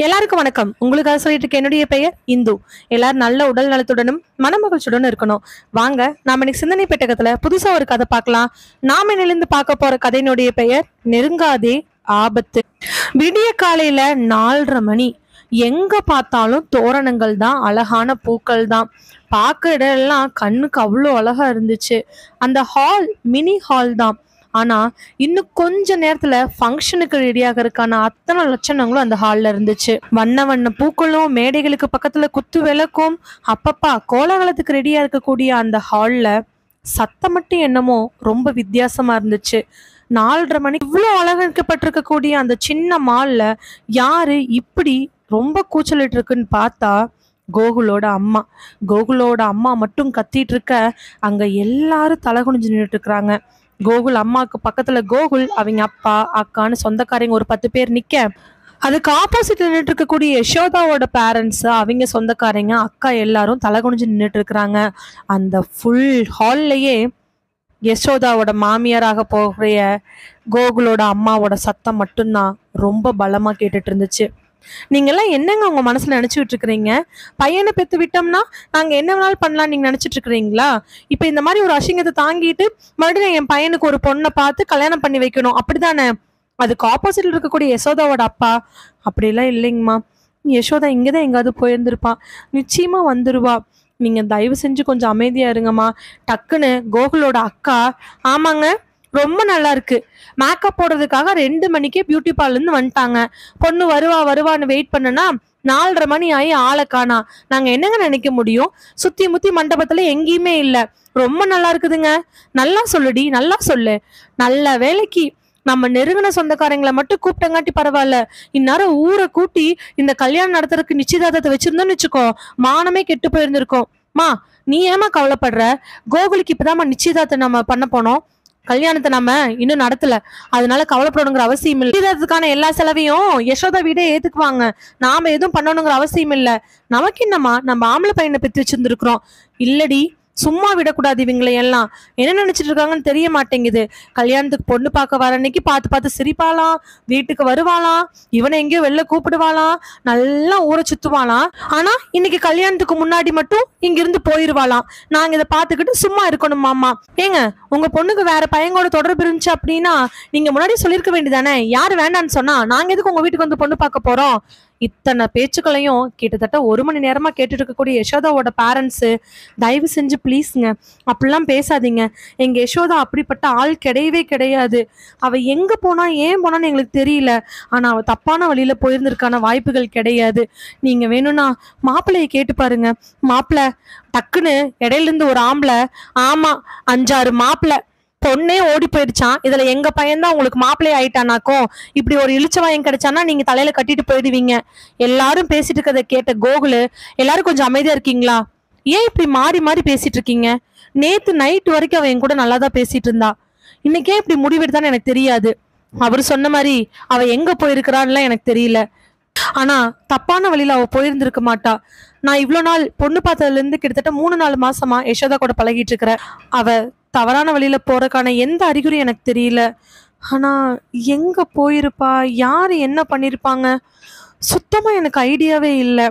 எல்லாருக்கும் வணக்கம். உங்களுக்காக சொல்லிட்டு இருக்க என்னுடைய பெயர் இந்து. எல்லாரும் நல்ல உடல் நலத்துடனும் மனமகிழ்ச்சியுடனும் இருக்கணும். வாங்க நாம இன்னைக்கு சிந்தனை பெட்டகத்துல புதுசா ஒரு கதை பார்க்கலாம். நாம இன்னிலிருந்து பார்க்க போற கதையினுடைய பெயர் நெருங்காதே ஆபத்து. விடிய காலையில 4:30 மணி. எங்க பார்த்தாலும் தோரணங்கள் தான், அழகான பூக்கள் தான். பார்க்க இடம் எல்லாம் கண்ணுக்கு அவ்வளோ அழகா இருந்துச்சு. அந்த ஹால் மினி ஹால் தான். ஆனா இன்னும் கொஞ்ச நேரத்துல ஃபங்க்ஷனுக்கு ரெடியாகிறதுக்கான அத்தனை லட்சணங்களும் அந்த ஹால்ல இருந்துச்சு. வண்ண வண்ண பூக்களும், மேடைகளுக்கு பக்கத்துல குத்து விளக்கும், அப்பப்பா கோலாகலத்துக்கு ரெடியா இருக்கக்கூடிய அந்த ஹால்ல சத்தம் மட்டும் என்னமோ ரொம்ப வித்தியாசமா இருந்துச்சு. 4:30 மணிக்கு இவ்வளோ அலங்கரிக்கப்பட்டிருக்கக்கூடிய அந்த சின்ன மால்ல யாரு இப்படி ரொம்ப கூச்சலிட்டு இருக்குன்னு பார்த்தா கோகுலோட அம்மா மட்டும் கத்திட்டு இருக்க, அங்க எல்லாரும் தலை குனிஞ்சு நின்றுட்டு இருக்கிறாங்க. கோகுல் அம்மாவுக்கு பக்கத்துல கோகுல், அவங்க அப்பா அக்கான்னு சொந்தக்காரங்க ஒரு 10 பேர் நிக்க, அதுக்கு ஆப்போசிட்ல நின்றுட்டு இருக்கக்கூடிய யசோதாவோட பேரண்ட்ஸ், அவங்க சொந்தக்காரங்க அக்கா எல்லாரும் தலை குனிஞ்சு நின்றுட்டு இருக்கிறாங்க. அந்த ஃபுல் ஹால்லயே யசோதாவோட மாமியாராக போகிற கோகுலோட அம்மாவோட சத்தம் மட்டும்தான் ரொம்ப பலமா கேட்டுட்டு இருந்துச்சு. நீங்க எல்லாம் என்னங்க உங்க மனசுல நினைச்சுட்டு இருக்கிறீங்க? பையனை பெத்து விட்டோம்னா நாங்க என்ன வேணாலும் பண்ணலாம் நீங்க நினைச்சிட்டு இருக்கிறீங்களா? இப்ப இந்த மாதிரி ஒரு அசிங்கத்தை தாங்கிட்டு மறுபடியும் என் பையனுக்கு ஒரு பொண்ணை பார்த்து கல்யாணம் பண்ணி வைக்கணும், அப்படிதானே? அதுக்கு ஆப்போசிட்ல இருக்கக்கூடிய யசோதாவோட அப்பா, அப்படிலாம் இல்லைங்கம்மா, யசோதா இங்கதான் எங்காவது போயிருந்திருப்பான், நிச்சயமா வந்துருவா, நீங்க தயவு செஞ்சு கொஞ்சம் அமைதியா இருங்கம்மா. டக்குன்னு கோகுலோட அக்கா, ஆமாங்க ரொம்ப நல்லா இருக்கு, மேக்கப் போடுறதுக்காக 2 மணிக்கே பியூட்டி பார்லர் இருந்து வந்துட்டாங்க, பொண்ணு வருவான்னு வெயிட் பண்ணுனா 4:30 மணி ஆகி ஆளை காணா, நாங்க என்னங்க நினைக்க முடியும்? சுத்தி முத்தி மண்டபத்துல எங்கேயுமே இல்ல, ரொம்ப நல்லா இருக்குதுங்க. நல்லா சொல்லுடி, நல்லா சொல்லு. நல்ல வேலைக்கு நம்ம நெருங்கின சொந்தக்காரங்களை மட்டும் கூப்பிட்டங்காட்டி பரவாயில்ல, இந்நேரம் ஊரை கூட்டி இந்த கல்யாணம் நடத்துறதுக்கு நிச்சயதார்த்தத்தை வச்சிருந்தோன்னு வச்சுக்கோ, மானமே கெட்டு போயிருந்திருக்கோம். மா நீ ஏமா கவலைப்படுற? கோகுலுக்கு இப்பதான் நிச்சயதார்த்தம் நம்ம பண்ண போனோம், கல்யாணத்தை நம்ம இன்னும் நடத்தல, அதனால கவலைப்படணுங்கிற அவசியம் இல்லை. நிச்சயதார்த்தத்துக்கான எல்லா செலவையும் யசோதா வீடே ஏத்துக்குவாங்க, நாம எதுவும் பண்ணணுங்கிற அவசியம் இல்லை. நமக்கு என்னமா, நம்ம ஆம்பளை பையனை பெற்று வச்சிருந்துருக்கிறோம். இல்லடி, சும்மா விடக்கூடாது, இவங்களை எல்லாம் என்ன நினைச்சிட்டு இருக்காங்கன்னு தெரிய மாட்டேங்குது. கல்யாணத்துக்கு பொண்ணு பார்க்க வர அன்னைக்கு பார்த்து சிரிப்பாளாம், வீட்டுக்கு வருவாளாம், இவனை எங்கேயோ வெளில கூப்பிடுவாளாம், நல்லா ஊரை சுத்துவாளாம். ஆனா இன்னைக்கு கல்யாணத்துக்கு முன்னாடி மட்டும் இங்க இருந்து போயிருவாளாம். நாங்க இதை பார்த்துக்கிட்டு சும்மா இருக்கணும் மாமா. ஏங்க, உங்க பொண்ணுக்கு வேற பையனோட தொடர்பு இருந்துச்சு அப்படின்னா நீங்க முன்னாடி சொல்லியிருக்க வேண்டியதானே? யாரு வேண்டான்னு சொன்னா நாங்க எதுக்கு உங்க வீட்டுக்கு வந்து பொண்ணு பார்க்க போறோம்? இத்தனை பேச்சுக்களையும் கிட்டத்தட்ட 1 மணி நேரமா கேட்டுட்டு இருக்கக்கூடிய யசோதாவோட பேரண்ட்ஸ், தயவு செஞ்சு ப்ளீஸ்ங்க அப்படிலாம் பேசாதீங்க, எங்க யசோதா அப்படிப்பட்ட ஆள் கிடையவே கிடையாது, அவ எங்க போனா ஏன் போனான்னு எங்களுக்கு தெரியல, ஆனா அவ தப்பான வழியில போயிருந்திருக்கான வாய்ப்புகள் கிடையாது. நீங்க வேணும்னா மாப்பிள்ளைய கேட்டு பாருங்க. மாப்பிள்ளை டக்குன்னு இடையில இருந்து ஒரு ஆம்பளை, ஆமா 5-6 மாப்பிள்ளை, பொண்ணே ஓடி போயிடுச்சான், இதுல எங்க பையன்தான் உங்களுக்கு மாப்பிள்ளை ஆயிட்டானாக்கும், இப்படி ஒரு இழிச்சவாயம் கிடைச்சானா நீங்க தலையில கட்டிட்டு போயிடுவீங்க. எல்லாரும் பேசிட்டு இருக்கதை கேட்ட கோகுலு, எல்லாரும் கொஞ்சம் அமைதியா இருக்கீங்களா? ஏன் இப்படி மாறி மாறி பேசிட்டு இருக்கீங்க? நேத்து நைட் வரைக்கும் அவன் என் கூட நல்லாதான் பேசிட்டு இருந்தா, இன்னைக்கே இப்படி முடிவெடுத்தான்னு எனக்கு தெரியாது. அவரு சொன்ன மாதிரி அவ எங்க போயிருக்கிறான்னு எனக்கு தெரியல, ஆனா தப்பான வழியில அவ போயிருந்திருக்க மாட்டா. நான் இவ்வளவு நாள் பொண்ணு பார்த்ததுல இருந்து கிட்டத்தட்ட 3-4 மாசமா யசோதா கூட பழகிட்டு இருக்கிறேன். அவ தவறான வழியில போறதுக்கான எந்த அறிகுறியும் எனக்கு தெரியல. ஆனா எங்க போயிருப்பா, யாரு என்ன பண்ணிருப்பாங்க, சுத்தமா எனக்கு ஐடியாவே இல்லை.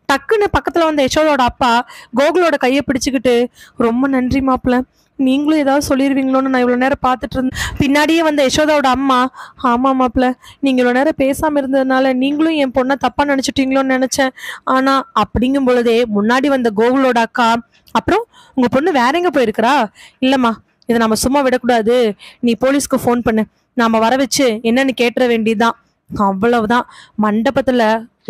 டக்குன்னு பக்கத்துல வந்த யசோதோட அப்பா கோகுலோட கையை பிடிச்சுக்கிட்டு, ரொம்ப நன்றி மாப்பிள்ள, நீங்களும் ஏதாவது சொல்லிடுவீங்களோன்னு நான் இவ்வளவு நேரம் பார்த்துட்டு இருந்தேன். பின்னாடியே வந்த யசோதாவோட அம்மா, ஆமா மாப்பிள்ள, நீங்க இவ்வளவு நேரம் பேசாம இருந்ததுனால நீங்களும் என் பொண்ணை தப்பா நினைச்சிட்டீங்களோன்னு நினைச்சேன். ஆனா அப்படிங்கும் பொழுதே முன்னாடி வந்த கோகுலோட அக்கா, அப்புறம் உங்க பொண்ணு வேற எங்க போயிருக்கிறா? இல்லம்மா, இதை நம்ம சும்மா விடக்கூடாது, நீ போலீஸ்க்கு ஃபோன் பண்ணு, நாம வர வச்சு என்னன்னு கேட்டுற வேண்டியதுதான். அவ்வளவுதான். மண்டபத்துல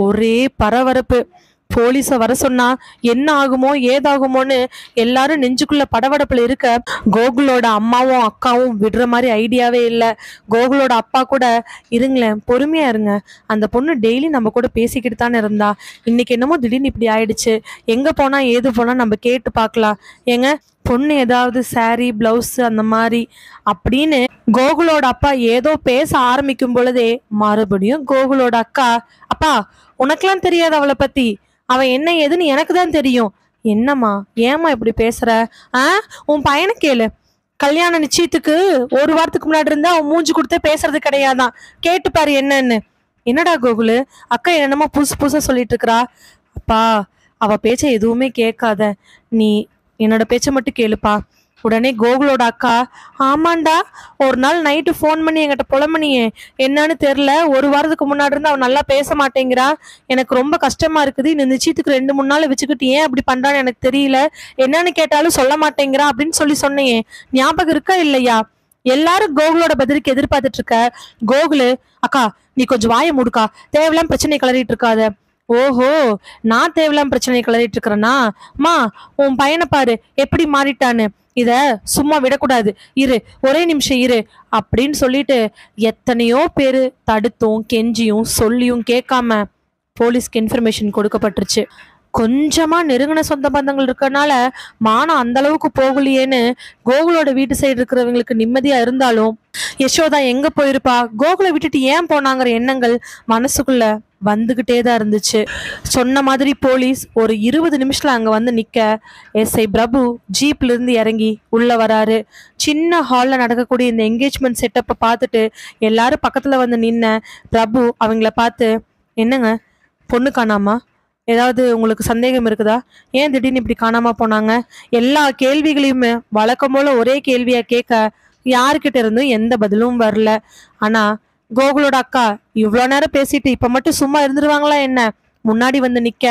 ஒரே பரபரப்பு. போலீஸ வர சொன்னா என்ன ஆகுமோ ஏதாகுமோன்னு எல்லாரும் நெஞ்சுக்குள்ள படபடப்புல இருக்க, கோகுலோட அம்மாவும் அக்காவும் விடுற மாதிரி ஐடியாவே இல்லை. கோகுலோட அப்பா கூட, இருங்களேன் பொறுமையா இருங்க, அந்த பொண்ணு டெய்லி நம்ம கூட பேசிக்கிட்டு தானே இருந்தா, இன்னைக்கு என்னமோ திடீர்னு இப்படி ஆயிடுச்சு, எங்க போனா ஏது போனா நம்ம கேட்டு பார்க்கலாம், ஏங்க பொண்ணு ஏதாவது சாரி பிளவுஸ் அந்த மாதிரி அப்படின்னு கோகுலோட அப்பா ஏதோ பேச ஆரம்பிக்கும் பொழுதே மறுபடியும் கோகுலோட அக்கா, அப்பா உனக்கெல்லாம் தெரியாது அவளை பத்தி, அவ என்ன ஏதுன்னு எனக்கு தான் தெரியும். என்னம்மா ஏமா இப்படி பேசுற? உன் பையனை கேளு, கல்யாண நிச்சயத்துக்கு 1 வாரத்துக்கு முன்னாடி இருந்தா அவன் மூஞ்சி கொடுத்தே பேசுறது கிடையாதான், கேட்டுப்பாரு என்னன்னு. என்னடா கோகுலு, அக்கா என்னமோ புதுசு புதுசா சொல்லிட்டு இருக்கிறா. அப்பா, அவ பேச்ச எதுவுமே கேட்காத, நீ என்னோட பேச்ச மட்டும் கேளுப்பா. உடனே கோகுலோட அக்கா, ஆமாண்டா, ஒரு நாள் நைட்டு ஃபோன் பண்ணி என்கிட்ட புலம்புனியே, என்னன்னு தெரியல, ஒரு வாரத்துக்கு முன்னாடி இருந்து அவன் நல்லா பேச மாட்டேங்கிறா, எனக்கு ரொம்ப கஷ்டமா இருக்குது, இந்த நிச்சயத்துக்கு 2 3 நாள் வச்சுக்கிட்டு ஏன் அப்படி பண்றான்னு எனக்கு தெரியல, என்னன்னு கேட்டாலும் சொல்ல மாட்டேங்கிறா அப்படின்னு சொன்னியே, ஞாபகம் இருக்கா இல்லையா? எல்லாரும் கோகுலோட பதிலுக்கு எதிர்பார்த்துட்டு இருக்க. கோகுலு, அக்கா நீ கொஞ்சம் வாயை மூடுக்கா, தேவையில்லாம பிரச்சனை கிளறிட்டு இருக்காத. ஓஹோ, நான் தேவையில்லாம பிரச்சனை கிளறிட்டு இருக்கிறேன்னா, மா உன் பையனை பாரு எப்படி மாறிட்டான்னு, இத சும்மா விடக்கூடாது, இரு ஒரே நிமிஷம் இரு அப்படின்னு சொல்லிட்டு எத்தனையோ பேரு தடுத்தும் கெஞ்சியும் சொல்லியும் கேட்காம போலீஸ்க்கு இன்ஃபர்மேஷன் கொடுக்கப்பட்டுருச்சு. கொஞ்சமா நெருங்கின சொந்த பந்தங்கள் இருக்கறனால மானம் அந்த அளவுக்கு போகலையேன்னு கோகுலோட வீட்டு சைடு இருக்கிறவங்களுக்கு நிம்மதியா இருந்தாலும், யசோதா எங்க போயிருப்பா, கோகுலை விட்டுட்டு ஏன் போனாங்கிற எண்ணங்கள் மனசுக்குள்ள வந்துகிட்டே தான் இருந்துச்சு. சொன்ன மாதிரி போலீஸ் ஒரு 20 நிமிஷத்துல அங்க வந்து நிக்க, எஸ்ஐ பிரபு ஜீப்ல இருந்து இறங்கி உள்ள வராரு. சின்ன ஹால்ல நடக்கக்கூடிய இந்த என்கேஜ்மெண்ட் செட்டப்பை பார்த்துட்டு எல்லாரும் பக்கத்துல வந்து நின்ன பிரபு அவங்கள பார்த்து, என்னங்க பொண்ணு காணாமா, ஏதாவது உங்களுக்கு சந்தேகம் இருக்குதா, ஏன் திடீர்னு இப்படி காணாம போனாங்க, எல்லா கேள்விகளையுமே வழக்கம் போல ஒரே கேள்வியா கேட்க யாருக்கிட்ட இருந்தும் எந்த பதிலும் வரல. ஆனா கோகுலோட அக்கா இவ்வளோ நேரம் பேசிட்டு இப்ப மட்டும் சும்மா இருந்துருவாங்களா என்ன, முன்னாடி வந்து நிக்க,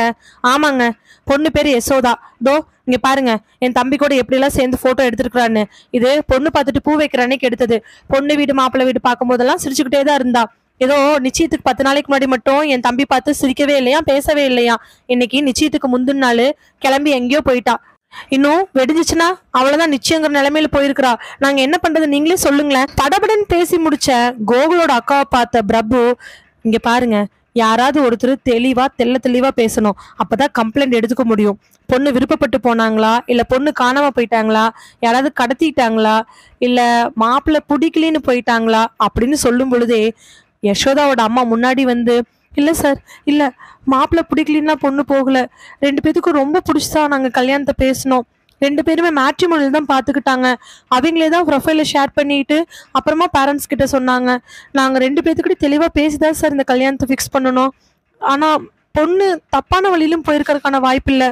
ஆமாங்க பொண்ணு பேரு யசோதா, தோ இங்க பாருங்க என் தம்பி கூட எப்படி எல்லாம் சேர்ந்து போட்டோ எடுத்துருக்கான்னு, இது பொண்ணு பார்த்துட்டு பூ வைக்கிற அன்னைக்கு எடுத்தது, பொண்ணு வீடு மாப்பிள்ளை வீடு பார்க்கும் போதெல்லாம் சிரிச்சுக்கிட்டே தான் இருந்தா, ஏதோ நிச்சயத்துக்கு 10 நாளைக்கு முன்னாடி மட்டும் என் தம்பி பார்த்து சிரிக்கவே இல்லையா, பேசவே இல்லையா, இன்னைக்கு நிச்சயத்துக்கு முந்தின நாள் கிளம்பி எங்கேயோ போயிட்டா, இன்னும் வெடிஞ்சிச்சுன்னா அவ்வளவுதான் நிச்சயங்கிற நிலைமையில போயிருக்கிறா, நாங்க என்ன பண்றது நீங்களே சொல்லுங்களேன். படபடன்னு பேசி முடிச்ச கோகுலோட அக்காவை பார்த்த பிரபு, இங்க பாருங்க யாராவது ஒருத்தர் தெளிவா பேசணும், அப்பதான் கம்ப்ளைண்ட் எடுத்துக்க முடியும். பொண்ணு விருப்பப்பட்டு போனாங்களா, இல்ல பொண்ணு காணாம போயிட்டாங்களா, யாராவது கடத்திட்டாங்களா, இல்ல மாப்பிள்ளை பிடிக்கலன்னு போயிட்டாங்களா அப்படின்னு சொல்லும் பொழுதே யசோதாவோட அம்மா முன்னாடி வந்து, இல்ல சார், இல்ல மாப்பிள்ளை பிடிக்கலன்னா பொண்ணு போகல, 2 பேத்துக்கும் ரொம்ப பிடிச்சதா நாங்க கல்யாணத்தை பேசினோம், 2 பேருமே மேட்ரிமோனியல் தான் பார்த்துக்கிட்டாங்க, அவங்களே தான் ப்ரொஃபைல ஷேர் பண்ணிட்டு அப்புறமா பேரண்ட்ஸ் கிட்ட சொன்னாங்க, நாங்க 2 பேத்துக்கிட்ட தெளிவா பேசிதான் சார் இந்த கல்யாணத்தை ஃபிக்ஸ் பண்ணணும், ஆனா பொண்ணு தப்பான வழியிலும் போயிருக்கிறதுக்கான வாய்ப்பு இல்லை,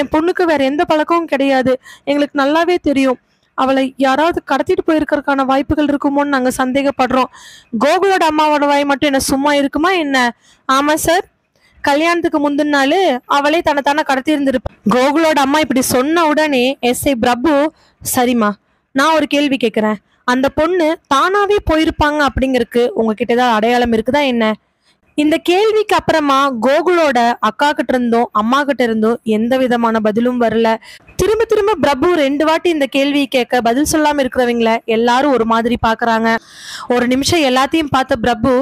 என் பொண்ணுக்கு வேற எந்த பழக்கமும் கிடையாது, எங்களுக்கு நல்லாவே தெரியும், அவளை யாராவது கடத்திட்டு போயிருக்கிறதுக்கான வாய்ப்புகள் இருக்குமோன்னு நாங்க சந்தேகப்படுறோம். கோகுலோட அம்மாவோட வாய் மட்டும் என்ன சும்மா இருக்குமா என்ன, ஆமா சார், கல்யாணத்துக்கு முந்தின நாள் அவளே தன்னை கடத்தி இருந்திருப்பா. கோகுலோட அம்மா இப்படி சொன்ன உடனே எஸ்ஐ பிரபு, சரிம்மா நான் ஒரு கேள்வி கேட்கிறேன், அந்த பொண்ணு தானாவே போயிருப்பாங்க அப்படிங்கறதுக்கு உங்ககிட்ட ஏதாவது அடையாளம் இருக்குதா என்ன? இந்த கேள்விக்கு அப்புறமா கோகுலோட அக்கா கிட்ட இருந்தும் அம்மா கிட்ட இருந்தும் எந்த விதமான பதிலும் வரல. திரும்ப திரும்ப பிரபு 2 வாட்டி இந்த கேள்வி கேட்க பதில் சொல்லாம இருக்கிறவங்கள எல்லாரும் ஒரு மாதிரி பாக்குறாங்க. ஒரு நிமிஷம் எல்லாத்தையும் பார்த்த பிரபு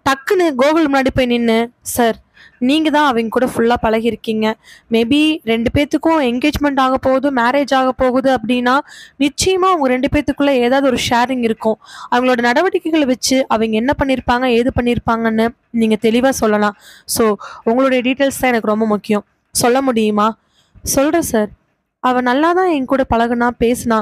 டக்குன்னு கோகுல் முன்னாடி போய் நின்னு, சார் நீங்க தான் அவங்க கூட ஃபுல்லா பழகிருக்கீங்க, மேபி 2 பேத்துக்கும் என்கேஜ்மெண்ட் ஆக போகுது, மேரேஜ் ஆக போகுது அப்படின்னா நிச்சயமா அவங்க 2 பேத்துக்குள்ள ஏதாவது ஒரு ஷேரிங் இருக்கும், அவங்களோட நடவடிக்கைகளை வச்சு அவங்க என்ன பண்ணியிருப்பாங்க ஏது பண்ணியிருப்பாங்கன்னு நீங்க தெளிவா சொல்லலாம். ஸோ உங்களுடைய டீட்டெயில்ஸ் தான் எனக்கு ரொம்ப முக்கியம், சொல்ல முடியுமா? சொல்றேன் சார், அவ நல்லா தான் என் கூட பழகுனா பேசினா,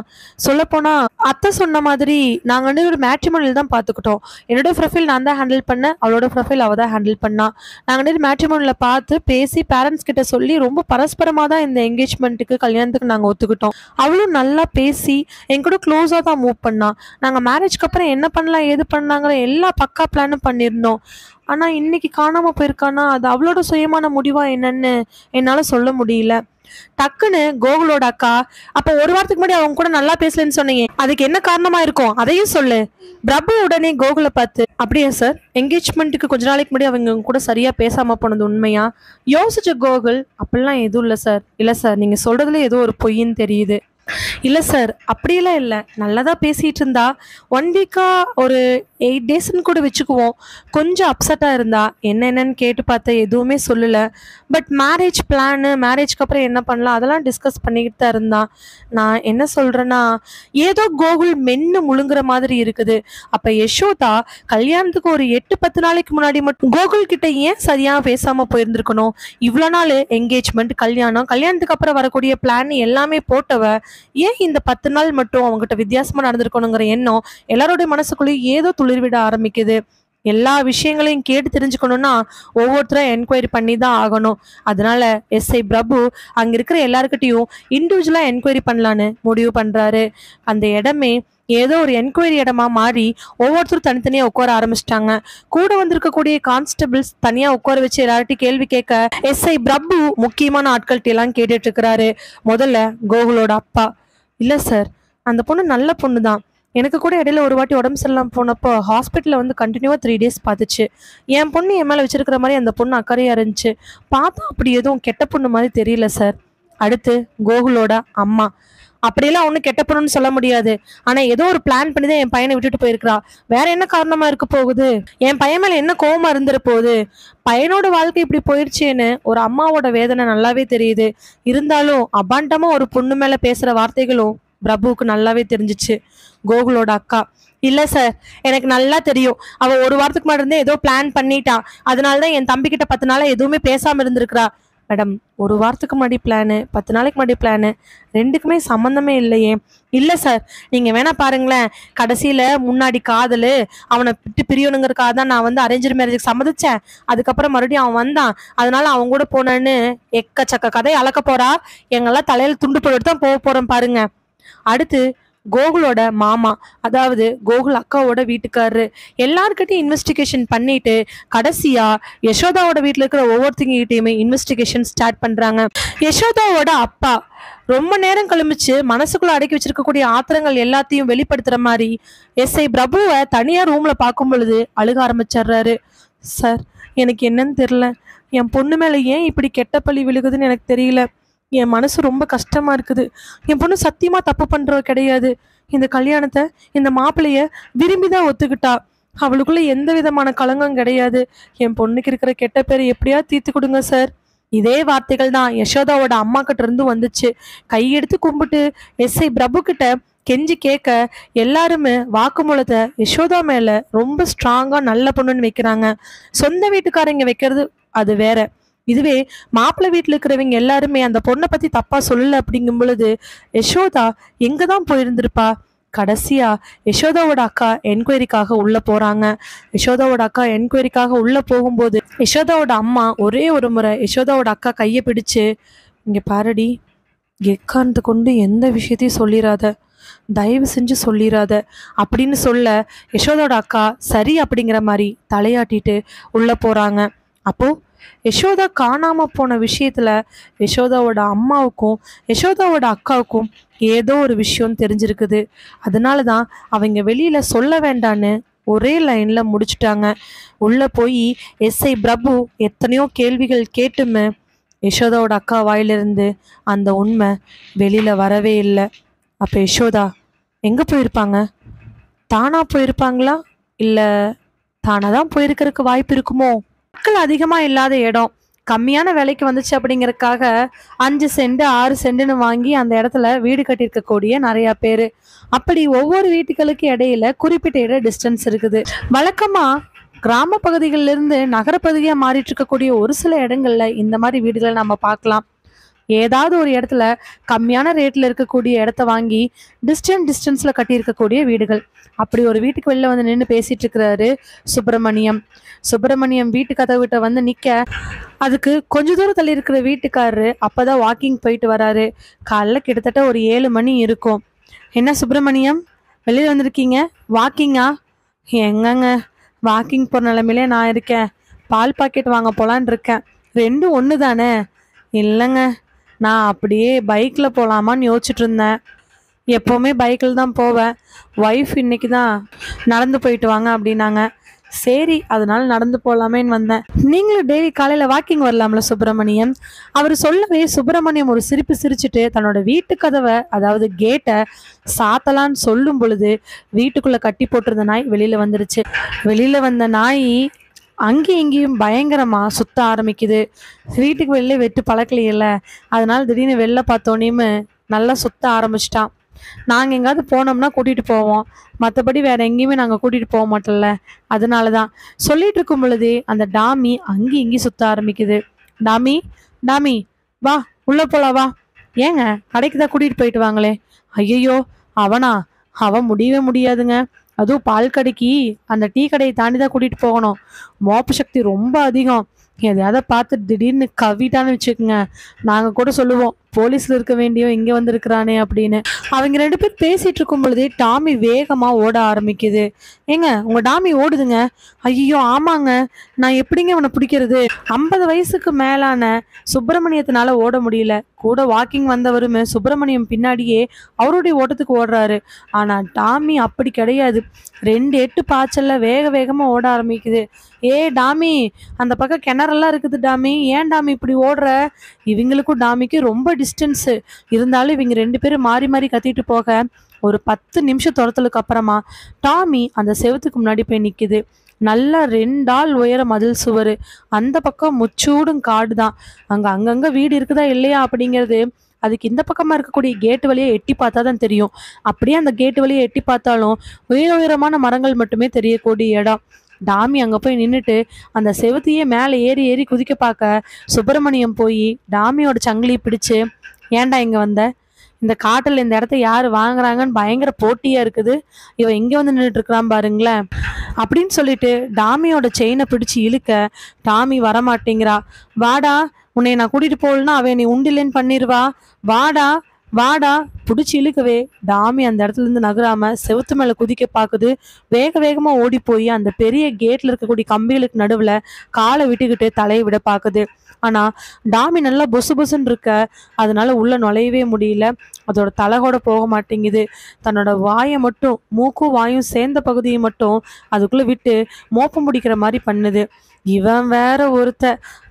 சொல்லப்போனா அத்தை சொன்ன மாதிரி நாங்கள் வந்து ஒரு மேட்ரிமோனியல் தான் பார்த்துக்கிட்டோம், என்னோட ப்ரொஃபைல் நான் தான் ஹேண்டில் பண்ணேன், அவளோட ப்ரொஃபைல் அவள் தான் ஹேண்டில் பண்ணா, நாங்கள் வந்து மேட்ரிமோனியில் பார்த்து பேசி பேரண்ட்ஸ் கிட்ட சொல்லி ரொம்ப பரஸ்பரமாக தான் இந்த என்கேஜ்மெண்ட்டுக்கு கல்யாணத்துக்கு நாங்கள் ஒத்துக்கிட்டோம், அவளும் நல்லா பேசி என் கூட க்ளோஸாக தான் மூவ் பண்ணா, நாங்கள் மேரேஜ்க்கு அப்புறம் என்ன பண்ணலாம் ஏது பண்ணாங்கிற எல்லா பக்கா பிளானும் பண்ணியிருந்தோம், ஆனால் இன்னைக்கு காணாமல் போயிருக்கானா அது அவளோட சுயமான முடிவா என்னன்னு என்னால் சொல்ல முடியல. டக்குன்னு கோகுலோட அக்கா, அப்ப ஒரு வாரத்துக்கு முன்னாடி அவங்க கூட நல்லா பேசலன்னு சொன்னீங்க, அதுக்கு என்ன காரணமா இருக்கும் அதையும் சொல்லு. பிரபு உடனே கோகுலை பார்த்து, அப்படியா சார், என்கேஜ்மெண்ட்டுக்கு கொஞ்ச நாளைக்கு முன்னாடி அவங்க கூட சரியா பேசாம போனது உண்மையா? யோசிச்ச கோகுல், அப்படிலாம் எதுவும் இல்லை சார், இல்லை சார் நீங்க சொல்றதுல ஏதோ ஒரு பொய்ன்னு தெரியுது. இல்லை சார் அப்படியெல்லாம் இல்லை, நல்லதா பேசிட்டு இருந்தா, 1 வீக்கா ஒரு 8 டேஸ்ன்னு கூட வச்சுக்குவோம், கொஞ்சம் அப்செட்டாக இருந்தா, என்னென்னு கேட்டு பார்த்தா எதுவுமே சொல்லலை, பட் மேரேஜ் பிளானு மேரேஜ்க்கு அப்புறம் என்ன பண்ணலாம் அதெல்லாம் டிஸ்கஸ் பண்ணிக்கிட்டு தான் இருந்தா. நான் என்ன சொல்கிறேன்னா, ஏதோ கோகுல் மென்னு முழுங்குற மாதிரி இருக்குது. அப்போ யசோதா கல்யாணத்துக்கு ஒரு 8-10 நாளைக்கு முன்னாடி மட்டும் கோகுல் கிட்ட ஏன் சரியாக பேசாமல் போயிருந்துருக்கணும்? இவ்வளோ நாள் என்கேஜ்மெண்ட் கல்யாணத்துக்கு அப்புறம் வரக்கூடிய பிளான் எல்லாமே போட்டவ ஏன் இந்த 10 நாள் மட்டும் அவங்ககிட்ட வித்தியாசமாக நடந்திருக்கணுங்கிற எண்ணம் எல்லாரோடைய மனசுக்குள்ளேயும் ஏதோ துளிர்விட ஆரம்பிக்குது. எல்லா விஷயங்களையும் கேட்டு தெரிஞ்சுக்கணும்னா ஒவ்வொருத்தரும் என்கொயரி பண்ணி தான் ஆகணும். அதனால எஸ்ஐ பிரபு அங்க இருக்கிற எல்லாருக்கிட்டையும் இண்டிவிஜுவலா என்கொயரி பண்ணலான்னு முடிவு பண்றாரு. அந்த இடமே ஏதோ ஒரு என்கொயரி இடமா மாறி ஒவ்வொருத்தரும் தனித்தனியா உட்கார ஆரம்பிச்சிட்டாங்க. கூட வந்திருக்கக்கூடிய கான்ஸ்டபிள்ஸ் தனியா உட்கார வச்சு எல்லார்ட்டையும் கேள்வி கேட்க எஸ்ஐ பிரபு முக்கியமான ஆட்கள்கிட்ட எல்லாம் கேட்டுட்டு இருக்கிறாரு. முதல்ல கோகுலோட அப்பா, இல்ல சார், அந்த பொண்ணு நல்ல பொண்ணு தான். எனக்கு கூட இடையில ஒரு வாட்டி உடம்பு சரியில்லாம போனப்போ ஹாஸ்பிட்டலில் வந்து கண்டினியூவா 3 days பார்த்துச்சு. என் பொண்ணு என் மேலே வச்சிருக்கிற மாதிரி அந்த பொண்ணு அக்கறையா இருந்துச்சு. பார்த்தா அப்படி எதுவும் கெட்ட பொண்ணு மாதிரி தெரியல சார். அடுத்து கோகுலோட அம்மா, அப்படியெல்லாம் ஒன்றும் கெட்ட பொண்ணுன்னு சொல்ல முடியாது. ஆனால் ஏதோ ஒரு பிளான் பண்ணி தான் என் பையனை விட்டுட்டு போயிருக்கிறா. வேற என்ன காரணமா இருக்க போகுது? என் பையன் மேலே என்ன கோவமா இருந்துட போகுது? பையனோட வாழ்க்கை இப்படி போயிடுச்சேன்னு ஒரு அம்மாவோட வேதனை நல்லாவே தெரியுது. இருந்தாலும் அபாண்டமா ஒரு பொண்ணு மேலே பேசுகிற வார்த்தைகளும் பிரபுவுக்கு நல்லாவே தெரிஞ்சிச்சு. கோகுலோட அக்கா, இல்ல சார், எனக்கு நல்லா தெரியும். அவ ஒரு வாரத்துக்கு முன்னாடி இருந்தே ஏதோ பிளான் பண்ணிட்டா. அதனாலதான் என் தம்பி கிட்ட 10 நாளா எதுவுமே பேசாம இருந்திருக்கிறா. மேடம், ஒரு வாரத்துக்கு முன்னாடி பிளானு, 10 நாளைக்கு முன்னாடி பிளானு, ரெண்டுக்குமே சம்மந்தமே இல்லையே. இல்ல சார், நீங்க வேணா பாருங்களேன். கடைசியில முன்னாடி காதலு, அவனை விட்டு பிரியணுங்கிறதுக்காக தான் நான் வந்து அரேஞ்ச் மேரேஜுக்கு சம்மதிச்சேன். அதுக்கப்புறம் மறுபடியும் அவன் வந்தான், அதனால அவன் கூட போனேன்னு எக்கச்சக்க கதை அளக்க போறா. எங்கெல்லாம் தலையில துண்டு போட்டு தான் போக போறோம் பாருங்க. அடுத்து கோகுலோட மாமா, அதாவது கோகுல் அக்காவோட வீட்டுக்காரரு, எல்லார்கிட்டையும் இன்வெஸ்டிகேஷன் பண்ணிட்டு கடைசியா யசோதாவோட வீட்டுல இருக்கிற ஒவ்வொருத்தங்கிட்டையுமே இன்வெஸ்டிகேஷன் ஸ்டார்ட் பண்றாங்க. யசோதாவோட அப்பா ரொம்ப நேரம் கழிச்சு மனசுக்குள்ள அடக்கி வச்சிருக்கக்கூடிய ஆத்திரங்கள் எல்லாத்தையும் வெளிப்படுத்துற மாதிரி எஸ்ஐ பிரபுவை தனியா ரூம்ல பார்க்கும் பொழுது அழுக ஆரம்பிச்சிடுறாரு. சார், எனக்கு என்னன்னு தெரியல. என் பொண்ணு மேல ஏன் இப்படி கெட்ட பழி விழுகுதுன்னு எனக்கு தெரியல. என் மனசு ரொம்ப கஷ்டமா இருக்குது. என் பொண்ணு சத்தியமா தப்பு பண்றவ கிடையாது. இந்த கல்யாணத்தை, இந்த மாப்பிள்ளைய விரும்பிதான் ஒத்துக்கிட்டா. அவளுக்குள்ள எந்த விதமான களங்கம் கிடையாது. என் பொண்ணுக்கு இருக்கிற கெட்ட பேரை எப்படியா தீர்த்து கொடுங்க சார். இதே வார்த்தைகள் தான் யசோதாவோட அம்மா கிட்ட இருந்து வந்துச்சு. கையெடுத்து கும்பிட்டு எஸ்ஐ பிரபு கிட்ட கெஞ்சி கேட்க எல்லாருமே வாக்குமூலத்தை யசோதா மேல ரொம்ப ஸ்ட்ராங்கா நல்ல பொண்ணுன்னு வைக்கிறாங்க. சொந்த வீட்டுக்காரங்க வைக்கிறது அது வேற. இதுவே மாப்பிள்ளை வீட்டுல இருக்கிறவங்க எல்லாருமே அந்த பொண்ணை பத்தி தப்பா சொல்லல அப்படிங்கும் பொழுது யசோதா எங்கதான் போயிருந்திருப்பா? கடைசியா யசோதாவோட அக்கா என்கொயரிக்காக உள்ள போறாங்க. யசோதாவோட அக்கா என்கொயரிக்காக உள்ள போகும்போது யசோதாவோட அம்மா ஒரே ஒரு முறை யசோதாவோட அக்கா கையை பிடிச்சு, இங்க பாரடி, எக்காரணத்தை கொண்டு எந்த விஷயத்தையும் சொல்லிடாத, தயவு செஞ்சு சொல்லிடாத அப்படின்னு சொல்ல யசோதாவோட அக்கா சரி அப்படிங்கிற மாதிரி தலையாட்டிட்டு உள்ள போறாங்க. அப்போ யசோதா காணாம போன விஷயத்துல யசோதாவோட அம்மாவுக்கும் யசோதாவோட அக்காவுக்கும் ஏதோ ஒரு விஷயம் தெரிஞ்சிருக்குது. அதனாலதான் அவங்க வெளியில சொல்ல வேண்டான்னு ஒரே லைன்ல முடிச்சுட்டாங்க. உள்ள போய் எஸ்ஐ பிரபு எத்தனையோ கேள்விகள் கேட்டுமே யசோதாவோட அக்கா வாயிலிருந்து அந்த உண்மை வெளியில வரவே இல்லை. அப்ப யசோதா எங்க போயிருப்பாங்க? தானா போயிருப்பாங்களா, இல்ல தானாதான் போயிருக்கிறதுக்கு வாய்ப்பு இருக்குமோ? மக்கள் அதிகமா இல்லாத இடம், கம்மியான விலைக்கு வந்துச்சு அப்படிங்கறதுக்காக 5 சென்ட் 6 சென்ட்னு வாங்கி அந்த இடத்துல வீடு கட்டியிருக்கக்கூடிய நிறைய பேரு. அப்படி ஒவ்வொரு வீட்டுகளுக்கு இடையில குறிப்பிட்ட டிஸ்டன்ஸ் இருக்குது. வழக்கமா கிராம பகுதிகளில இருந்து நகரப்பகுதியா மாறிட்டு இருக்கக்கூடிய ஒரு சில இடங்கள்ல இந்த மாதிரி வீடுகளை நம்ம பார்க்கலாம். ஏதாவது ஒரு இடத்துல கம்மியான ரேட்ல இருக்கக்கூடிய இடத்த வாங்கி டிஸ்டன்ஸ்ல கட்டி இருக்கக்கூடிய வீடுகள். அப்படி ஒரு வீட்டுக்கு வெளில வந்து நின்று பேசிட்டு இருக்கிறாரு சுப்பிரமணியம் வீட்டு கதவுகிட்ட வந்து நிக்க, அதுக்கு கொஞ்ச தூரம் தள்ளி இருக்கிற வீட்டுக்காரரு அப்பதான் வாக்கிங் போயிட்டு வராரு. காலைல கிட்டத்தட்ட ஒரு 7 மணி இருக்கும். என்ன சுப்பிரமணியம், வெளியில வந்திருக்கீங்க? வாக்கிங்கா? எங்கங்க, வாக்கிங் போற நிலைமையிலே நான் இருக்கேன். பால் பாக்கெட் வாங்க போலான்னு இருக்கேன். ரெண்டும் ஒன்று தானே? இல்லைங்க, நான் அப்படியே பைக்கில் போகலாமான்னு யோசிச்சுட்டு இருந்தேன். எப்போவுமே பைக்கில் தான் போவேன். ஒய்ஃப் இன்னைக்கு தான் நடந்து போயிட்டு வாங்க அப்படின்னாங்க. சரி, அதனால நடந்து போகலாமேன்னு வந்தேன். நீங்களும் டெய்லி காலையில் வாக்கிங் வரலாம்ல சுப்பிரமணியம்? அவர் சொல்லவே சுப்பிரமணியம் ஒரு சிரிப்பு சிரிச்சுட்டு தன்னோட வீட்டு கதவை, அதாவது கேட்டை சாத்தலான்னு சொல்லும் பொழுது வீட்டுக்குள்ளே கட்டி போட்டிருந்த நாய் வெளியில் வந்துருச்சு. வெளியில் வந்த நாய் அங்கேயும் இங்கேயும் பயங்கரமா சுத்த ஆரம்பிக்குது. வீட்டுக்கு வெளில வெட்டு பழக்கலையில, அதனால திடீர்னு வெளில பார்த்தோன்னே நல்லா சுத்த ஆரம்பிச்சிட்டான். நாங்கள் எங்காவது போனோம்னா கூட்டிகிட்டு போவோம், மற்றபடி வேற எங்கேயுமே நாங்கள் கூட்டிகிட்டு போக மாட்டோம்ல. அதனால தான் சொல்லிட்டு இருக்கும் பொழுதே அந்த டாமி அங்கேயும் இங்கேயும் சுத்த ஆரம்பிக்குது. டாமி வா, உள்ள போலாம் வா. ஏங்க, கடைக்கு தான் கூட்டிகிட்டு போயிட்டு வாங்களே. ஐயோ, அவன் முடியவே முடியாதுங்க. அதுவும் பால் கடைக்கு அந்த டீ கடையை தாண்டி தான் கூட்டிட்டு போகணும். மோப்ப சக்தி ரொம்ப அதிகம். எதையாவது பார்த்து திடீர்னு கவிட்டான்னு வச்சுக்கோங்க, நாங்க கூட சொல்லுவோம் போலீஸ்ல இருக்க வேண்டியவன் இங்க வந்து இருக்கிறானே அப்படின்னு. அவங்க 2 பேர் பேசிட்டு இருக்கும் பொழுதே டாமி வேகமா ஓட ஆரம்பிக்குது. ஏங்க உங்க டாமி ஓடுதுங்க. ஐயோ ஆமாங்க, நான் எப்படிங்க அவனை பிடிக்கிறது? 50 வயசுக்கு மேலான சுப்பிரமணியத்தினால ஓட முடியல. கூட வாக்கிங் வந்தவருமே சுப்பிரமணியம் பின்னாடியே அவருடைய ஓட்டத்துக்கு ஓடுறாரு. ஆனா டாமி அப்படி கிடையாது. 2 எட்டு பாய்ச்சல்ல வேக வேகமா ஓட ஆரம்பிக்குது. ஏ டாமி, அந்த பக்கம் கிணறெல்லாம் இருக்குது டாமி, ஏன் டாமி இப்படி ஓடுற? இவங்களுக்கும் டாமிக்கு ரொம்ப டிஸ்டன்ஸு. இருந்தாலும் இவங்க 2 பேரும் மாறி மாறி கத்திட்டு போக ஒரு 10 நிமிஷம் துரத்தலுக்கு அப்புறமா டாமி அந்த செவுத்துக்கு முன்னாடி போய் நிக்குது. நல்லா 2 ஆள் உயர மதில் சுவர். அந்த பக்கம் முச்சூடும் காடு தான். அங்கங்க வீடு இருக்குதா இல்லையா அப்படிங்கிறது அதுக்கு இந்த பக்கமா இருக்கக்கூடிய கேட்டு வழியை எட்டி பார்த்தா தான் தெரியும். அப்படியே அந்த கேட்டு வழியை எட்டி பார்த்தாலும் உயரமான மரங்கள் மட்டுமே தெரியக்கூடிய இடம். டாமி அங்க போய் நின்றுட்டு அந்த செவுத்தையே மேலே ஏறி ஏறி குதிக்க பார்க்க சுப்பிரமணியம் போய் டாமியோட சங்கிலியை பிடிச்சு, ஏன்டா இங்க வந்த? இந்த காட்டில் இந்த இடத்த யாரு வாங்குறாங்கன்னு பயங்கர போட்டியா இருக்குது, இவன் இங்க வந்து நின்றுட்டு இருக்கிறான் பாருங்களேன் அப்படின்னு சொல்லிட்டு டாமியோட செயினை பிடிச்சு இழுக்க டாமி வரமாட்டேங்கிறா. வாடா, உன்னை நான் கூட்டிட்டு போகலன்னா அவன் நீ உண்டில்லைன்னு பண்ணிடுவா, வாடா வாடா. பிடிச்சி இழுக்கவே டாமி அந்த இடத்துல இருந்து நகராம செவுத்து மேல குதிக்க பாக்குது. வேக வேகமா ஓடி போய் அந்த பெரிய கேட்ல இருக்கக்கூடிய கம்பிகளுக்கு நடுவுல காலை விட்டுக்கிட்டு தலையை விட பாக்குது. ஆனா டாமி நல்லா பொசு பொசுன்னு இருக்க, அதனால உள்ள நுழையவே முடியல. அதோட தலை கூட போக மாட்டேங்குது. தன்னோட வாயை மட்டும், மூக்கும் வாயும் சேர்ந்த பகுதியை மட்டும் அதுக்குள்ள விட்டு மோப்பம் முடிக்கிற மாதிரி பண்ணுது. இவன் வேற ஒருத்த,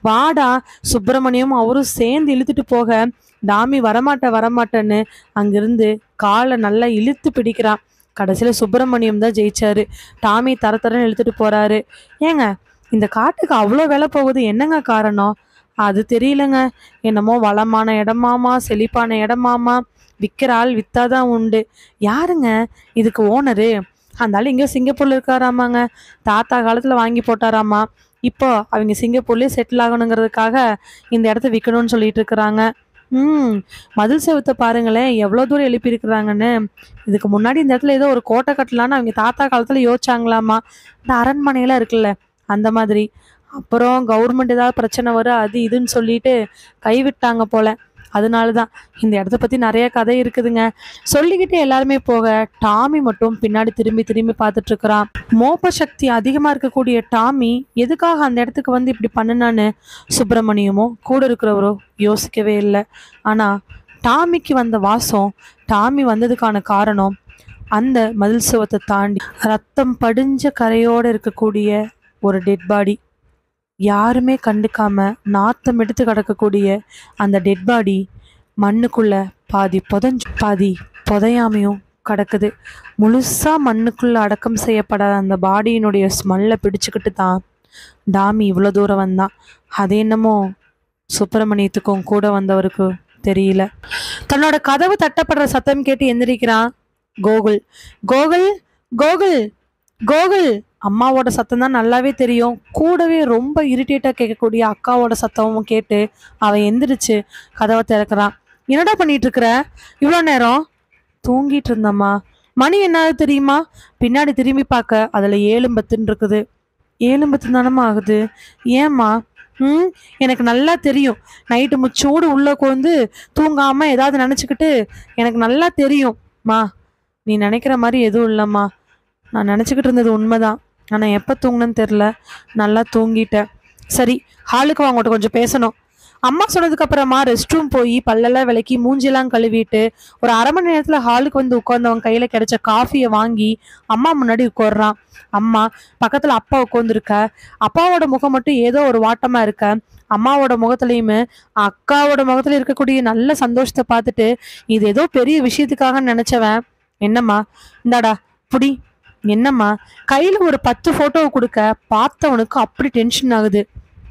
வாடா. சுப்பிரமணியம் அவரும் சேர்ந்து இழுத்துட்டு போக டாமி வரமாட்டேன்னு அங்கிருந்து காலை நல்லா இழுத்து பிடிக்கிறான். கடைசியில சுப்பிரமணியம் தான் ஜெயிச்சாரு. டாமி தரன்னு இழுத்துட்டு போறாரு. ஏங்க இந்த காட்டுக்கு அவ்வளோ விலை போகுது, என்னங்க காரணம்? அது தெரியலங்க. என்னமோ வளமான இடமாமா, செழிப்பான இடமாமா, விற்கிற ஆள் வித்தாதான் உண்டு. யாருங்க இதுக்கு ஓனரு? அந்த ஆள் இங்கே சிங்கப்பூர்ல இருக்காராமாங்க. தாத்தா காலத்துல வாங்கி போட்டாராமா. இப்போ அவங்க சிங்கப்பூர்லயே செட்டில் ஆகணுங்கிறதுக்காக இந்த இடத்த விற்கணும்னு சொல்லிட்டு இருக்கிறாங்க. மதில் செவத்தை பாருங்களேன் எவ்வளோ தூரம் எழுப்பி இருக்கிறாங்கன்னு. இதுக்கு முன்னாடி இந்த இடத்துல ஏதோ ஒரு கோட்டை கட்டலான்னு அவங்க தாத்தா காலத்துல யோசிச்சாங்களாமா. இந்த அரண்மனையெல்லாம் இருக்குல்ல அந்த மாதிரி. அப்புறம் கவர்மெண்ட் ஏதாவது பிரச்சனை வரும் அது இதுன்னு சொல்லிட்டு கைவிட்டாங்க போல. அதனாலதான் இந்த இடத்த பத்தி நிறைய கதை இருக்குதுங்க. சொல்லிக்கிட்டே எல்லாருமே போக டாமி மட்டும் பின்னாடி திரும்பி திரும்பி பார்த்துட்டு இருக்கிறான். மோப்ப சக்தி அதிகமா இருக்கக்கூடிய டாமி எதுக்காக அந்த இடத்துக்கு வந்து இப்படி பண்ணுனான்னு சுப்பிரமணியமோ கூட இருக்கிறவரோ யோசிக்கவே இல்லை. ஆனா டாமிக்கு வந்த வாசம், டாமி வந்ததுக்கான காரணம் அந்த மதில் சுவத்தை தாண்டி ரத்தம் படிஞ்ச கரையோட இருக்கக்கூடிய ஒரு டெட் பாடி. யாருமே கண்டுக்காம நாத்தம் எடுத்து கிடக்கக்கூடிய அந்த டெட் பாடி மண்ணுக்குள்ள பாதி புதைஞ்சு பாதி புதையாமையும் கிடக்குது. முழுசா மண்ணுக்குள்ள அடக்கம் செய்யப்படாத அந்த பாடியினுடைய ஸ்மெல்லை பிடிச்சுக்கிட்டு தான் டாமி இவ்வளோ தூரம் வந்தான். அது என்னமோ சுப்பிரமணியத்துக்கும் கூட வந்தவருக்கு தெரியல. தன்னோட கதவு தட்டப்படுற சத்தம் கேட்டு எந்திரிக்கிறான் கோகுல். கோகுல் கோகுல் கோகுல். அம்மாவோட சத்தம் தான் நல்லாவே தெரியும். கூடவே ரொம்ப இரிட்டேட்டா கேட்கக்கூடிய அக்காவோட சத்தமும் கேட்டு அவன் எந்திரிச்சு கதவை திறக்கிறான். என்னடா பண்ணிட்டு இருக்கிற இவ்வளோ நேரம்? தூங்கிட்டு இருந்தம்மா. மணி என்னது தெரியுமா? பின்னாடி திரும்பி பார்க்க அதுல 7:10 இருக்குது. 7:10 தானம்மா ஆகுது. ஏம்மா? எனக்கு நல்லா தெரியும். நைட்டு முச்சோடு உள்ள உட்காந்து தூங்காம ஏதாவது நினைச்சுக்கிட்டு எனக்கு நல்லா தெரியும் மா. நீ நினைக்கிற மாதிரி எதுவும் இல்லைம்மா. நான் நினச்சிக்கிட்டு இருந்தது உண்மைதான். ஆனால் எப்போ தூங்கினேன்னு தெரில. நல்லா தூங்கிட்டேன். சரி, ஹாலுக்கு வாங்கிட்ட கொஞ்சம் பேசணும். அம்மா சொன்னதுக்கு அப்புறமா ரெஸ்ட் ரூம் போய் பல்லெல்லாம் விளக்கி மூஞ்சிலாம் கழுவிட்டு ஒரு 1/2 மணி நேரத்தில் ஹாலுக்கு வந்து உட்கார்ந்தவன் கையில் கிடைச்ச காஃபியை வாங்கி அம்மா முன்னாடி உட்கார்றான். அம்மா பக்கத்தில் அப்பா உட்காந்துருக்க. அப்பாவோட முகம் மட்டும் ஏதோ ஒரு வாட்டமாக இருக்க. அம்மாவோட முகத்துலையுமே அக்காவோட முகத்துல இருக்கக்கூடிய நல்ல சந்தோஷத்தை பார்த்துட்டு இது ஏதோ பெரிய விஷயத்துக்காக நினைச்சவன், என்னம்மா இந்தாடா புடி. என்னம்மா? கையில ஒரு 10 போட்டோவை கொடுக்க பார்த்தவனுக்கு அப்படி டென்ஷன் ஆகுது.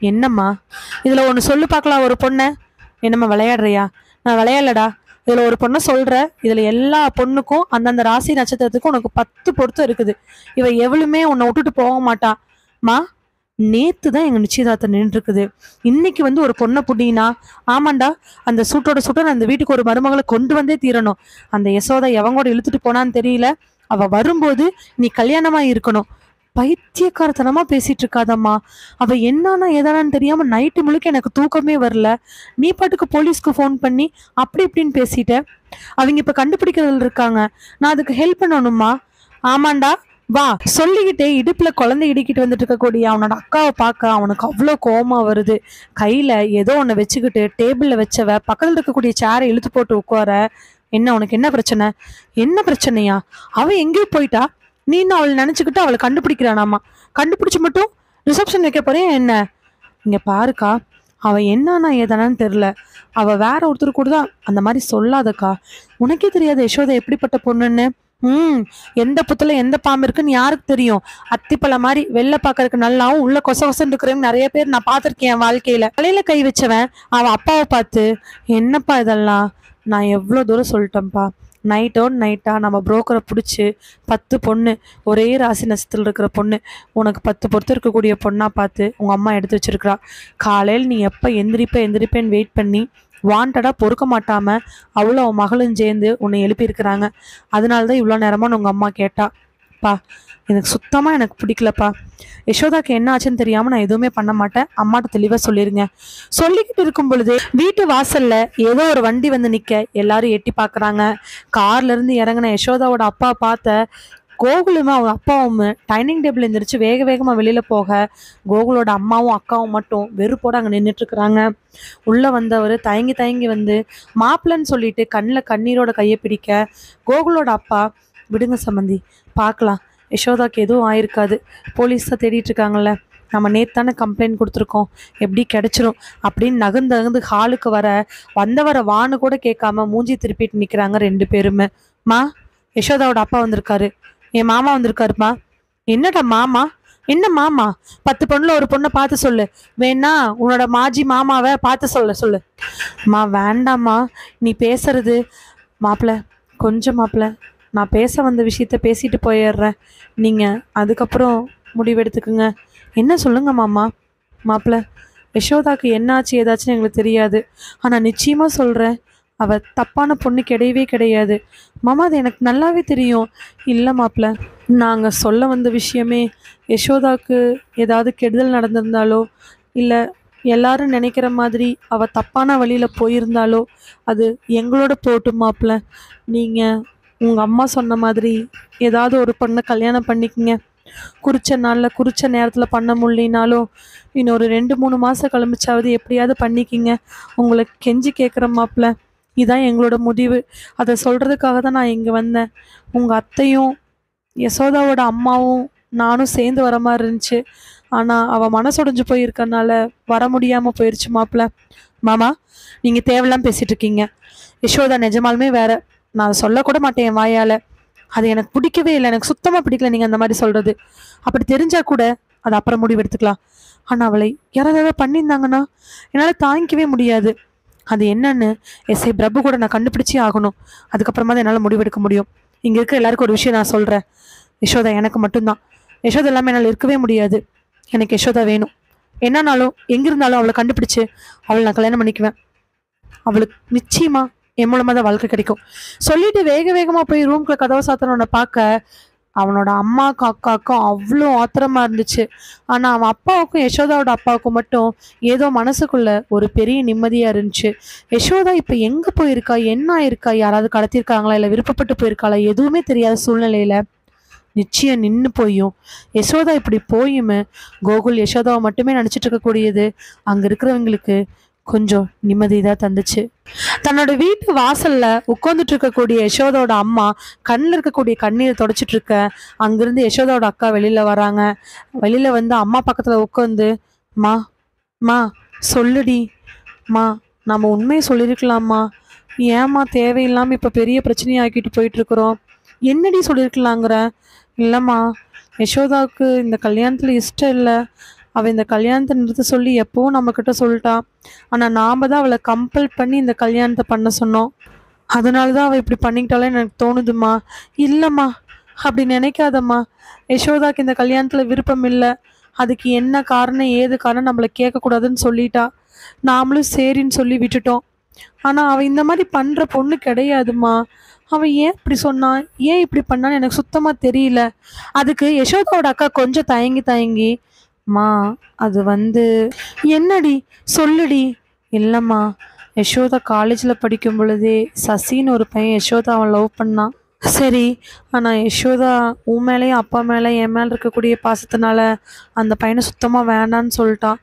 என்னம்மா இதுல ஒன்று சொல்லு பார்க்கலாம். ஒரு பொண்ணை என்னம்மா விளையாடுறியா? நான் விளையாடலடா. இதுல ஒரு பொண்ணை சொல்ற. இதுல எல்லா பொண்ணுக்கும் அந்தந்த ராசி நட்சத்திரத்துக்கும் உனக்கு 10 பொருத்தம் இருக்குது. இவ எவ்வளவுமே உன்னை விட்டுட்டு போக மாட்டா. மா, நேத்து தான் எங்க நிச்சயதார்த்தம் நின்று இருக்குது. இன்னைக்கு வந்து ஒரு பொண்ணை புடினா? ஆமாண்டா, அந்த சூட்டோட சுட்ட அந்த வீட்டுக்கு ஒரு மருமகளை கொண்டு வந்தே தீரணும். அந்த யசோதை எவங்கூட இழுத்துட்டு போனான்னு தெரியல. அவ வரும்போது நீ கல்யாணமா இருக்கணும். பைத்தியக்காரத்தனமா பேசிட்டு இருக்காதம்மா. அவ என்னன்னா ஏதானான்னு தெரியாம நைட்டு முழுக்க எனக்கு தூக்கமே வரல. நீ பாட்டுக்கு போலீஸ்க்கு ஃபோன் பண்ணி அப்படி இப்படின்னு பேசிட்ட. அவங்க இப்ப கண்டுபிடிக்கிறதுல இருக்காங்க. நான் அதுக்கு ஹெல்ப் பண்ணணுமா? ஆமாண்டா, வா. சொல்லிக்கிட்டே இடுப்புல குழந்தை இடிக்கிட்டு வந்துட்டு இருக்கக்கூடிய அவனோட அக்காவை பார்க்க அவனுக்கு அவ்வளோ கோவமா வருது. கையில ஏதோ ஒண்ணு வச்சுக்கிட்டு டேபிள்ல வச்சவ பக்கத்துல இருக்கக்கூடிய சேரை இழுத்து போட்டு உட்கார. என்ன உனக்கு என்ன பிரச்சனை? என்ன பிரச்சனையா? அவ எங்கேயோ போயிட்டா, நீ இன்னும் அவளை நினைச்சுக்கிட்டு அவளை கண்டுபிடிக்கிறானாமா. கண்டுபிடிச்சு மட்டும் ரிசப்ஷன் வைக்க போறேன் என்ன? இங்க பாருக்கா, அவ என்னன்னா ஏதானான்னு தெரியல. அவ வேற ஒருத்தர் கூட தான் அந்த மாதிரி சொல்லாதக்கா. உனக்கே தெரியாது யசோதை எப்படிப்பட்ட பொண்ணுன்னு. எந்த புத்துல எந்த பாம்பு இருக்குன்னு யாருக்கு தெரியும்? அத்திப்பழ மாதிரி வெளில பாக்குறதுக்கு நல்லாவும் உள்ள கொச கொசன்னு இருக்கிறவங்க நிறைய பேர் நான் பார்த்திருக்கேன் என் வாழ்க்கையில. தலையில கை வச்சவன் அவன் அப்பாவை பார்த்து, என்னப்பா இதெல்லாம்? நான் எவ்வளோ தூரம் சொல்லிட்டேன்ப்பா. நைட்டா நம்ம புரோக்கரை பிடிச்சி 10 பொண்ணு, ஒரே ராசி நட்சத்திரத்தில் இருக்கிற பொண்ணு, உனக்கு 10 பொறுத்து இருக்கக்கூடிய பொண்ணா பார்த்து உங்க அம்மா எடுத்து வச்சிருக்கிறா. காலையில் நீ எப்போ எந்திரிப்பேன்னு வெயிட் பண்ணி வாண்டடா பொறுக்க மாட்டாம அவ்வளோ அவன் மகளும் சேர்ந்து உன்னை எழுப்பியிருக்கிறாங்க. அதனாலதான் இவ்வளோ நேரமா உங்க அம்மா கேட்டா. பா, எனக்கு சுத்தமா எனக்கு பிடிக்கலப்பா. யசோதாக்கு என்ன ஆச்சுன்னு தெரியாம நான் எதுவுமே பண்ண மாட்டேன். அம்மாட்ட தெளிவா சொல்லிருங்க. சொல்லிக்கிட்டு இருக்கும் பொழுது வீட்டு வாசல்ல ஏதோ ஒரு வண்டி வந்து நிக்க எல்லாரும் எட்டி பாக்குறாங்க. கார்ல இருந்து இறங்கின யசோதாவோட அப்பா பார்த்த கோகுலுமே அவங்க அப்பாவும் டைனிங் டேபிள் எந்திரிச்சு வேக வேகமா வெளியில போக, கோகுலோட அம்மாவும் அக்காவும் மட்டும் வெறுப்போட அங்க நின்றுட்டு இருக்கிறாங்க. உள்ள வந்தவர் தயங்கி வந்து மாப்பிள்ளன்னு சொல்லிட்டு கண்ணில் கண்ணீரோட கையை பிடிக்க, கோகுலோட அப்பா, விடுங்க சம்மந்தி, பார்க்கலாம், யசோதாக்கு எதுவும் ஆயிருக்காது, போலீஸ் தான் தேடிட்டு இருக்காங்கல்ல, நம்ம நேத்தானே கம்ப்ளைண்ட் கொடுத்துருக்கோம், எப்படி கிடைச்சிரும் அப்படின்னு நகர்ந்து ஹாலுக்கு வந்தவரை வான்னு கூட கேட்காம மூஞ்சி திருப்பிட்டு நிற்கிறாங்க 2 பேருமே. மா, யசோதாவோட அப்பா வந்திருக்காரு, என் மாமா வந்திருக்காருமா. என்னடா மாமா? என்ன மாமா? 10 பொண்ணுல ஒரு பொண்ணை பார்த்து சொல்லு, வேணா உன்னோட மாஜி மாமாவை பார்த்து சொல்லு. மா வேண்டாம்மா, நீ பேசுறது. மாப்பிள்ள, கொஞ்சம் மாப்பிள்ள, நான் பேச வந்த விஷயத்த பேசிட்டு போயிடுறேன், நீங்க அதுக்கப்புறம் முடிவெடுத்துக்குங்க. என்ன சொல்லுங்க மாமா. மாப்பிள்ள, யசோதாக்கு என்னாச்சு ஏதாச்சுன்னு எங்களுக்கு தெரியாது, ஆனா நிச்சயமா சொல்றேன், அவ தப்பான பொண்ணு கிடையவே கிடையாது. மாமா, அது எனக்கு நல்லாவே தெரியும். இல்லை மாப்பிள்ள, நாங்கள் சொல்ல வந்த விஷயமே யசோதாக்கு ஏதாவது கெடுதல் நடந்திருந்தாலோ, இல்லை எல்லாரும் நினைக்கிற மாதிரி அவள் தப்பான வழியில் போயிருந்தாலோ அது எங்களோட போட்டும் மாப்பிள்ள. நீங்கள் உங்கள் அம்மா சொன்ன மாதிரி ஏதாவது ஒரு பொண்ணை கல்யாணம் பண்ணிக்கங்க. குறித்த நாளில் குறித்த நேரத்தில் பண்ண முடியினாலும் இன்னொரு 2-3 மாதம் கிளம்பிச்சாவது எப்படியாவது பண்ணிக்கிங்க. உங்களை கெஞ்சி கேட்குற மாப்பிள்ள, இதான் எங்களோட முடிவு. அதை சொல்கிறதுக்காக தான் நான் இங்கே வந்தேன். உங்கள் அத்தையும் யசோதாவோட அம்மாவும் நானும் சேர்ந்து வர மாதிரி இருந்துச்சு, ஆனால் அவள் மனசுடைஞ்சு போயிருக்கனால வர முடியாமல் போயிடுச்சு மாப்பிள்ள. மாமா, நீங்கள் தேவையில்லாம பேசிகிட்டு இருக்கீங்க. யசோதா நிஜமாலுமே வேற, நான் அதை சொல்லக்கூட மாட்டேன் என் வாயால். அது எனக்கு பிடிக்கவே இல்லை, எனக்கு சுத்தமாக பிடிக்கல நீங்கள் அந்த மாதிரி சொல்கிறது. அப்படி தெரிஞ்சால் கூட அதை அப்புறம் முடிவு எடுத்துக்கலாம். ஆனால் அவளை யாராவது பண்ணியிருந்தாங்கன்னா என்னால் தாங்கிக்கவே முடியாது. அது என்னன்னு எஸ்ஐ பிரபு கூட நான் கண்டுபிடிச்சே ஆகணும். அதுக்கப்புறமா தான் என்னால் முடிவெடுக்க முடியும். இங்கே இருக்க எல்லாருக்கும் ஒரு விஷயம் நான் சொல்கிறேன். யசோதா எனக்கு மட்டும்தான். யசோதா இல்லாமல் என்னால் இருக்கவே முடியாது. எனக்கு யசோதா வேணும். என்னன்னாலும் எங்கிருந்தாலும் அவளை கண்டுபிடிச்சு அவளை நான் கல்யாணம் பண்ணிக்குவேன். அவளுக்கு நிச்சயமா என் மூலமாக தான் வாழ்க்கை கிடைக்கும். சொல்லிட்டு வேகமாக போய் ரூம்குள்ள கதவை சாத்தனவனை பார்க்க அவனோட அம்மாவுக்கும் அக்காவுக்கும் அவ்வளோ ஆத்திரமா இருந்துச்சு. ஆனால் அவன் அப்பாவுக்கும் யசோதாவோட அப்பாவுக்கும் மட்டும் ஏதோ மனசுக்குள்ள ஒரு பெரிய நிம்மதியாக இருந்துச்சு. யசோதா இப்போ எங்கே போயிருக்கா, என்ன ஆயிருக்கா, யாராவது கடத்திருக்காங்களா, இல்லை விருப்பப்பட்டு போயிருக்காளா, எதுவுமே தெரியாத சூழ்நிலையில நிச்சயம் நின்று போயும் யசோதா இப்படி போயுமே கோகுல் யசோதாவை மட்டுமே நினச்சிட்டு இருக்கக்கூடியது அங்கே இருக்கிறவங்களுக்கு கொஞ்சம் நிம்மதி தான் தந்துச்சு. தன்னோட வீட்டு வாசல்ல உட்காந்துட்டு இருக்கக்கூடிய யசோதாவோட அம்மா கண்ணில் இருக்கக்கூடிய கண்ணீரை தொடச்சிட்டு இருக்க, அங்கிருந்து யசோதாவோட அக்கா வெளியில வராங்க. வெளியில வந்து அம்மா பக்கத்துல உட்காந்து, மா மா சொல்லுடி மா, நம்ம உண்மையை சொல்லியிருக்கலாமா, ஏமா தேவையில்லாம இப்ப பெரிய பிரச்சனையாக்கிட்டு போயிட்டு இருக்கிறோம். என்னடி சொல்லியிருக்கலாங்கிற? இல்லைம்மா, யசோதாவுக்கு இந்த கல்யாணத்துல இஷ்டம் இல்லை, அவள் இந்த கல்யாணத்தை நிறுத்த சொல்லி எப்பவும் நம்மக்கிட்ட சொல்லிட்டா. ஆனால் நாம் தான் அவளை கம்பல் பண்ணி இந்த கல்யாணத்தை பண்ண சொன்னோம். அதனால தான் அவள் இப்படி பண்ணிக்கிட்டாலே எனக்கு தோணுதுமா. இல்லைம்மா, அப்படி நினைக்காதம்மா. யசோதாக்கு இந்த கல்யாணத்தில் விருப்பம் இல்லை. அதுக்கு என்ன காரணம் ஏது காரணம் நம்மளை கேட்கக்கூடாதுன்னு சொல்லிட்டா. நாமளும் சரின்னு சொல்லி விட்டுட்டோம். ஆனால் அவள் இந்த மாதிரி பண்ணுற பொண்ணு கிடையாதுமா. அவன் ஏன் இப்படி சொன்னான், ஏன் இப்படி பண்ணான்னு எனக்கு சுத்தமாக தெரியல. அதுக்கு யசோதாவோட அக்கா கொஞ்சம் தயங்கி தயங்கி, மா அது வந்து என்னடி சொல்லுடி. இல்லைம்மா, யசோதா காலேஜில் படிக்கும் பொழுதே சசின்னு ஒரு பையன் யசோதா அவன் லவ் பண்ணான். சரி, ஆனால் யசோதா உன் மேலேயும் அப்பா மேலே என் மேலே இருக்கக்கூடிய பாசத்தினால அந்த பையனை சுத்தமாக வேண்டான்னு சொல்லிட்டான்.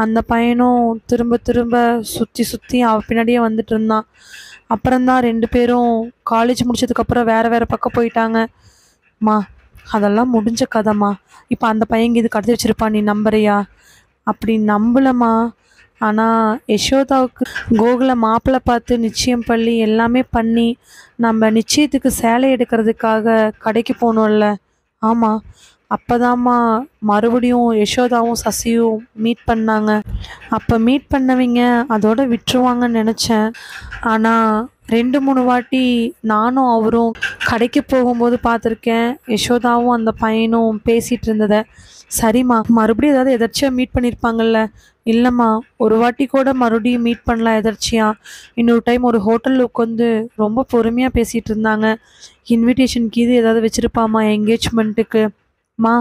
அந்த பையனும் திரும்ப திரும்ப சுற்றி சுற்றி அவ பின்னாடியே வந்துட்டு இருந்தான். அப்புறம்தான் 2 பேரும் காலேஜ் முடிச்சதுக்கப்புறம் வேறு வேறு பக்கம் போயிட்டாங்க. மா அதெல்லாம் முடிஞ்ச கதைம்மா. இப்போ அந்த பையன் இது கடத்தி வச்சிருப்பான், நீ நம்புறியா? அப்படி நம்பலம்மா. ஆனால் யசோதாவுக்கு கோகுலை மாப்பிள்ளை பார்த்து நிச்சயம் பண்ணி எல்லாமே பண்ணி நம்ம நிச்சயத்துக்கு சேலை எடுக்கிறதுக்காக கடைக்கு போனோம்ல. ஆமாம், அப்போதாம்மா மறுபடியும் யசோதாவும் சசியும் மீட் பண்ணாங்க. அப்போ மீட் பண்ணவங்க அதோட விட்டுருவாங்கன்னு நினச்சேன். ஆனால் 2-3 வாட்டி நானும் அவரும் கடைக்கு போகும்போது பார்த்துருக்கேன், யசோதாவும் அந்த பையனும் பேசிகிட்டு இருந்ததை. சரிம்மா, மறுபடியும் ஏதாவது எதர்ச்சியாக மீட் பண்ணியிருப்பாங்கல்ல? இல்லைம்மா, ஒரு வாட்டி கூட மறுபடியும் மீட் பண்ணலாம் எதர்ச்சியா. இன்னொரு டைம் ஒரு ஹோட்டலில் உட்காந்து ரொம்ப பொறுமையாக பேசிகிட்டு இருந்தாங்க. இன்விடேஷனுக்கு இது ஏதாவது வச்சுருப்பாம்மா என்கேஜ்மெண்ட்டுக்கு. மா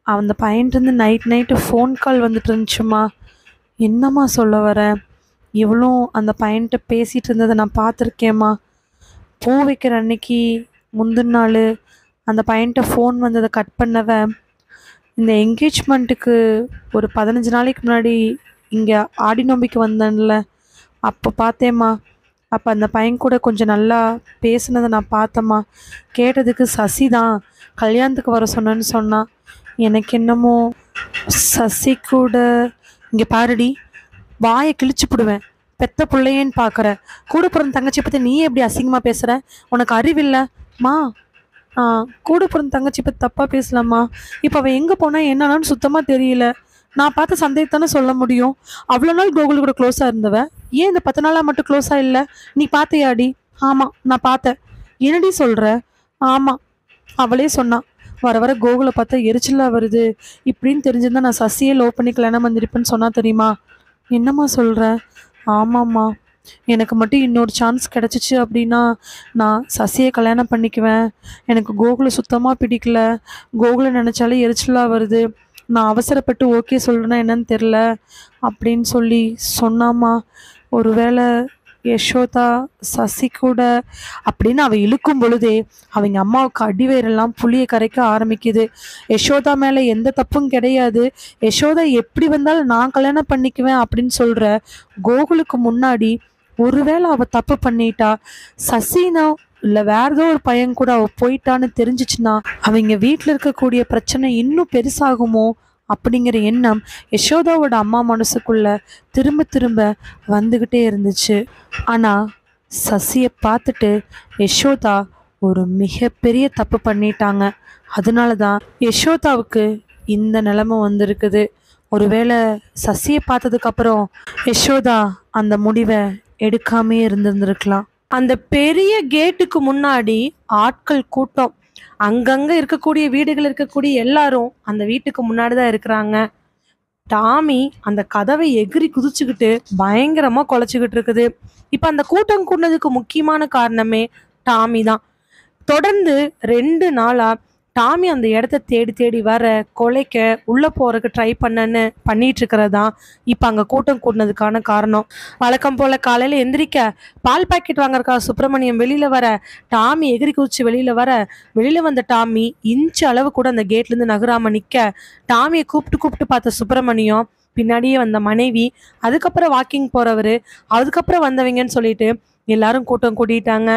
அந்த பையன்ட்டு நைட்டு ஃபோன் கால் வந்துட்டு இருந்துச்சுமா. என்னம்மா சொல்ல வர? இவளும் அந்த பையன்கிட்ட பேசிகிட்டு இருந்ததை நான் பார்த்துருக்கேம்மா. பூ வைக்கிற அன்னைக்கு முந்தின நாள் அந்த பையன்கிட்ட ஃபோன் வந்ததை கட் பண்ணவ இந்த என்கேஜ்மெண்ட்டுக்கு ஒரு 15 நாளைக்கு முன்னாடி இங்கே ஆடி நோம்பிக்கு வந்தேன்ல, அப்போ பார்த்தேம்மா. அப்போ அந்த பையன் கூட கொஞ்சம் நல்லா பேசுனதை நான் பார்த்தேம்மா. கேட்டதுக்கு சசி தான் கல்யாணத்துக்கு வர சொன்னேன்னு சொன்னான். எனக்கு என்னமோ சசி கூட இங்கே பாருடி, வாயை கிழிச்சு போடுவேன். பெத்த பிள்ளையேன்னு பார்க்குற, கூட பிறந்த தங்கச்சி பற்றி நீ எப்படி அசிங்கமாக பேசுகிற? உனக்கு அறிவில்லை மா. கூட பிறந்த தங்கச்சி பற்றி தப்பாக பேசலாமா? இப்போ அவள் எங்கே போனால் என்னன்னு சுத்தமாக தெரியல. நான் பார்த்த சந்தேகத்தானே சொல்ல முடியும். அவ்வளோ நாள் கோகுல் கூட க்ளோஸாக இருந்தவ ஏன் இந்த 10 நாளாக மட்டும் க்ளோஸாக இல்லை? நீ பார்த்தியாடி? ஆமாம், நான் பார்த்தேன். என்னடி சொல்கிற? ஆமாம், அவளே சொன்னான். வர வர கோகுலை பார்த்தா எரிச்சலாக வருது, இப்படின்னு தெரிஞ்சிருந்தா நான் சசியே லவ் பண்ணி கல்யாணம் வந்திருப்பேன்னு சொன்னா தெரியுமா? என்னம்மா சொல்கிற? ஆமாம்மா, எனக்கு மட்டும் இன்னொரு சான்ஸ் கிடச்சிச்சு அப்படின்னா நான் சசியை கல்யாணம் பண்ணிக்குவேன். எனக்கு கோகுலை சுத்தமாக பிடிக்கல. கோகுலை நினச்சாலே எரிச்சலாக வருது. நான் அவசரப்பட்டு ஓகே சொல்கிறேன்னா என்னன்னு தெரில அப்படின்னு சொல்லி சொன்னாம்மா. ஒருவேளை யசோதா சசி கூட அப்படின்னு அவள் இழுக்கும் பொழுதே அவங்க அம்மாவுக்கு அடிவயிறெல்லாம் புளியை கரைக்க ஆரம்பிக்குது. யசோதா மேலே எந்த தப்பும் கிடையாது, யசோதா எப்படி வந்தாலும் நான் கல்யாணம் பண்ணிக்குவேன் அப்படின்னு சொல்கிற கோகுலுக்கு முன்னாடி ஒருவேளை அவள் தப்பு பண்ணிட்டா, சசினா இல்லை வேற ஏதோ ஒரு பையன் கூட அவள் போயிட்டான்னு தெரிஞ்சிச்சுன்னா அவங்க வீட்டில் இருக்கக்கூடிய பிரச்சனை இன்னும் பெருசாகுமோ அப்படிங்கிற எண்ணம் யசோதாவோட அம்மா மனசுக்குள்ள திரும்ப திரும்ப வந்துக்கிட்டே இருந்துச்சு. ஆனால் சசியை பார்த்துட்டு யசோதா ஒரு மிகப்பெரிய தப்பு பண்ணிட்டாங்க. அதனால தான் யசோதாவுக்கு இந்த நிலைமை வந்திருக்குது. ஒருவேளை சசியை பார்த்ததுக்கப்புறம் யசோதா அந்த முடிவை எடுக்காமே இருந்திருந்திருக்கலாம். அந்த பெரிய கேட்டுக்கு முன்னாடி ஆட்கள் கூட்டம், அங்கங்கே இருக்கக்கூடிய வீடுகள் இருக்கக்கூடிய எல்லாரும் அந்த வீட்டுக்கு முன்னாடி தான் இருக்கிறாங்க. டாமி அந்த கதவை எகிரி குதிச்சுக்கிட்டு பயங்கரமா குலைச்சிக்கிட்டு இருக்குது. இப்போ அந்த கூட்டம் கூடினதுக்கு முக்கியமான காரணமே டாமி தான். தொடர்ந்து 2 நாளா டாமி அந்த இடத்த தேடி தேடி வர கொலைக்க உள்ளே போகிறதுக்கு ட்ரை பண்ணிட்டு இருக்கிறது தான் இப்போ அங்கே கூட்டம் கூட்டினதுக்கான காரணம். வழக்கம் போல் காலையில் எந்திரிக்க பால் பாக்கெட் வாங்கறக்கா சுப்பிரமணியம் வெளியில் வர, டாமி எகிரி குதிச்சு வெளியில் வர, வெளியில் வந்த டாமி இன்ச்சு அளவு கூட அந்த கேட்லேருந்து நகராமல் நிற்க, டாமியை கூப்பிட்டு பார்த்த சுப்பிரமணியம் பின்னாடியே வந்த மனைவி, அதுக்கப்புறம் வாக்கிங் போகிறவர், அதுக்கப்புறம் வந்தவங்கன்னு சொல்லிட்டு எல்லாரும் கூட்டம் கூட்டிட்டாங்க.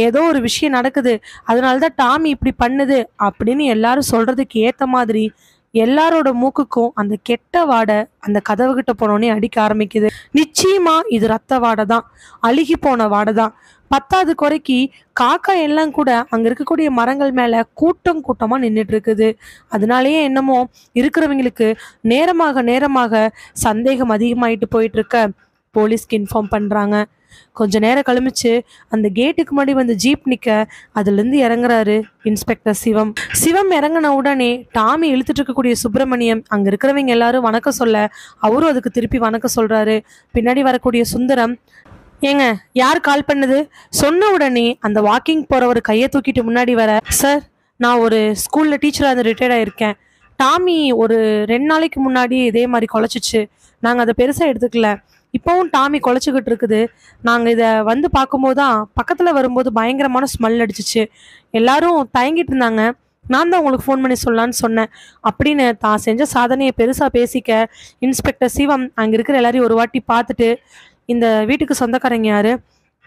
ஏதோ ஒரு விஷயம் நடக்குது, அதனால தான் டாமி இப்படி பண்ணுது அப்படின்னு எல்லாரும் சொல்றதுக்கு ஏற்ற மாதிரி எல்லாரோட மூக்குக்கும் அந்த கெட்ட வாடை அந்த கதவுகிட்ட போனோடனே அடிக்க ஆரம்பிக்குது. நிச்சயமா இது ரத்த வாடை தான், அழுகி போன வாடை தான். 10வது குறைக்கு காக்கா எல்லாம் கூட அங்க இருக்கக்கூடிய மரங்கள் மேல கூட்டம் கூட்டமா நின்றுட்டு இருக்குது. அதனாலேயே என்னமோ இருக்கிறவங்களுக்கு நேரமாக நேரமாக சந்தேகம் அதிகமாயிட்டு போயிட்டு இருக்க போலீஸ்க்கு இன்ஃபார்ம் பண்றாங்க. கொஞ்ச நேரம் கழிச்சு அந்த கேட்டுக்கு முன்னாடி வந்து ஜீப் நிற்க அதுலேருந்து இறங்குறாரு இன்ஸ்பெக்டர் சிவம். சிவம் இறங்கின உடனே டாமி இழுத்துட்டு இருக்கக்கூடிய சுப்பிரமணியம் அங்கே இருக்கிறவங்க எல்லாரும் வணக்கம் சொல்ல அவரும் அதுக்கு திருப்பி வணக்கம் சொல்கிறாரு. பின்னாடி வரக்கூடிய சுந்தரம், ஏங்க, யார் கால் பண்ணது? சொன்ன உடனே அந்த வாக்கிங் போறவர் கையை தூக்கிட்டு முன்னாடி வர, சார், நான் ஒரு ஸ்கூல்ல டீச்சரா இருந்து ரிட்டையர்ட் ஆயிருக்கேன். டாமி ஒரு 2 நாளைக்கு முன்னாடி இதே மாரி கொலைச்சுச்சு. நாங்க அத பெருசா எடுத்துக்கல. இப்பவும் டாமி கொலைச்சுக்கிட்டு இருக்குது. நாங்க இத வந்து பார்க்கும்போது தான் பக்கத்துல வரும்போது பயங்கரமான ஸ்மெல் அடிச்சுச்சு. எல்லாரும் தயங்கிட்டு இருந்தாங்க. நான் தான் உங்களுக்கு ஃபோன் பண்ணி சொல்லலான்னு சொன்னேன். அப்படின்னு தான் செஞ்ச சாதனைய பெருசா பேசிக்க, இன்ஸ்பெக்டர் சிவம் அங்க இருக்கிற எல்லாரையும் ஒரு வாட்டி பார்த்துட்டு, இந்த வீட்டுக்கு சொந்தக்காரங்க யாரு?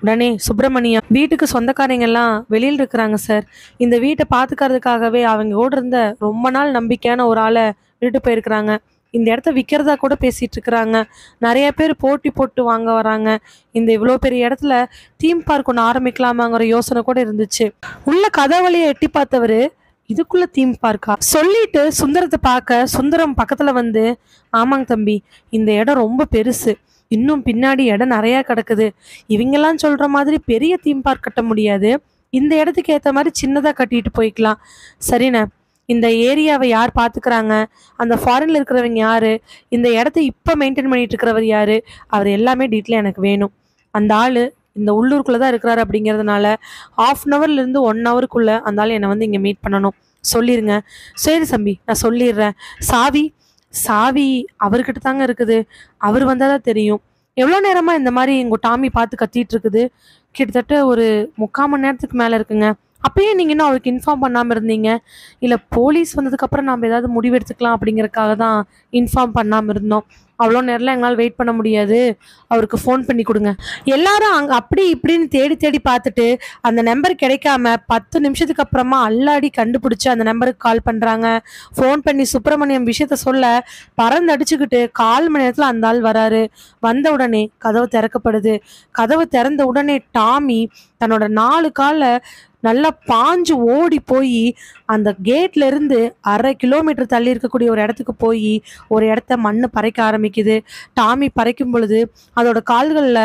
உடனே சுப்பிரமணியம், வீட்டுக்கு சொந்தக்காரங்க எல்லாம் வெளியில் இருக்கிறாங்க சார். இந்த வீட்டை பாத்துக்கிறதுக்காகவே அவங்க கூட இருந்த ரொம்ப நாள் நம்பிக்கையான ஒரு ஆளை விட்டுட்டு போயிருக்கிறாங்க. இந்த இடத்த விற்கிறதா கூட பேசிட்டு இருக்கிறாங்க. நிறைய பேர் போட்டி போட்டு வாங்க வராங்க. இந்த இவ்வளோ பெரிய இடத்துல தீம் பார்க் ஒன்று ஆரம்பிக்கலாமாங்கிற யோசனை கூட இருந்துச்சு. உள்ள கதவழியை எட்டி பார்த்தவரு, இதுக்குள்ள தீம் பார்க்கா சொல்லிட்டு சுந்தரத்தை பார்க்க, சுந்தரம் பக்கத்துல வந்து, ஆமாங்க தம்பி, இந்த இடம் ரொம்ப பெருசு. இன்னும் பின்னாடி இடம் நிறைய கிடக்குது. இவங்கெல்லாம் சொல்ற மாதிரி பெரிய தீம் பார்க் கட்ட முடியாது. இந்த இடத்துக்கு ஏத்த மாதிரி சின்னதா கட்டிட்டு போய்க்கலாம். சரிண்ணே, இந்த ஏரியாவை யார் பாத்துக்கிறாங்க? அந்த ஃபாரின்ல இருக்கிறவங்க யாரு? இந்த இடத்த இப்ப மெயின்டைன் பண்ணிட்டு இருக்கிறவர் யாரு? அவர் எல்லாமே டீட்டெயிலாக எனக்கு வேணும். அந்த ஆளு இந்த உள்ளூருக்குள்ள தான் இருக்கிறாரு அப்படிங்கிறதுனால 1/2 ஹவர்ல இருந்து 1 ஹவருக்குள்ள அந்த ஆள் என்னை வந்து இங்க மீட் பண்ணணும். சொல்லிருங்க. சரி தம்பி, நான் சொல்லிடுறேன். சாவி சாவி அவர்கிட்ட தாங்க இருக்குது. அவர் வந்தாதான் தெரியும். எவ்வளோ நேரமா இந்த மாதிரி உங்க டாமி பார்த்து கத்திட்டு இருக்குது? கிட்டத்தட்ட ஒரு 3/4 மணி நேரத்துக்கு மேல இருக்குங்க. அப்பயே நீங்க இன்னும் அவருக்கு இன்ஃபார்ம் பண்ணாம இருந்தீங்க? இல்ல போலீஸ் வந்ததுக்கு அப்புறம் நாம ஏதாவது முடிவு எடுத்துக்கலாம் அப்படிங்கறதுக்காக தான் இன்ஃபார்ம் பண்ணாம இருந்தோம். அவ்வளோ நேரம்லாம் எங்களால் வெயிட் பண்ண முடியாது. அவருக்கு ஃபோன் பண்ணி கொடுங்க. எல்லாரும் அங்க அப்படி இப்படின்னு தேடி தேடி பார்த்துட்டு அந்த நம்பர் கிடைக்காம 10 நிமிஷத்துக்கு அப்புறமா அல்லாடி கண்டுபிடிச்சு அந்த நம்பருக்கு கால் பண்றாங்க. ஃபோன் பண்ணி சுப்பிரமணியம் விஷயத்த சொல்ல, பறந்து அடிச்சுக்கிட்டு 1/4 மணி நேரத்துல அந்த ஆள் வராரு. வந்த உடனே கதவு திறக்கப்படுது. கதவு திறந்த உடனே டாமி தன்னோட 4 கால நல்லா பாஞ்சு ஓடி போய் அந்த கேட்ல இருந்து 1/2 கிலோமீட்டர் தள்ளி இருக்கக்கூடிய ஒரு இடத்துக்கு போய் ஒரு இடத்த மண்ணு பறைக்க ஆரம்பிக்குது. டாமி பறைக்கும் பொழுது அதோட கால்களில்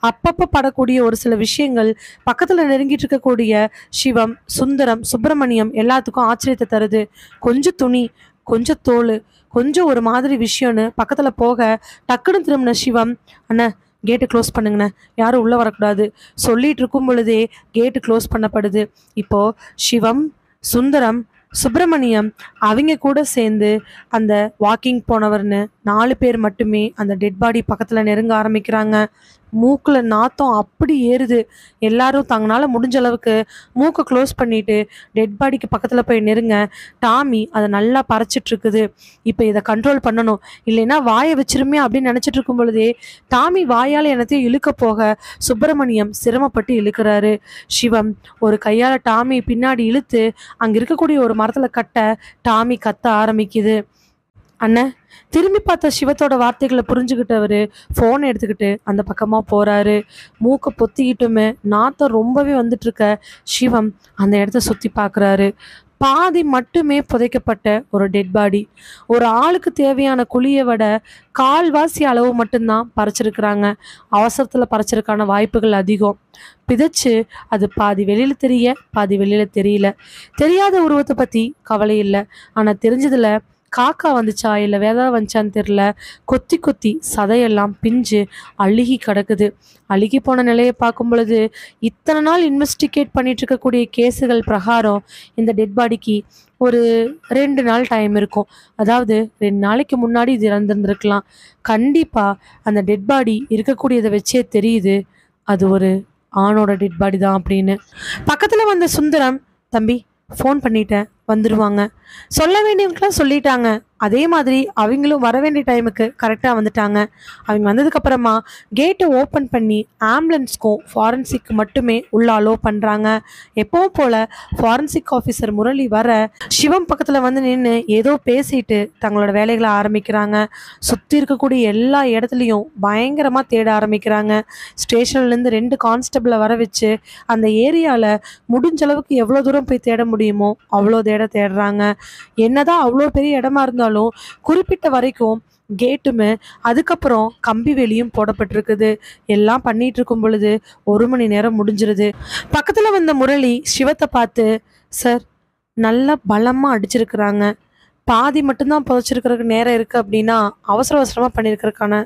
அப்பப்போ படக்கூடிய ஒரு சில விஷயங்கள் பக்கத்துல நெருங்கிட்டு இருக்கக்கூடிய சிவம், சுந்தரம், சுப்பிரமணியம் எல்லாத்துக்கும் ஆச்சரியத்தை தருது. கொஞ்சம் துணி, கொஞ்சம் தோல், கொஞ்சம் ஒரு மாதிரி விஷயம்னு பக்கத்துல போக டக்குன்னு திரும்பின சிவம், அண்ணா கேட்டு க்ளோஸ் பண்ணுங்கண்ணே, யாரும் உள்ள வரக்கூடாது சொல்லிட்டு இருக்கும் பொழுதே கேட்டு க்ளோஸ் பண்ணப்படுது. இப்போ சிவம், சுந்தரம், சுப்பிரமணியம் அவங்க கூட சேர்ந்து அந்த வாக்கிங் போனவர்னு 4 பேர் மட்டுமே அந்த டெட் பாடி பக்கத்துல நெருங்க ஆரம்பிக்கிறாங்க. மூக்குல நாத்தம் அப்படி ஏறுது. எல்லாரும் தங்களால முடிஞ்ச அளவுக்கு மூக்கை க்ளோஸ் பண்ணிட்டு டெட் பாடிக்கு பக்கத்துல போய் நெருங்க. டாமி அதை நல்லா பறைச்சிட்டு இருக்குது. இப்போ இதை கண்ட்ரோல் பண்ணணும், இல்லைன்னா வாயை வச்சிருமே அப்படின்னு நினைச்சிட்டு இருக்கும் பொழுதே டாமி வாயால் என்னத்தையும் இழுக்க போக சுப்பிரமணியம் சிரமப்பட்டு இழுக்கிறாரு. சிவம் ஒரு கையால டாமி பின்னாடி இழுத்து அங்க இருக்கக்கூடிய ஒரு மரத்துல கட்ட டாமி கத்த ஆரம்பிக்குது. அண்ணன், திரும்பி பார்த்த சிவத்தோட வார்த்தைகளை புரிஞ்சுக்கிட்டவரு ஃபோனை எடுத்துக்கிட்டு அந்த பக்கமா போறாரு. மூக்கை பொத்திக்கிட்டுமே நாத்தம் ரொம்பவே வந்துட்டு இருக்க சிவம் அந்த இடத்த சுத்தி பார்க்குறாரு. பாதி மட்டுமே புதைக்கப்பட்ட ஒரு டெட் பாடி. ஒரு ஆளுக்கு தேவையான குழியை விட கால்வாசி அளவு மட்டும்தான் பறிச்சிருக்கிறாங்க. அவசரத்துல பறிச்சிருக்கான வாய்ப்புகள் அதிகம். பிதைச்சு அது பாதி வெளியில தெரிய, பாதி வெளியில தெரியல. தெரியாத உருவத்தை பத்தி கவலை இல்லை. ஆனா தெரிஞ்சதுல காக்கா வந்துச்சா இல்ல வேதா வந்துச்சான்னு தெரியல. கொத்தி கொத்தி சதையெல்லாம் பிஞ்சு அழுகி கிடக்குது. அழுகி போன நிலையை பார்க்கும் பொழுது இத்தனை நாள் இன்வெஸ்டிகேட் பண்ணிட்டு இருக்கக்கூடிய கேஸுகள் பிரகாரம் இந்த டெட் பாடிக்கு ஒரு 2 நாள் டைம் இருக்கும். அதாவது 2 நாளைக்கு முன்னாடி இது இறந்துருந்துருக்கலாம். கண்டிப்பா அந்த டெட் பாடி இருக்கக்கூடியதை வச்சே தெரியுது அது ஒரு ஆணோட டெட் பாடி தான் அப்படின்னு. பக்கத்துல வந்த சுந்தரம், தம்பி ஃபோன் பண்ணிட்டேன், வந்துடுவாங்க. சொல்ல வேண்டியவங்களாம் சொல்லிட்டாங்க. அதே மாதிரி அவங்களும் வர வேண்டிய டைமுக்கு கரெக்டாக வந்துட்டாங்க. அவங்க வந்ததுக்கு அப்புறமா கேட்டை ஓப்பன் பண்ணி ஆம்புலன்ஸ்க்கும் ஃபாரன்சிக் மட்டுமே உள்ள அலோவ் பண்ணுறாங்க. எப்பவும் போல ஃபாரன்சிக் ஆஃபீஸர் முரளி வர சிவம் பக்கத்தில் வந்து நின்று ஏதோ பேசிட்டு தங்களோட வேலைகளை ஆரம்பிக்கிறாங்க. சுற்றி இருக்கக்கூடிய எல்லா இடத்துலையும் பயங்கரமாக தேட ஆரம்பிக்கிறாங்க. ஸ்டேஷன்லேருந்து 2 கான்ஸ்டபிளை வர வச்சு அந்த ஏரியாவில் முடிஞ்ச அளவுக்கு எவ்வளோ தூரம் போய் தேட முடியுமோ அவ்வளோ தேடுறாங்க. என்னதான் அவ்வளோ பெரிய இடமா இருந்தாலும் குறிப்பிட்ட வரைக்கும் கேட்டுமே, அதுக்கப்புறம் கம்பி வேலியும் போடப்பட்டிருக்குது. எல்லாம் பண்ணிட்டு இருக்கும் பொழுது 1 மணி நேரம் முடிஞ்சிருது. பக்கத்துல வந்த முரளி சிவத்தை பார்த்து, சார், நல்லா பலமா அடிச்சிருக்கிறாங்க. பாதி மட்டும்தான் புதைச்சிருக்கிறதுக்கு நேரம் இருக்கு அப்படின்னா அவசர அவசரமா பண்ணியிருக்கிறதுக்கான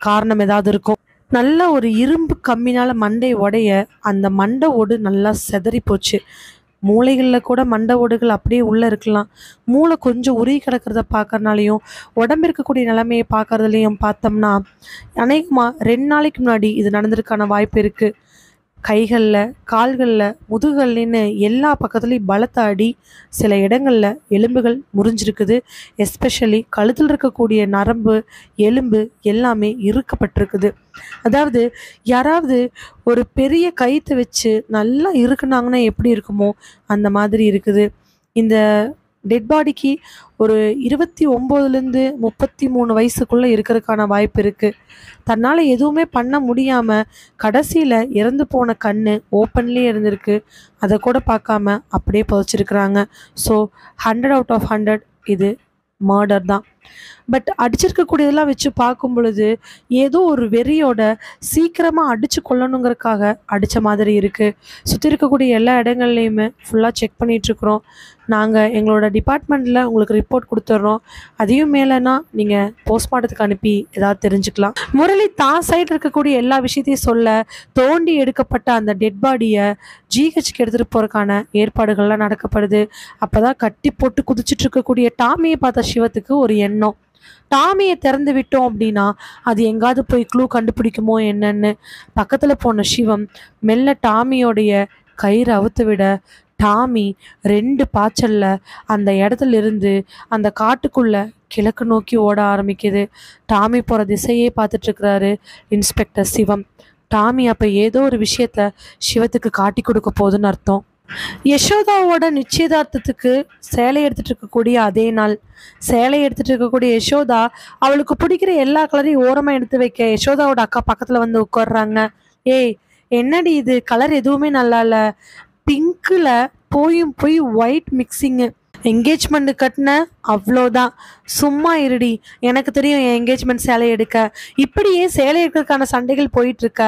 காரணம் ஏதாவது இருக்கும். நல்ல ஒரு இரும்பு கம்பினால மண்டை உடைய அந்த மண்டை ஓடு நல்லா சிதறி போச்சு. மூளைகளில் கூட மண்டை ஓடுகள் அப்படியே உள்ளே இருக்கலாம். மூளை கொஞ்சம் உருகி கிடக்கிறத பார்க்கறனாலையும் உடம்பு இருக்கக்கூடிய நிலைமையை பார்க்கறதுலையும் பார்த்தோம்னா அநேகமாக 2 நாளைக்கு முன்னாடி இது நடந்திருக்கான வாய்ப்பு இருக்குது. கைகளில், கால்களில், முதுகல்னு எல்லா பக்கத்துலேயும் பலத்த அடி. சில இடங்களில் எலும்புகள் முறிஞ்சிருக்குது. எஸ்பெஷலி கழுத்தில் இருக்கக்கூடிய நரம்பு, எலும்பு எல்லாமே இறுக்கப்பட்டிருக்குது. அதாவது யாராவது ஒரு பெரிய கயித்தை வச்சு நல்லா இறுக்குனாங்கன்னா எப்படி இருக்குமோ அந்த மாதிரி இருக்குது. இந்த டெட் பாடிக்கு ஒரு 29லேருந்து 33 வயசுக்குள்ளே இருக்கிறதுக்கான வாய்ப்பு இருக்குது. தன்னால் எதுவுமே பண்ண முடியாமல் கடைசியில் இறந்து போன கண்ணு ஓப்பன்லேயே இருந்திருக்கு. அதை கூட பார்க்காம அப்படியே புதைச்சிருக்கிறாங்க. ஸோ 100 அவுட் ஆஃப் 100 இது மர்டர் தான். பட் அடிச்சிருக்கக்கூடியதெல்லாம் வச்சு பார்க்கும் பொழுது ஏதோ ஒரு வெறியோட சீக்கிரமாக அடித்து கொள்ளணுங்கிறதுக்காக அடித்த மாதிரி இருக்குது. சுற்றி இருக்கக்கூடிய எல்லா இடங்கள்லையுமே ஃபுல்லாக செக் பண்ணிகிட்ருக்குறோம். நாங்கள் எங்களோட டிபார்ட்மெண்ட்டில் உங்களுக்கு ரிப்போர்ட் கொடுத்துட்றோம். அதையும் மேலேனா நீங்கள் போஸ்ட்மார்ட்டத்துக்கு அனுப்பி ஏதாவது தெரிஞ்சுக்கலாம். முரளி தான் சைடு இருக்கக்கூடிய எல்லா விஷயத்தையும் சொல்ல தோண்டி எடுக்கப்பட்ட அந்த டெட் பாடியை ஜிஹெச்க்கு எடுத்துகிட்டு போகிறதுக்கான ஏற்பாடுகள்லாம் நடக்கப்படுது. அப்போ தான் கட்டி போட்டு குதிச்சுட்டு இருக்கக்கூடிய டாமியை பார்த்த சிவத்துக்கு ஒரு எண்ணம். டாமியை திறந்து விட்டோம் அப்படின்னா அது எங்காவது போய் க்ளூ கண்டுபிடிக்குமோ என்னன்னு பக்கத்தில் போன சிவம் மெல்ல டாமியோடைய கயிறு அவுத்து விட டாமி 2 பாய்ச்சல்ல அந்த இடத்துல இருந்து அந்த காட்டுக்குள்ள கிழக்கு நோக்கி ஓட ஆரம்பிக்குது. டாமி போகிற திசையே பார்த்துட்டு இருக்கிறாரு இன்ஸ்பெக்டர் சிவம். டாமி அப்போ ஏதோ ஒரு விஷயத்த சிவத்துக்கு காட்டி கொடுக்க போகுதுன்னு அர்த்தம். யசோதாவோட நிச்சயதார்த்தத்துக்கு சேலை எடுத்துட்டு இருக்கக்கூடிய அதே நாள் சேலை எடுத்துட்டு இருக்கக்கூடிய யசோதா அவளுக்கு பிடிக்கிற எல்லா கலரையும் ஓரமாக எடுத்து வைக்க யசோதாவோட அக்கா பக்கத்தில் வந்து உட்கார்றாங்க. ஏய் என்னடி இது கலர் எதுவுமே நல்லா இல்லை, பிங்க்கில் போய் ஒயிட் மிக்சிங்கு, என்கேஜ்மெண்ட் கட்டின அவ்வளோதான், சும்மா இருடி, எனக்கு தெரியும் என் என்கேஜ்மெண்ட் சேலை எடுக்க. இப்படியே சேலை எடுக்கிறதுக்கான சண்டைகள் போயிட்டுருக்க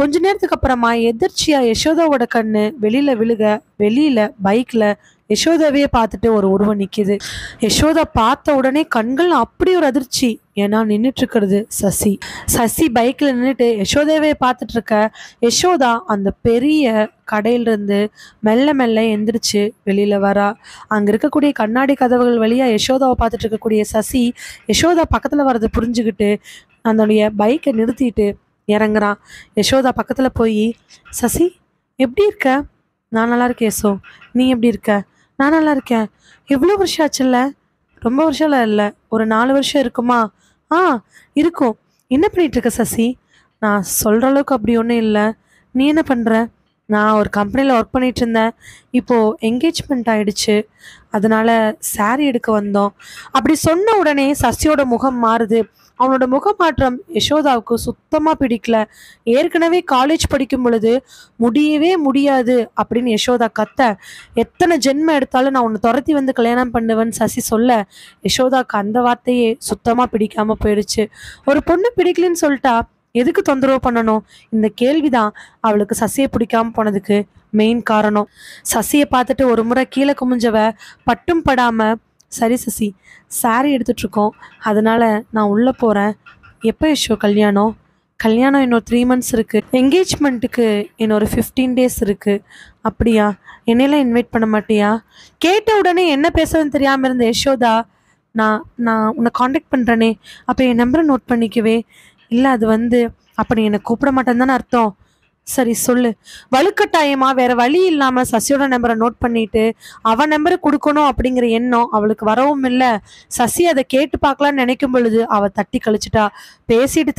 கொஞ்ச நேரத்துக்கு அப்புறமா எதிர்ச்சியா யசோதாவோட கண்ணு வெளியில் விழுக வெளியில் பைக்கில் யசோதாவே பார்த்துட்டு ஒரு உருவம் நிற்கிது. யசோதா பார்த்த உடனே கண்கள் அப்படி ஒரு அதிர்ச்சி. ஏன்னா நின்றுட்டு இருக்கிறது சசி பைக்கில் நின்றுட்டு யசோதாவே பார்த்துட்டு இருக்க யசோதா அந்த பெரிய கடையிலிருந்து மெல்ல மெல்ல எந்திரிச்சு வெளியில் வரா. அங்கே இருக்கக்கூடிய கண்ணாடி கதவுகள் வழியாக யசோதாவை பார்த்துட்டு இருக்கக்கூடிய சசி யசோதா பக்கத்தில் வர்றதை புரிஞ்சுக்கிட்டு அதனுடைய பைக்கை நிறுத்திட்டு இறங்குறான். யசோதா பக்கத்தில் போய் சசி எப்படி இருக்க? நான் நல்லா இருக்கேன் யசோ, நீ எப்படி இருக்க? நான் நல்லா இருக்கேன். எவ்வளோ வருஷம் ஆச்சுல்ல? ரொம்ப வருஷம்லாம் இல்லை, ஒரு 4 வருஷம் இருக்குமா? இருக்கும். என்ன பண்ணிகிட்ருக்க சசி? நான் சொல்கிற அளவுக்கு அப்படி ஒன்றும் இல்லை. நீ என்ன பண்ணுற? நான் ஒரு கம்பெனியில் ஒர்க் பண்ணிகிட்டு இருந்தேன். இப்போது என்கேஜ்மெண்ட் ஆகிடுச்சு, அதனால் சாரீ எடுக்க வந்தோம். அப்படி சொன்ன உடனே சசியோட முகம் மாறுது. அவனோட முகமாற்றம் யசோதாவுக்கு சுத்தமாக பிடிக்கல. ஏற்கனவே காலேஜ் படிக்கும் பொழுது முடியவே முடியாது அப்படின்னு யசோதா கத்த, எத்தனை ஜென்மம் எடுத்தாலும் நான் உன்னை துரத்தி வந்து கல்யாணம் பண்ணுவேன்னு சசி சொல்ல யசோதாவுக்கு அந்த வார்த்தையே சுத்தமாக பிடிக்காமல் போயிடுச்சு. ஒரு பொண்ணு பிடிக்கலன்னு சொல்லிட்டா எதுக்கு தொந்தரவு பண்ணணும்? இந்த கேள்விதான் அவளுக்கு சசியை பிடிக்காம போனதுக்கு மெயின் காரணம். சசியை பார்த்துட்டு ஒரு முறை கீழே குமிஞ்சவ பட்டும் படாமல், சரி சசி, சாரி எடுத்துட்ருக்கோம், அதனால் நான் உள்ளே போகிறேன். எப்போ யசோ கல்யாணம்? இன்னொரு 3 months இருக்குது. என்கேஜ்மெண்ட்டுக்கு இன்னொரு 15 days இருக்குது. அப்படியா? என்னையெல்லாம் இன்வைட் பண்ண மாட்டியா? கேட்ட உடனே என்ன பேசுறதுன்னு தெரியாமல் இருந்த யசோதா, நான் உன்னை காண்டாக்ட் பண்ணுறேனே, அப்போ என் நம்பரை நோட் பண்ணிக்கவே. இல்லை அது அப்போ நீ என்னை கூப்பிட மாட்டேன்னு தானே அர்த்தம்? சரி சொல்லு. வலுக்கட்டாயமாக வேற வழி இல்லாமல் சசியோட நம்பரை நோட் பண்ணிட்டு அவன் நம்பரை கொடுக்கணும் அப்படிங்கிற எண்ணம் அவளுக்கு வரவும் இல்லை. சசி அதை கேட்டு பார்க்கலான்னு நினைக்கும் பொழுது அவள் தட்டி கழிச்சிட்டா. பேசிட்டு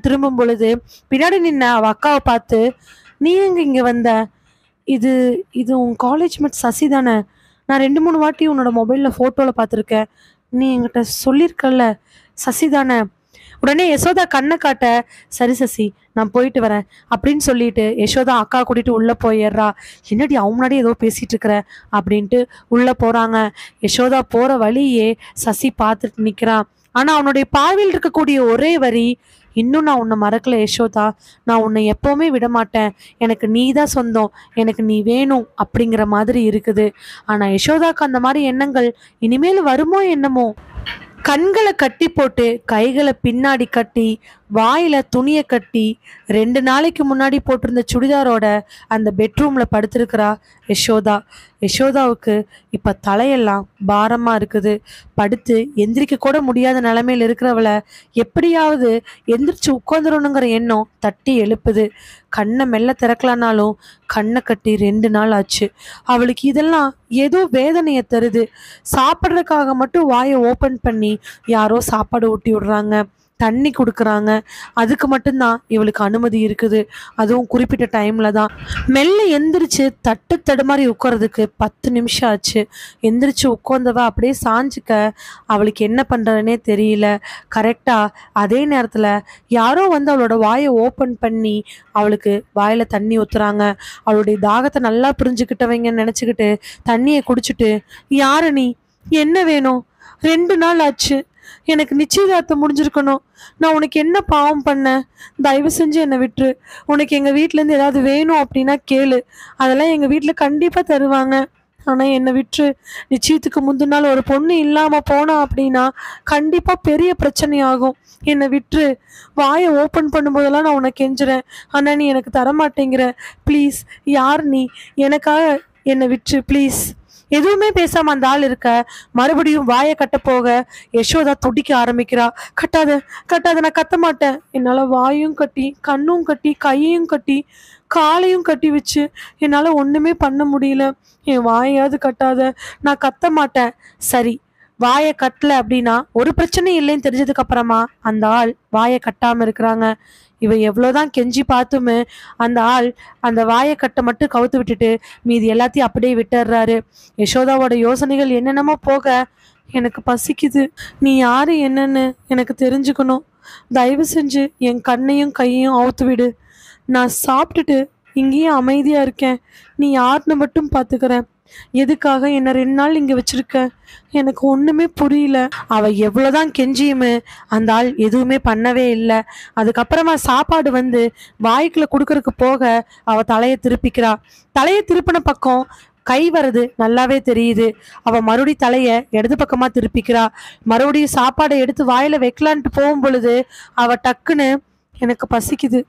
திரும்பும் பொழுது பின்னாடி நின்ன அவள் அக்காவை பார்த்து, நீ எங்க இங்கே வந்த? இது உன் காலேஜ் மேட் சசி தானே? நான் 2-3 வாட்டி உன்னோட மொபைலில் ஃபோட்டோவில் பார்த்துருக்கேன். நீ என்கிட்ட சொல்லியிருக்கல்ல, சசி தானே? உடனே யசோதா கண்ணை காட்ட, சரி சசி நான் போயிட்டு வரேன் அப்படின்னு சொல்லிட்டு யசோதா அக்கா கூட்டிட்டு உள்ளே போயிடுறா. என்னடி அவன் முன்னாடி ஏதோ பேசிட்டு இருக்கிற அப்படின்ட்டு உள்ளே போகிறாங்க. யசோதா போகிற வழியே சசி பார்த்துட்டு நிற்கிறான். ஆனால் அவனுடைய பார்வையில் இருக்கக்கூடிய ஒரே வரி, இன்னும் நான் உன்னை மறக்கல யசோதா, நான் உன்னை எப்போவுமே விடமாட்டேன், எனக்கு நீ தான் சொந்தம், எனக்கு நீ வேணும் அப்படிங்கிற மாதிரி இருக்குது. ஆனால் யசோதாக்கு அந்த மாதிரி எண்ணங்கள் இனிமேல் வருமோ என்னமோ. கண்களை கட்டி போட்டு கைகளை பின்னாடி கட்டி வாயில துணியை கட்டி 2 நாளைக்கு முன்னாடி போட்டிருந்த சுடிதாரோட அந்த பெட்ரூம்ல படுத்திருக்கிறா யசோதா. யசோதாவுக்கு இப்ப தலையெல்லாம் பாரமா இருக்குது. படுத்து எந்திரிக்க கூட முடியாத நிலைமையில இருக்கிறவளை எப்படியாவது எந்திரிச்சு உட்காந்துடணுங்கிற எண்ணம் தட்டி எழுப்புது. கண்ணை மெல்ல திறக்கலானாலும் கண்ணை கட்டி 2 நாள் ஆச்சு. அவளுக்கு இதெல்லாம் ஏதோ வேதனையை தருது. சாப்பிட்றதுக்காக மட்டும் வாயை ஓப்பன் பண்ணி யாரோ சாப்பாடு ஊட்டி விடுறாங்க, தண்ணி கொடுக்குறாங்க. அதுக்கு மட்டும்தான் இவளுக்கு அனுமதி இருக்குது. அதுவும் குறிப்பிட்ட டைம்ல தான். மெல்ல எந்திரிச்சு தட்டு தடுமாறி உட்கார்றதுக்கு 10 நிமிஷம் ஆச்சு. எந்திரிச்சு உட்கார்ந்தவ அப்படியே சாஞ்சிக்க அவளுக்கு என்ன பண்றதுனே தெரியல. கரெக்டா அதே நேரத்துல யாரோ வந்து அவளோட வாயை ஓப்பன் பண்ணி அவளுக்கு வாயில தண்ணி ஊத்துறாங்க. அவளுடைய தாகத்தை நல்லா புரிஞ்சுக்கிட்டவங்க நினைச்சுக்கிட்டு தண்ணியை குடிச்சிட்டு, யாரு நீ, என்ன வேணும், 2 நாள் ஆச்சு, எனக்கு நிச்சயதார்த்தம் முடிஞ்சிருக்கணும், நான் உனக்கு என்ன பாவம் பண்ணேன், தயவு செஞ்சு என்னை விட்டுரு, உனக்கு எங்கள் வீட்டிலேருந்து ஏதாவது வேணும் அப்படின்னா கேளு, அதெல்லாம் எங்கள் வீட்டில் கண்டிப்பாக தருவாங்க, ஆனால் என்னை விட்டுரு, நிச்சயத்துக்கு முந்தின நாள் ஒரு பொண்ணு இல்லாமல் போனா அப்படின்னா கண்டிப்பாக பெரிய பிரச்சனையாகும், என்னை விட்டுரு, வாயை ஓப்பன் பண்ணும்போதெல்லாம் நான் உனக்கு கெஞ்சுறேன், ஆனால் நீ எனக்கு தரமாட்டேங்கிற, ப்ளீஸ், யார் நீ, எனக்காக என்னை விட்டுரு ப்ளீஸ். எதுவுமே பேசாம அந்த ஆள் இருக்க மறுபடியும் வாயை கட்ட போக யசோதா துடிக்க ஆரம்பிக்கிறா. கட்டாத கட்டாத, நான் கத்த மாட்டேன். என்னால வாயும் கட்டி கண்ணும் கட்டி கையையும் கட்டி காலையும் கட்டி வச்சு என்னால ஒண்ணுமே பண்ண முடியல. என் வாயாவது கட்டாத, நான் கத்த மாட்டேன். சரி, வாயை கட்டல அப்படின்னா ஒரு பிரச்சனையும் இல்லைன்னு தெரிஞ்சதுக்கு அப்புறமா அந்த ஆள் வாயை கட்டாம இருக்கிறாங்க. இவ எவ்வளோதான் கெஞ்சி பார்த்துமே அந்த ஆள் அந்த வாயை கட்டை மட்டும் கவுத்து விட்டுட்டு மீதி எல்லாத்தையும் அப்படியே விட்டுடுறாரு. யசோதாவோட யோசனைகள் என்னென்னமோ போக, எனக்கு பசிக்குது, நீ யாரு என்னன்னு எனக்கு தெரிஞ்சுக்கணும், தயவு செஞ்சு என் கண்ணையும் கையையும் அவுத்து விடு, நான் சாப்பிட்டுட்டு இங்கேயே அமைதியா இருக்கேன், நீ யாருன்னு மட்டும் பார்த்துக்கிறேன், எதுக்காக என்ன 2 நாள் இங்க வச்சிருக்க, எனக்கு ஒண்ணுமே புரியல. அவ எவ்வளவுதான் கெஞ்சியுமே அந்த ஆள் எதுவுமே பண்ணவே இல்லை. அதுக்கப்புறமா சாப்பாடு வந்து வாய்க்குள்ள குடுக்கறதுக்கு போக அவ தலையை திருப்பிக்கிறா. தலையை திருப்பின பக்கம் கை வர்றது நல்லாவே தெரியுது. அவ மறுபடி தலைய இடது பக்கமா திருப்பிக்கிறா. மறுபடியும் சாப்பாடை எடுத்து வாயில வைக்கலான்ட்டு போகும் பொழுது அவ டக்குன்னு, எனக்கு பசிக்குது,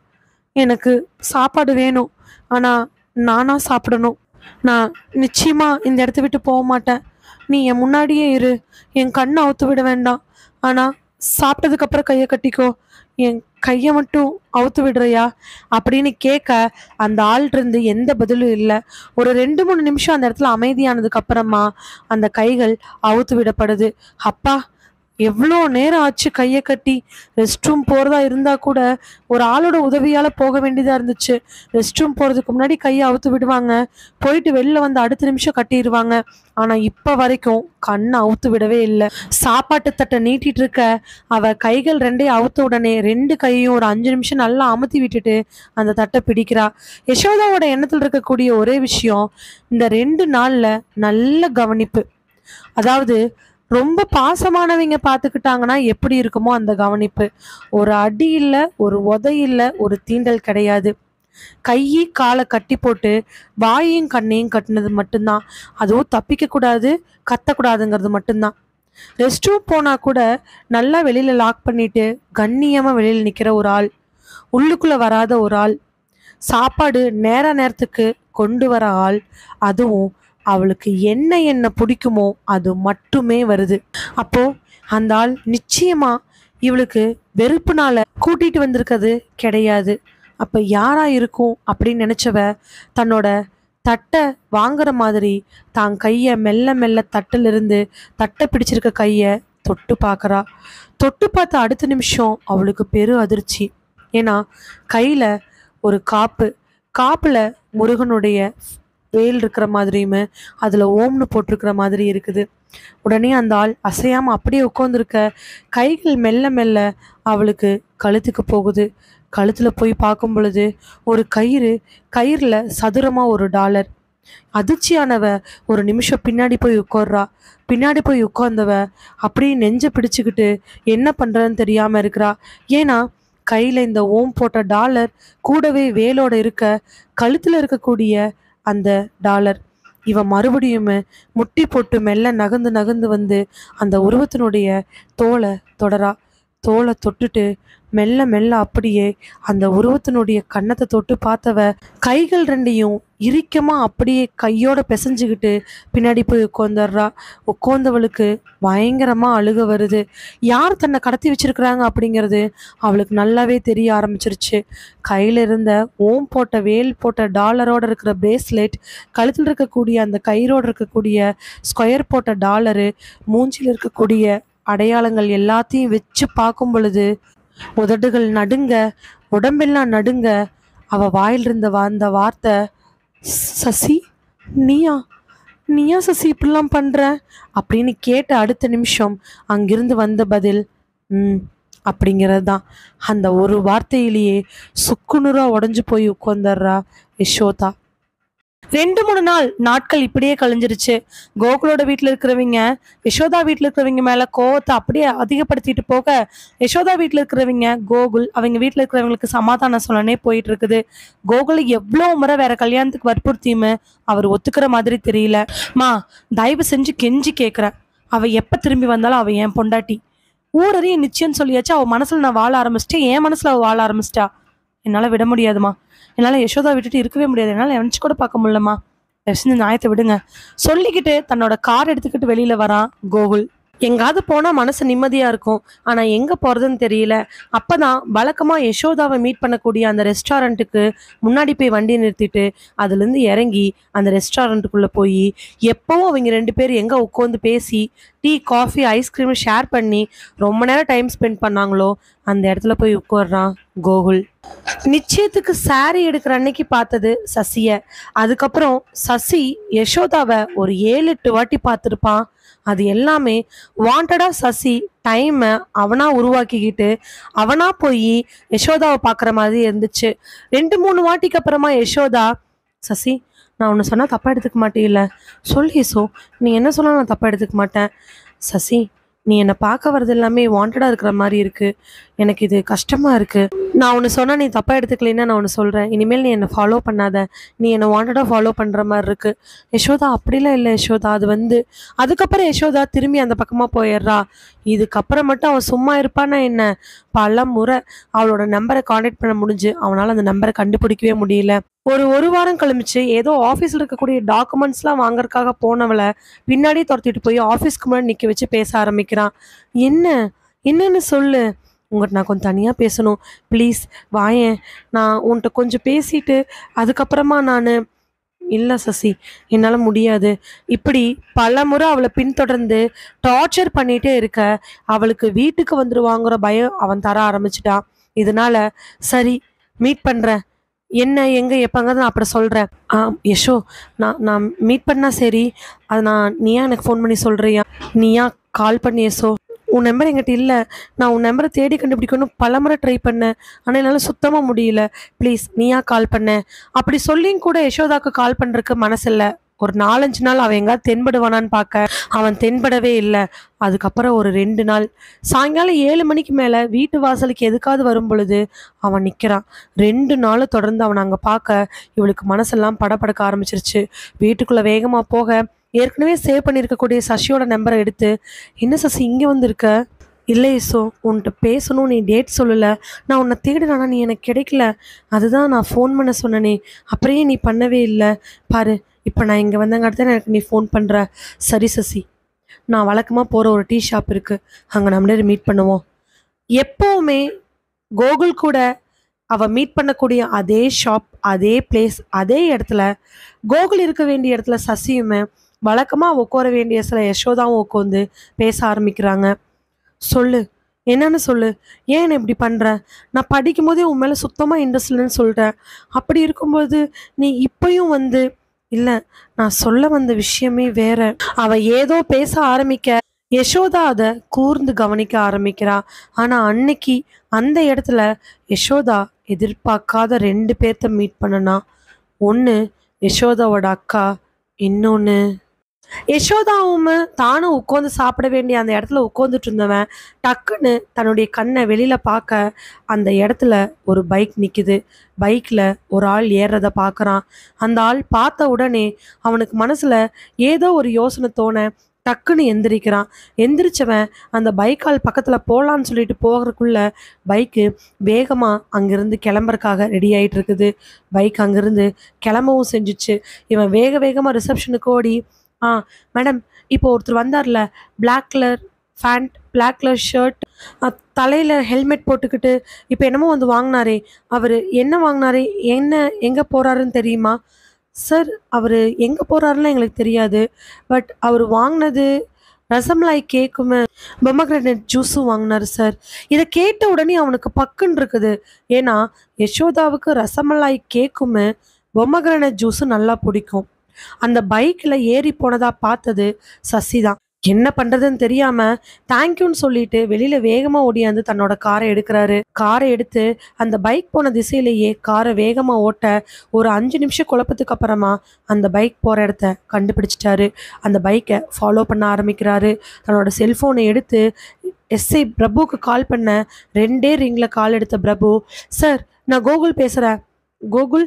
எனக்கு சாப்பாடு வேணும், ஆனா நானா சாப்பிடணும், நான் நிச்சயமா இந்த இடத்த விட்டு போக மாட்டேன், நீ என் முன்னாடியே இரு, என் கண்ணை அவுத்து விட வேண்டாம், ஆனா சாப்பிட்டதுக்கு அப்புறம் கையை கட்டிக்கோ, என் கையை மட்டும் அவுத்து விடுறியா அப்படின்னு கேட்க அந்த ஆள்கிட்ட இருந்து எந்த பதிலும் இல்லை. ஒரு 2-3 நிமிஷம் அந்த இடத்துல அமைதியானதுக்கு அப்புறமா அந்த கைகள் அவுத்து விடப்படுது. அப்பா, எவ்வளோ நேரம் ஆச்சு கையை கட்டி. ரெஸ்ட் ரூம் போகிறதா இருந்தால் கூட ஒரு ஆளோட உதவியால் போக வேண்டியதாக இருந்துச்சு. ரெஸ்ட் ரூம் போகிறதுக்கு முன்னாடி கையை அவுத்து விடுவாங்க, போயிட்டு வெளில வந்து அடுத்த நிமிஷம் கட்டிடுவாங்க. ஆனால் இப்போ வரைக்கும் கண்ணை அவுத்து விடவே இல்லை. சாப்பாட்டு தட்டை நீட்டிட்டு இருக்க அவ கைகள் 2ஐயும் அவுத்த உடனே 2 கையையும் ஒரு 5 நிமிஷம் நல்லா அமுத்தி விட்டுட்டு அந்த தட்டை பிடிக்கிறா. யசோதாவோட எண்ணத்தில் இருக்கக்கூடிய ஒரே விஷயம், இந்த 2 நாளில் நல்ல கவனிப்பு, அதாவது ரொம்ப பாசமானவங்க பார்த்துக்கிட்டாங்கன்னா எப்படி இருக்குமோ அந்த கவனிப்பு. ஒரு அடி இல்லை, ஒரு உதை இல்லை, ஒரு தீண்டல் கிடையாது. கையை காலை கட்டி போட்டு வாயையும் கண்ணையும் கட்டினது மட்டும்தான். அதுவும் தப்பிக்க கூடாது, கத்தக்கூடாதுங்கிறது மட்டும்தான். ரெஸ்ட் ரூம் போனா கூட நல்லா வெளியில லாக் பண்ணிட்டு கண்ணியமா வெளியில நிக்கிற ஒரு ஆள், உள்ளுக்குள்ள வராத ஒரு ஆள், சாப்பாடு நேரத்துக்கு கொண்டு வர ஆள், அதுவும் அவளுக்கு என்ன என்ன பிடிக்குமோ அது மட்டுமே வருது. அப்போ அந்த ஆள் நிச்சயமா இவளுக்கு வெறுப்புனால கூட்டிட்டு வந்திருக்கிறது கிடையாது. அப்ப யாரா இருக்கும் அப்படின்னு நினைச்சவ தன்னோட தட்டை வாங்குற மாதிரி தான் கையை மெல்ல மெல்ல தட்டிலிருந்து தட்டை பிடிச்சிருக்க கையை தொட்டு பார்க்கறா. தொட்டு பார்த்த அடுத்த நிமிஷம் அவளுக்கு பெரு அதிர்ச்சி. ஏன்னா கையில ஒரு காப்புல முருகனுடைய வேல் இருக்கிற மாதிரியுமே அதுல ஓம்னு போட்டிருக்கிற மாதிரி இருக்குது. உடனே அந்த ஆள் அசையாம அப்படியே உட்காந்துருக்க கைகள் மெல்ல மெல்ல அவளுக்கு கழுத்துக்கு போகுது. கழுத்துல போய் பார்க்கும் பொழுது ஒரு கயிறுல சதுரமா ஒரு டாலர். அதிர்ச்சியானவ ஒரு நிமிஷம் பின்னாடி போய் உட்கார்றா. பின்னாடி போய் உட்கார்ந்தவ அப்படியே நெஞ்ச பிடிச்சுக்கிட்டு என்ன பண்றதுன்னு தெரியாம இருக்கிறா. ஏன்னா கையில இந்த ஓம் போட்ட டாலர் கூடவே வேலோட இருக்க கழுத்துல இருக்கக்கூடிய அந்த டாலர். இவ மறுபடியுமே முட்டி போட்டு மெல்ல நகர்ந்து நகர்ந்து வந்து அந்த உருவத்தினுடைய தோலை தொடரா. தோலை தொட்டுட்டு மெல்ல மெல்ல அப்படியே அந்த உருவத்தினுடைய கன்னத்தை தொட்டு பார்த்தவ கைகள் ரெண்டையும் இறுக்கமா அப்படியே கையோட பிசைஞ்சுக்கிட்டு பின்னாடி போய் உட்காந்துடுறா. உட்காந்தவளுக்கு பயங்கரமா அழுக வருது. யார் தன்னை கடத்தி வச்சிருக்கிறாங்க அப்படிங்கிறது அவளுக்கு நல்லாவே தெரிய ஆரம்பிச்சிருச்சு. கையில இருந்த வேல் போட்ட டாலரோட இருக்கிற பிரேஸ்லெட், கழுத்தில் இருக்கக்கூடிய அந்த கயிறோட இருக்கக்கூடிய ஸ்கொயர் போட்ட டாலரு, மூஞ்சில் இருக்கக்கூடிய அடையாளங்கள் எல்லாத்தையும் வச்சு பார்க்கும் பொழுது உதடுகள் நடுங்க, உடம்பெல்லாம் நடுங்க. அவ வாயில் இருந்த அந்த வார்த்தை, சசி, நீயா நீயா சசி இப்படிலாம் பண்ற அப்படின்னு கேட்ட அடுத்த நிமிஷம் அங்கிருந்து வந்த பதில் அப்படிங்கிறது தான். அந்த ஒரு வார்த்தையிலேயே சுக்குநூறா உடஞ்சு போய் உட்கார்ந்துடுறா யசோதா. 2-3 நாட்கள் இப்படியே கழிஞ்சிருச்சு. கோகுலோட வீட்டில் இருக்கிறவங்க யசோதா வீட்டில் இருக்கிறவங்க மேல கோவத்தை அப்படியே அதிகப்படுத்திட்டு போக, யசோதா வீட்டில் இருக்கிறவங்க கோகுல் அவங்க வீட்டில் இருக்கிறவங்களுக்கு சமாதானம் சொல்லனே போயிட்டு இருக்குது. கோகுல் எவ்வளோ முறை வேற கல்யாணத்துக்கு வற்புறுத்தியுமே அவர் ஒத்துக்கிற மாதிரி தெரியல. தயவு செஞ்சு கெஞ்சி கேட்குறேன், அவ எப்ப திரும்பி வந்தாலும் அவ என் பொண்டாட்டி. ஊரறிய நிச்சயம் சொல்லியாச்சு. அவ மனசுல நான் வாழ ஆரம்பிச்சிட்டேன், என் மனசுல அவ வாழ ஆரம்பிச்சிட்டா. என்னால விட முடியாதுமா. என்னால் யசோதா விட்டுட்டு இருக்கவே முடியாது. என்னால் நினச்சி கூட பார்க்க முடியலம்மா. செஞ்சு நியாயத்தை விடுங்க சொல்லிக்கிட்டு தன்னோட கார் எடுத்துக்கிட்டு வெளியில வரான் கோகுல். எங்காவது போனால் மனசு நிம்மதியாக இருக்கும், ஆனால் எங்கே போகிறதுன்னு தெரியல. அப்போ தான் வழக்கமாக யசோதாவை மீட் பண்ணக்கூடிய அந்த ரெஸ்டாரண்ட்டுக்கு முன்னாடி போய் வண்டி நிறுத்திட்டு அதுலேருந்து இறங்கி அந்த ரெஸ்டாரண்ட்டுக்குள்ளே போய் எப்போவும் அவங்க 2 பேர் எங்கே உட்காந்து பேசி டீ காஃபி ஐஸ்கிரீம் ஷேர் பண்ணி ரொம்ப நேரம் டைம் ஸ்பெண்ட் பண்ணாங்களோ அந்த இடத்துல போய் உட்கார்றான் கோகுல். நிச்சயத்துக்கு சாரி எடுக்கிற அன்னைக்கு பார்த்தது சசியை. அதுக்கப்புறம் சசி யசோதாவை ஒரு 7-8 வாட்டி பார்த்துருப்பான். அது எல்லாமே வாண்டடா சசி டைமை அவனா உருவாக்கிக்கிட்டு அவனா போய் யசோதாவை பார்க்குற மாதிரி இருந்துச்சு. 2-3 வாட்டிக்கு அப்புறமா யசோதா, சசி நான் ஒன்று சொன்னால் தப்பாக எடுத்துக்க மாட்டேயில்ல, சொல்லு யசோ, நீ என்ன சொன்னால் நான் தப்பாக எடுத்துக்க மாட்டேன். சசி நீ என்னை பார்க்க வர்றது எல்லாமே வாண்டடாக இருக்கிற மாதிரி இருக்குது, எனக்கு இது கஷ்டமாக இருக்குது. நான் ஒன்று சொன்னால் நீ தப்பாக எடுத்துக்கலைன்னா நான் ஒன்று சொல்கிறேன், இனிமேல் நீ என்னை ஃபாலோ பண்ணாத, நீ என்னை வாண்டடாக ஃபாலோ பண்ணுற மாதிரி இருக்குது. யசோதா அப்படிலாம் இல்லை யசோதா, அது அதுக்கப்புறம் யசோதா திரும்பி அந்த பக்கமாக போயிடுறா. இதுக்கப்புறம் மட்டும் அவன் சும்மா இருப்பானா என்ன? பல முறை அவளோட நம்பரை கான்டாக்ட் பண்ண முடிஞ்சு அவனால் அந்த நம்பரை கண்டுபிடிக்கவே முடியல. ஒரு வாரம் கழிச்சு ஏதோ ஆஃபீஸில் இருக்கக்கூடிய டாக்குமெண்ட்ஸ்லாம் வாங்கறதுக்காக போனவளை பின்னாடி துரத்திட்டு போய் ஆஃபீஸ்க்கு முன்னாடி நிற்க வச்சு பேச ஆரம்பிக்கிறான். என்னன்னு சொல்லு, உங்கள்கிட்ட நான் கொஞ்சம் தனியாக பேசணும், ப்ளீஸ் வாயேன், நான் உன்கிட்ட கொஞ்சம் பேசிட்டு அதுக்கப்புறமா நான். இல்லை சசி என்னால் முடியாது. இப்படி பல முறை அவளை பின்தொடர்ந்து டார்ச்சர் பண்ணிகிட்டே இருக்க அவளுக்கு வீட்டுக்கு வந்துடுவாங்கிற பயம் அவன் தர ஆரம்பிச்சிட்டான். இதனால சரி மீட் பண்ணுறேன், என்ன எங்கே எப்போங்கிறது நான் அப்படி சொல்கிறேன். யசோ நான் மீட் பண்ணால் சரி, அது நீயா எனக்கு ஃபோன் பண்ணி சொல்கிறியா, நீயா கால் பண்ணி யசோ, உன் நம்பர் என்கிட்ட இல்லை, நான் உன் நம்பரை தேடி கண்டுபிடிக்கணும் பல முறை ட்ரை பண்ணேன், ஆனால் என்னால் சுத்தமாக முடியல, ப்ளீஸ் நீயா கால் பண்ண. அப்படி சொல்லியும் கூட யசோதாவுக்கு கால் பண்ணுறதுக்கு மனசில்லை. ஒரு 4-5 நாள் அவன் எங்காவது தென்படுவானான்னு பார்க்க அவன் தென்படவே இல்லை. அதுக்கப்புறம் ஒரு 2 நாள் சாயங்காலம் 7 மணிக்கு மேலே வீட்டு வாசலுக்கு எதுக்காவது வரும் பொழுது அவன் நிற்கிறான். 2 நாள் தொடர்ந்து அவன் அங்கே பார்க்க இவளுக்கு மனசெல்லாம் படபடக்க ஆரம்பிச்சிருச்சு. வீட்டுக்குள்ளே வேகமாக போக ஏற்கனவே சேவ் பண்ணியிருக்கக்கூடிய சசியோட நம்பரை எடுத்து, என்ன சசி இங்கே வந்திருக்க? இல்லை யசோ, உன்கிட்ட பேசணும், நீ டேட் சொல்லலை, நான் உன்னை தேடுறானா நீ எனக்கு கிடைக்கல, அதுதான் நான் ஃபோன் பண்ண சொன்னனே, அப்படியே நீ பண்ணவே இல்லை, பாரு இப்போ நான் இங்கே வந்தங்காட்டி தான் எனக்கு நீ ஃபோன் பண்ணுற. சரி சசி, நான் வழக்கமாக போகிற ஒரு டீ ஷாப் இருக்குது, அங்கே நம்மளே மீட் பண்ணுவோம். எப்போவுமே கோகுல் கூட அவள் மீட் பண்ணக்கூடிய அதே ஷாப், அதே பிளேஸ், அதே இடத்துல கோகுல் இருக்க வேண்டிய இடத்துல சசியுமே வழக்கமாக உட்கார வேண்டிய சில யசோதாவும் உட்காந்து பேச ஆரம்பிக்கிறாங்க. சொல்லு, என்னன்னு சொல்லு, ஏன் என்ன இப்படி பண்ணுற? நான் படிக்கும் போதே உன் மேலே சுத்தமாக இன்ட்ரெஸ்ட் இல்லைன்னு சொல்கிறேன், அப்படி இருக்கும்போது நீ இப்பயும் இல்லை, நான் சொல்ல வந்த விஷயமே வேற. அவள் ஏதோ பேச ஆரம்பிக்க யசோதா அதை கூர்ந்து கவனிக்க ஆரம்பிக்கிறா. ஆனால் அன்னைக்கு அந்த இடத்துல யசோதா எதிர்பார்க்காத 2 பேர்த்த மீட் பண்ணனா. ஒன்று யசோதாவோட அக்கா, இன்னொன்று யசோதாவும் தானும் உட்காந்து சாப்பிட வேண்டிய அந்த இடத்துல உட்காந்துட்டு இருந்தவன் டக்குன்னு தன்னுடைய கண்ணை வெளியில பார்க்க அந்த இடத்துல ஒரு பைக் நிற்குது. பைக்கில் ஒரு ஆள் ஏறுறத பார்க்குறான். அந்த ஆள் பார்த்த உடனே அவனுக்கு மனசில் ஏதோ ஒரு யோசனை தோண டக்குன்னு எந்திரிக்கிறான். எந்திரிச்சவன் அந்த பைக்கால் பக்கத்துல போலான்னு சொல்லிட்டு போகறதுக்குள்ள பைக்கு வேகமா அங்கிருந்து கிளம்புறக்காக ரெடி ஆயிட்டு இருக்குது. பைக் அங்கிருந்து கிளம்பவும் செஞ்சுச்சு. இவன் வேக வேகமா ரிசப்ஷனுக்கு ஓடி, "ஆ மேடம், இப்போ ஒருத்தர் வந்தார்ல, black colour pant, black colour shirt, தலையில ஹெல்மெட் போட்டுக்கிட்டு இப்போ என்னமோ வந்து வாங்குனாரே, அவரு என்ன வாங்குனாரு? என்ன எங்க போறாருன்னு தெரியுமா?" "சார், அவரு எங்க போறாருன்னு எங்களுக்கு தெரியாது. பட் அவரு வாங்குனது ரசமலாய் கேக்கும், பொமோகிரானேட் ஜூஸும் வாங்குனாரு சார்." இத கேட்ட உடனே அவனுக்கு பக்குன்னு இருக்குது. ஏன்னா, யசோதாவுக்கு ரசமலாய் கேக்கும், பொமோகிரானேட் ஜூஸும் நல்லா பிடிக்கும். அந்த பைக்ல ஏறி போனதா பார்த்தது சசி தான். என்ன பண்றதுன்னு தெரியாம தேங்க்யூன்னு சொல்லிட்டு வெளியில வேகமா ஓடியாந்து தன்னோட காரை எடுக்கிறாரு. காரை எடுத்து அந்த பைக் போன திசையிலேயே காரை வேகமா ஓட்ட ஒரு 5 நிமிஷம் குழப்பத்துக்கு அப்புறமா அந்த பைக் போற இடத்த கண்டுபிடிச்சிட்டாரு. அந்த பைக்கை ஃபாலோ பண்ண ஆரம்பிக்கிறாரு. தன்னோட செல்போனை எடுத்து எஸ்ஐ பிரபுவுக்கு கால் பண்ண 2 ரிங்ல கால் எடுத்த பிரபு, "சார், நான் கோகுல் பேசுறேன்." "கோகுல்?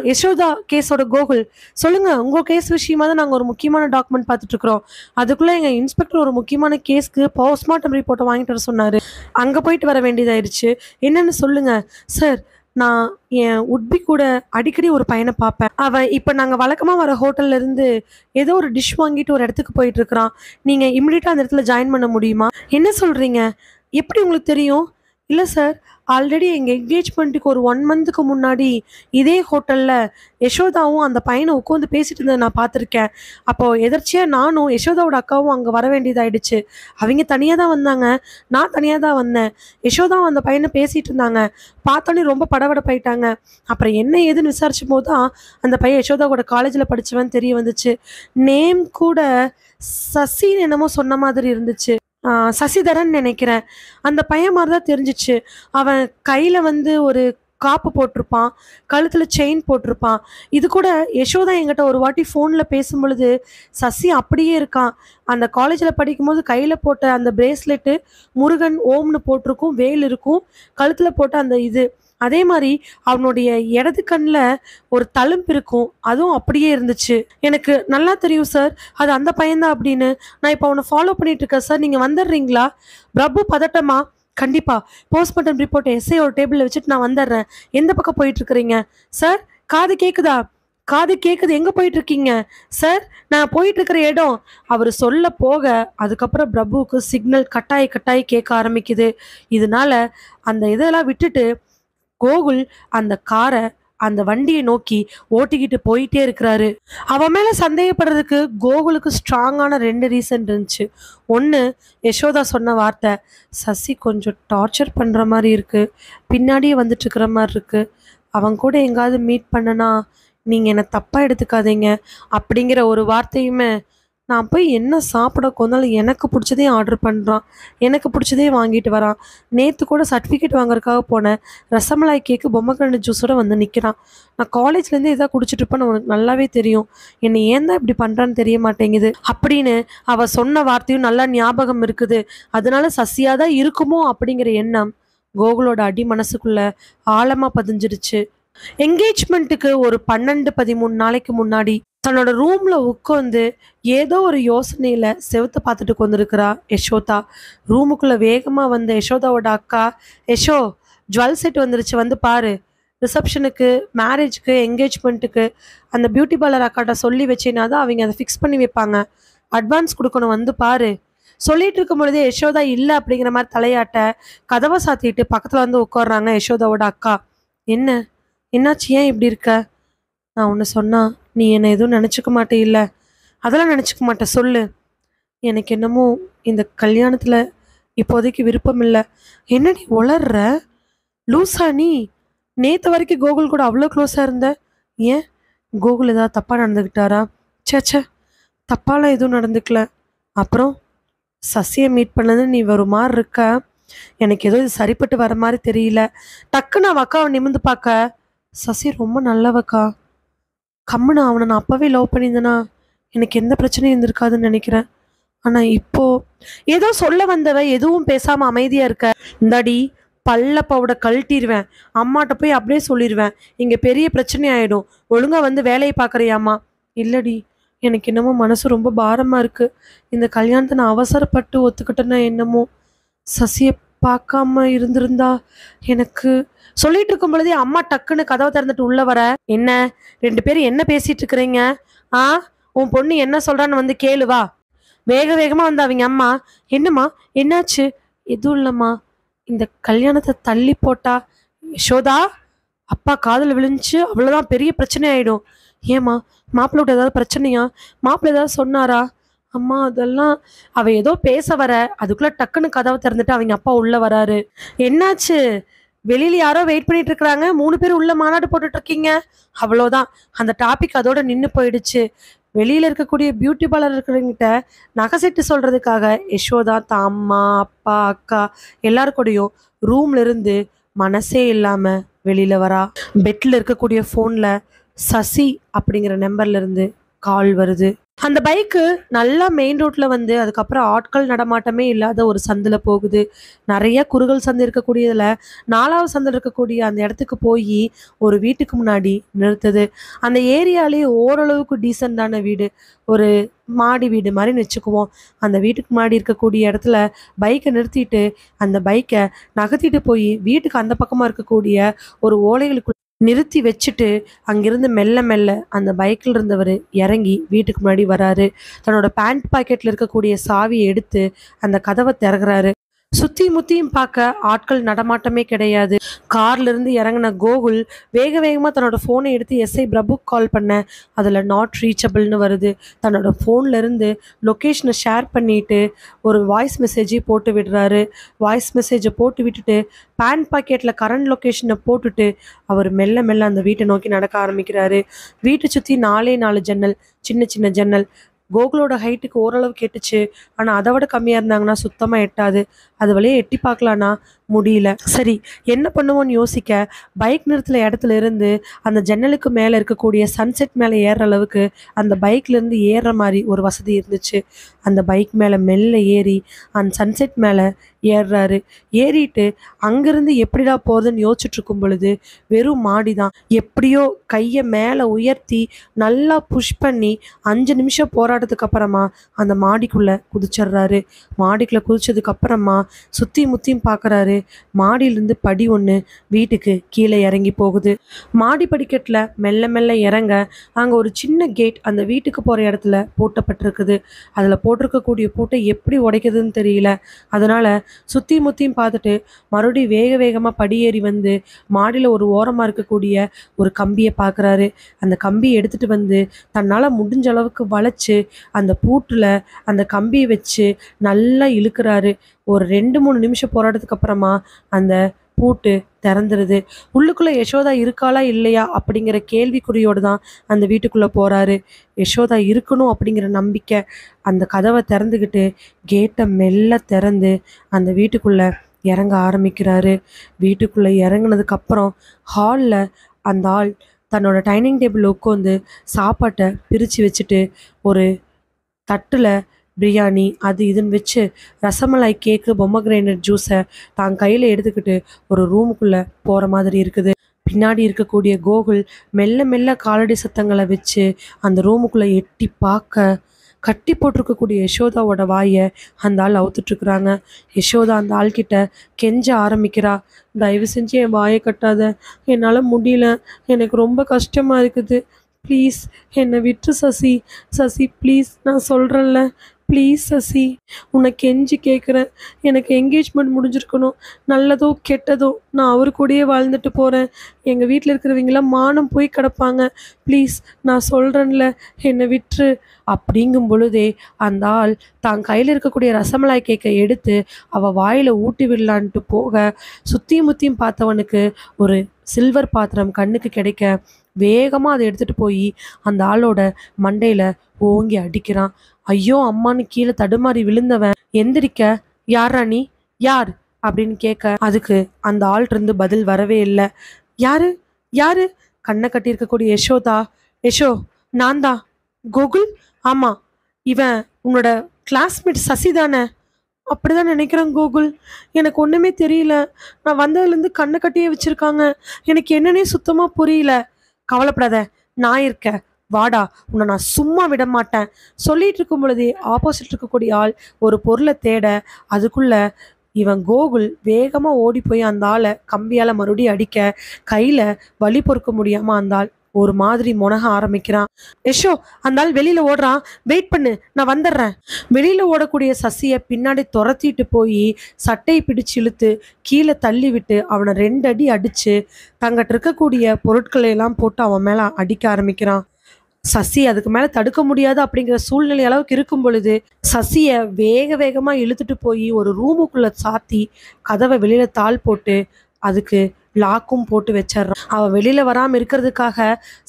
யசோதா கேஸோட கோகுல். சொல்லுங்க, உங்க கேஸ் விஷயமா தான் நாங்க ஒரு முக்கியமான டாக்குமெண்ட் பார்த்துட்டு இருக்கிறோம். அதுக்குள்ள எங்க இன்ஸ்பெக்டர் ஒரு முக்கியமான கேஸ்க்கு போஸ்ட்மார்ட்டம் ரிப்போர்ட்டை வாங்கிட்டு வர சொன்னாரு. அங்க போயிட்டு வர வேண்டியதாயிருச்சு. என்னன்னு சொல்லுங்க." "சார், நான் என் உட்பி கூட அடிக்கடி ஒரு பையனை பார்ப்பேன். அவன் இப்போ நாங்கள் வழக்கமாக வர ஹோட்டல்ல இருந்து ஏதோ ஒரு டிஷ் வாங்கிட்டு ஒரு இடத்துக்கு போயிட்டு இருக்கிறான். நீங்கள் இமிடியட்டாக அந்த இடத்துல ஜாயின் பண்ண முடியுமா?" "என்ன சொல்கிறீங்க? எப்படி உங்களுக்கு தெரியும்?" "இல்லை சார், ஆல்ரெடி எங்கள் என்கேஜ்மெண்ட்டுக்கு ஒரு 1 மந்த்துக்கு முன்னாடி இதே ஹோட்டலில் யசோதாவும் அந்த பையனை உட்காந்து பேசிட்டு இருந்ததை நான் பார்த்துருக்கேன். அப்போது எதர்ச்சியாக நானும் யசோதாவோட அக்காவும் அங்கே வர வேண்டியதாயிடுச்சு. அவங்க தனியாக தான் வந்தாங்க, நான் தனியாக தான் வந்தேன். யசோதாவும் அந்த பையனை பேசிகிட்டு இருந்தாங்க. பார்த்தோன்னே ரொம்ப படபடப்பாயிட்டாங்க. அப்புறம் என்ன ஏதுன்னு விசாரிச்சும் போது தான் அந்த பையன் யசோதாவோட காலேஜில் படித்தவன் தெரிய வந்துச்சு. நேம் கூட சசின்னு என்னமோ சொன்ன மாதிரி இருந்துச்சு. சசிதரன் நினைக்கிறேன். அந்த பையன் மாதிரி தான் தெரிஞ்சிச்சு. அவன் கையில் வந்து ஒரு காப்பு போட்டிருப்பான், கழுத்தில் செயின் போட்டிருப்பான். இது கூட யசோதா என்கிட்ட ஒரு வாட்டி ஃபோனில் பேசும்பொழுது சசி அப்படியே இருக்கான். அந்த காலேஜில் படிக்கும்போது கையில் போட்ட அந்த பிரேஸ்லெட்டு முருகன் ஓம்னு போட்டிருக்கும், வேல் இருக்கும், கழுத்தில் போட்ட அந்த இது அதே மாதிரி அவனுடைய இடது கண்ணில் ஒரு தழும்பு இருக்கும், அதுவும் அப்படியே இருந்துச்சு. எனக்கு நல்லா தெரியும் சார், அது அந்த பையன்தான் அப்படின்னு. நான் இப்போ அவனை ஃபாலோ பண்ணிட்டு இருக்கேன் சார், நீங்கள் வந்துடுறீங்களா?" பிரபு பதட்டமா, "கண்டிப்பா, போஸ்ட்மார்ட்டம் ரிப்போர்ட்டை எஸ்ஐயோட டேபிளில் வச்சுட்டு நான் வந்துடுறேன். எந்த பக்கம் போயிட்டு இருக்கிறீங்க?" "சார், காது கேட்குதா?" "காது கேட்குது. எங்கே போயிட்டு இருக்கீங்க?" "சார், நான் போயிட்டு இருக்கிற இடம்." அவர் சொல்ல போக அதுக்கப்புறம் பிரபுவுக்கு சிக்னல் கட்டாயி கட்டாயி கேட்க ஆரம்பிக்குது. இதனால அந்த இதெல்லாம் விட்டுட்டு கோகுல் அந்த காரை அந்த வண்டியை நோக்கி ஓட்டிக்கிட்டு போயிட்டே இருக்கிறாரு. அவன் மேல சந்தேகப்படுறதுக்கு கோகுலுக்கு ஸ்ட்ராங்கான 2 ரீசன் இருந்துச்சு. ஒன்று, யசோதா சொன்ன வார்த்தை, "சசி கொஞ்சம் டார்ச்சர் பண்ற மாதிரி இருக்கு, பின்னாடியே வந்துட்டு இருக்கிற மாதிரி இருக்கு. அவன் கூட எங்காவது மீட் பண்ணனா நீங்க என்னை தப்பா எடுத்துக்காதீங்க." அப்படிங்கிற ஒரு வார்த்தையுமே, நான் போய் என்ன சாப்பிட கொந்தாலும் எனக்கு பிடிச்சதே ஆர்டர் பண்ணுறான், எனக்கு பிடிச்சதே வாங்கிட்டு வரான். நேற்று கூட சர்டிஃபிகேட் வாங்குறதுக்காக போனேன், ரசமலாய் கேக்கு பொம்மக்கிரனட் ஜூஸோட வந்து நிற்கிறான். நான் காலேஜ்லேருந்து எதாவது குடிச்சிட்டு இருப்பேன்னு உனக்கு நல்லாவே தெரியும். என்னை ஏன் தான் இப்படி பண்ணுறான்னு தெரிய மாட்டேங்குது அப்படின்னு அவள் சொன்ன வார்த்தையும் நல்லா ஞாபகம் இருக்குது. அதனால சசியாக தான் இருக்குமோ அப்படிங்கிற எண்ணம் கோகுலோட அடி மனசுக்குள்ள ஆழமாக பதிஞ்சிருச்சு. என்கேஜ்மெண்ட்டுக்கு ஒரு 12, 13 நாளைக்கு முன்னாடி தன்னோட ரூம்ல உட்காந்து ஏதோ ஒரு யோசனையில செவுத்த பார்த்துட்டு கொண்டிருக்கிறா யசோதா. ரூமுக்குள்ள வேகமா வந்த யசோதாவோட அக்கா, "யசோ, ஜுவல் செட் வந்துருச்சு, வந்து பாரு. ரிசப்ஷனுக்கு, மேரேஜ்க்கு, என்கேஜ்மெண்ட்டுக்கு அந்த பியூட்டி பார்லர் அக்காட்ட சொல்லி வச்சேன்னா தான் அவங்க அதை ஃபிக்ஸ் பண்ணி வைப்பாங்க. அட்வான்ஸ் கொடுக்கணும், வந்து பாரு." சொல்லிட்டு இருக்கும் பொழுதே யசோதா இல்லை அப்படிங்கிற மாதிரி தலையாட்ட கதவை சாத்திட்டு பக்கத்துல வந்து உட்காடுறாங்க யசோதாவோட அக்கா. "என்ன, என்னாச்சு? ஏன் இப்படி இருக்க?" "நான் ஒன்று சொன்னா நீ என்னை எதுவும் நினச்சிக்க மாட்டே இல்லை?" "அதெல்லாம் நினச்சிக்க மாட்டேன், சொல்லு." "எனக்கு என்னமோ இந்த கல்யாணத்தில் இப்போதைக்கு விருப்பம் இல்லை." "என்னடி உளர்ற? லூசா நீ? நேற்று வரைக்கும் கோகுல் கூட அவ்வளோ க்ளோஸாக இருந்த. ஏன், கோகுல் ஏதாவது தப்பாக நடந்துக்கிட்டாரா?" "சேச்சே, தப்பாலாம் எதுவும் நடந்துக்கல." "அப்புறம் சசியை மீட் பண்ணது நீ ஒரு மாதிரி இருக்க. எனக்கு ஏதோ இது சரிப்பட்டு வர மாதிரி தெரியல." டக்குன்னு அவள் அக்காவை நிமிந்து பார்க்க, "சசி ரொம்ப நல்லவக்கா. கம்முன்னு அவனை நான் அப்போவே லவ் பண்ணியிருந்தேனா எனக்கு எந்த பிரச்சனையும் இருந்திருக்காதுன்னு நினைக்கிறேன். ஆனால் இப்போ ஏதோ சொல்ல வந்தவ எதுவும் பேசாமல் அமைதியாக இருக்க. இந்தாடி, பல்ல பவுட கழட்டிடுவேன். அம்மாட்ட போய் அப்படியே சொல்லிடுவேன். இங்கே பெரிய பிரச்சனை ஆகிடும். ஒழுங்காக வந்து வேலையை பார்க்குறியாம்மா?" "இல்லடி, எனக்கு என்னமோ மனசு ரொம்ப பாரமா இருக்கு. இந்த கல்யாணத்த நான் அவசரப்பட்டு ஒத்துக்கிட்டேன்னா என்னமோ! சசிய பார்க்காம இருந்திருந்தா எனக்கு சொல்லிட்டு இருக்கும் பொழுதே அம்மா டக்குன்னு கதவ திறந்துட்டு உள்ள வர, "என்ன 2 பேரும் என்ன பேசிட்டு இருக்கிறீங்க? ஆ உன் பொண்ணு என்ன சொல்றான்னு வந்து கேளு வா." வேக வேகமா வந்த அவிங்க அம்மா, "என்னம்மா? என்னாச்சு?" "எதுவும் இல்லம்மா. இந்த கல்யாணத்த தள்ளி போட்டா யசோதா, அப்பா காதுல விழுந்துச்சு அவ்வளோதான் பெரிய பிரச்சனை ஆயிடும்." "ஏம்மா? மாப்பிள்ளை வீட்ல ஏதாவது பிரச்சனையா? மாப்பிள்ளை ஏதாவது சொன்னாரா?" "அம்மா அதெல்லாம்." அவ ஏதோ பேச வர, அதுக்குள்ள டக்குன்னு கதவ திறந்துட்டு அவிங்க அப்பா உள்ள வராரு. "என்னாச்சு? வெளியில யாரோ வெயிட் பண்ணிட்டு இருக்கிறாங்க. 3 பேர் உள்ள மாநாடு போட்டுட்டு இருக்கீங்க." அவ்வளோதான். அந்த டாபிக் அதோட நின்னு போயிடுச்சு. வெளியில இருக்கக்கூடிய பியூட்டி பார்லர் இருக்கிறவங்கிட்ட நகை செட்டு சொல்றதுக்காக யசோதா தான் அம்மா, அப்பா, அக்கா எல்லார் கூடயும் ரூம்ல இருந்து மனசே இல்லாம வெளியில வரா. பெட்ல இருக்கக்கூடிய ஃபோன்ல சசி அப்படிங்கிற நம்பர்ல இருந்து கால் வருது. அந்த பைக்கு நல்லா மெயின் ரோட்ல வந்து அதுக்கப்புறம் ஆட்கள் நடமாட்டமே இல்லாத ஒரு சந்துல போகுது. நெறைய குறுகல் சந்து இருக்கக்கூடியதுல 4வது சந்துல இருக்கக்கூடிய அந்த இடத்துக்கு போயி ஒரு வீட்டுக்கு முன்னாடி நிறுத்துது. அந்த ஏரியாலயே ஓரளவுக்கு டீசென்ட்டான வீடு. ஒரு மாடி வீடு மாரின்னு வச்சுக்குவோம். அந்த வீட்டுக்கு முன்னாடி இருக்கக்கூடிய இடத்துல பைக்க நிறுத்திட்டு, அந்த பைக்க நகர்த்திட்டு போயி வீட்டுக்கு அந்த பக்கமா இருக்கக்கூடிய ஒரு ஓலைகளுக்குள்ள நிறுத்தி வச்சுட்டு, அங்கிருந்து மெல்ல மெல்ல அந்த பைக்ல இருந்தவரு இறங்கி வீட்டுக்கு முன்னாடி வராரு. தன்னோட பேண்ட் பாக்கெட்ல இருக்கக்கூடிய சாவிய எடுத்து அந்த கதவ திறக்குறாரு. சுத்தி முத்தியும் பார்க்க ஆட்கள் நடமாட்டமே கிடையாது. கார்ல இருந்து இறங்குன கோகுல் வேக வேகமா தன்னோட ஃபோனை எடுத்து எஸ்ஐ பிரபுக்கு கால் பண்ண, அதுல நாட் ரீச்சபிள்னு வருது. தன்னோட ஃபோன்ல இருந்து லொகேஷன ஷேர் பண்ணிட்டு ஒரு வாய்ஸ் மெசேஜையும் போட்டு விடுறாரு. வாய்ஸ் மெசேஜை போட்டு விட்டுட்டு பேண்ட் பாக்கெட்ல கரண்ட் லொகேஷனை போட்டுட்டு அவர் மெல்ல மெல்ல அந்த வீட்டை நோக்கி நடக்க ஆரம்பிக்கிறாரு. வீட்டை சுத்தி 4 ஜன்னல், சின்ன சின்ன ஜன்னல். கோகுலோட ஹைட்டுக்கு ஓரளவு கேட்டுச்சு. ஆனா அதை விட கம்மியா இருந்தாங்கன்னா சுத்தமா எட்டாது. அது வழியா எட்டி பார்க்கலான்னா முடியல. சரி, என்ன பண்ணுவோன்னு யோசிக்க பைக் நிறுத்தின இடத்துல இருந்து அந்த ஜன்னலுக்கு மேல இருக்கக்கூடிய சன்செட் மேல ஏறுற அளவுக்கு அந்த பைக்ல இருந்து ஏறுற மாதிரி ஒரு வசதி இருந்துச்சு. அந்த பைக் மேல மெல்ல ஏறி அந்த சன்செட் மேல ஏறுறாரு. ஏறிட்டு அங்கிருந்து எப்படிடா போறதுன்னு யோசிச்சுட்டு இருக்கும் பொழுது வெறும் மாடி தான். எப்படியோ கையை மேலே உயர்த்தி நல்லா புஷ் பண்ணி 5 நிமிஷம் போராட்டத்துக்கு அப்புறமா அந்த மாடிக்குள்ள குதிச்சிடுறாரு. மாடிக்குள்ள குதிச்சதுக்கு அப்புறமா சுத்தி முத்தியும் பார்க்கறாரு. மாடியிலிருந்து படி ஒன்று வீட்டுக்கு கீழே இறங்கி போகுது. மாடி படிக்கட்டில் மெல்ல மெல்ல இறங்க அங்கே ஒரு சின்ன கேட் அந்த வீட்டுக்கு போகிற இடத்துல போட்டப்பட்டிருக்குது. அதில் போட்டிருக்கக்கூடிய பூட்டை எப்படி உடைக்கிறதுன்னு தெரியல. அதனால சுத்தி முத்தியும் பார்த்துட்டு மறுபடியும் வேக வேகமாக படியேறி வந்து மாடியில் ஒரு ஓரமாக இருக்கக்கூடிய ஒரு கம்பியை பார்க்குறாரு. அந்த கம்பியை எடுத்துட்டு வந்து தன்னால் முடிஞ்ச அளவுக்கு வளைச்சு அந்த பூட்டில் அந்த கம்பியை வச்சு நல்லா இழுக்கிறாரு. ஒரு 2-3 நிமிஷம் போராட்டத்துக்கு அப்புறமா அந்த பூட்டு திறந்துருது. உள்ளுக்குள்ள யசோதா இருக்காளா இல்லையா அப்படிங்கிற கேள்விக்குறியோடு தான் அந்த வீட்டுக்குள்ள போறாரு. யசோதா இருக்கணும் அப்படிங்கிற நம்பிக்கை அந்த கதவை திறந்துக்கிட்டு கேட்டை மெல்ல திறந்து அந்த வீட்டுக்குள்ள இறங்க ஆரம்பிக்கிறாரு. வீட்டுக்குள்ள இறங்குனதுக்கு அப்புறம் ஹாலில் அந்த ஆள் தன்னோட டைனிங் டேபிள் உட்காந்து சாப்பாட்டை பிரித்து வச்சுட்டு ஒரு தட்டில் பிரியாணி அது இதுன்னு வச்சு ரசமலாய் கேக்கு பொம்மக்ரேனட் ஜூஸை தான் கையில் எடுத்துக்கிட்டு ஒரு ரூமுக்குள்ளே போகிற மாதிரி இருக்குது. பின்னாடி இருக்கக்கூடிய கோகுல் மெல்ல மெல்ல காலடி சத்தங்களை வச்சு அந்த ரூமுக்குள்ளே எட்டி பார்க்க கட்டி போட்டிருக்கக்கூடிய யசோதாவோட வாயை அந்த ஆள் அவுத்துட்ருக்குறாங்க. யசோதா அந்த ஆள்கிட்ட கெஞ்ச ஆரம்பிக்கிறா. "தயவு செஞ்சு என் வாயை கட்டாத, என்னால் முடியல, எனக்கு ரொம்ப கஷ்டமாக இருக்குது, ப்ளீஸ் என்னை விட்டு சசி, சசி ப்ளீஸ், நான் சொல்கிறேன்ல, ப்ளீஸ் சசி, உன்னை கெஞ்சி கேட்குறேன். எனக்கு என்கேஜ்மெண்ட் முடிஞ்சிருக்கணும். நல்லதோ கெட்டதோ நான் அவர் கூடயே வாழ்ந்துட்டு போகிறேன். எங்கள் வீட்டில் இருக்கிறவங்களாம் மானம் போய் கிடப்பாங்க. ப்ளீஸ் நான் சொல்கிறேன்ல, என்னை விட்டுரு." அப்படிங்கும் பொழுதே அந்த ஆள் தான் கையில் இருக்கக்கூடிய ரசமலாய் கேக்கை எடுத்து அவள் வாயில் ஊட்டி விடலான்ட்டு போக சுற்றியும் முத்தியும் பார்த்தவனுக்கு ஒரு சில்வர் பாத்திரம் கண்ணுக்கு கிடைக்க வேகமாக அதை எடுத்துகிட்டு போய் அந்த ஆளோட மண்டையில் ஓங்கி அடிக்கிறான். ஐயோ அம்மான்னு கீழே தடுமாறி விழுந்தவன் எந்திரிக்க, "யாரா நீ? யார்?" அப்படின்னு கேட்க அதுக்கு அந்த ஆள்கிட்ட பதில் வரவே இல்லை. "யாரு யாரு?" கண்ணை கட்டியிருக்கக்கூடிய யசோதா, "யசோ நான் தான் கோகுல். ஆமாம், இவன் உன்னோட கிளாஸ்மேட் சசி தானே?" "அப்படிதான் நினைக்கிறேன் கோகுல். எனக்கு ஒன்றுமே தெரியல. நான் வந்ததுலேருந்து கண்ணை கட்டியே வச்சுருக்காங்க. எனக்கு என்னன்னே சுத்தமாக புரியல." "கவலைப்படாத, நான் இருக்கேன். வாடா, உன்னை நான் சும்மா விட மாட்டேன். சொல்லிட்டு இருக்கும் பொழுதே ஆப்போசிட் இருக்கக்கூடிய ஆள் ஒரு பொருளை தேட, அதுக்குள்ள இவன் கோகுல் வேகமா ஓடி போய் அந்த ஆளை கம்பியால மறுபடியும் அடிக்க, கையில வலி பொறுக்க முடியாம அந்த ஆள் ஒரு மாதிரி முனக ஆரம்பிக்கிறான். யஷோ, அந்த ஆள் வெளியில ஓடுறான், வெயிட் பண்ணு, நான் வந்துடுறேன். வெளியில ஓடக்கூடிய சசியை பின்னாடி துரத்திட்டு போய் சட்டையை பிடிச்சு இழுத்து கீழே தள்ளி விட்டு அவனை 2 அடி அடிச்சு தங்கிட்ட இருக்கக்கூடிய பொருட்களை எல்லாம் போட்டு அவன் மேல அடிக்க ஆரம்பிக்கிறான். சசி அதுக்கு மேல தடுக்க முடியாது அப்படிங்கிற சூழ்நிலை அளவுக்கு இருக்கும் பொழுது சசிய வேக வேகமா இழுத்துட்டு போய் ஒரு ரூமுக்குள்ள சாத்தி கதவை வெளியில தாள் போட்டு அதுக்கு லாக்கும் போட்டு வச்சிடறான். அவன் வெளியில வராம இருக்கிறதுக்காக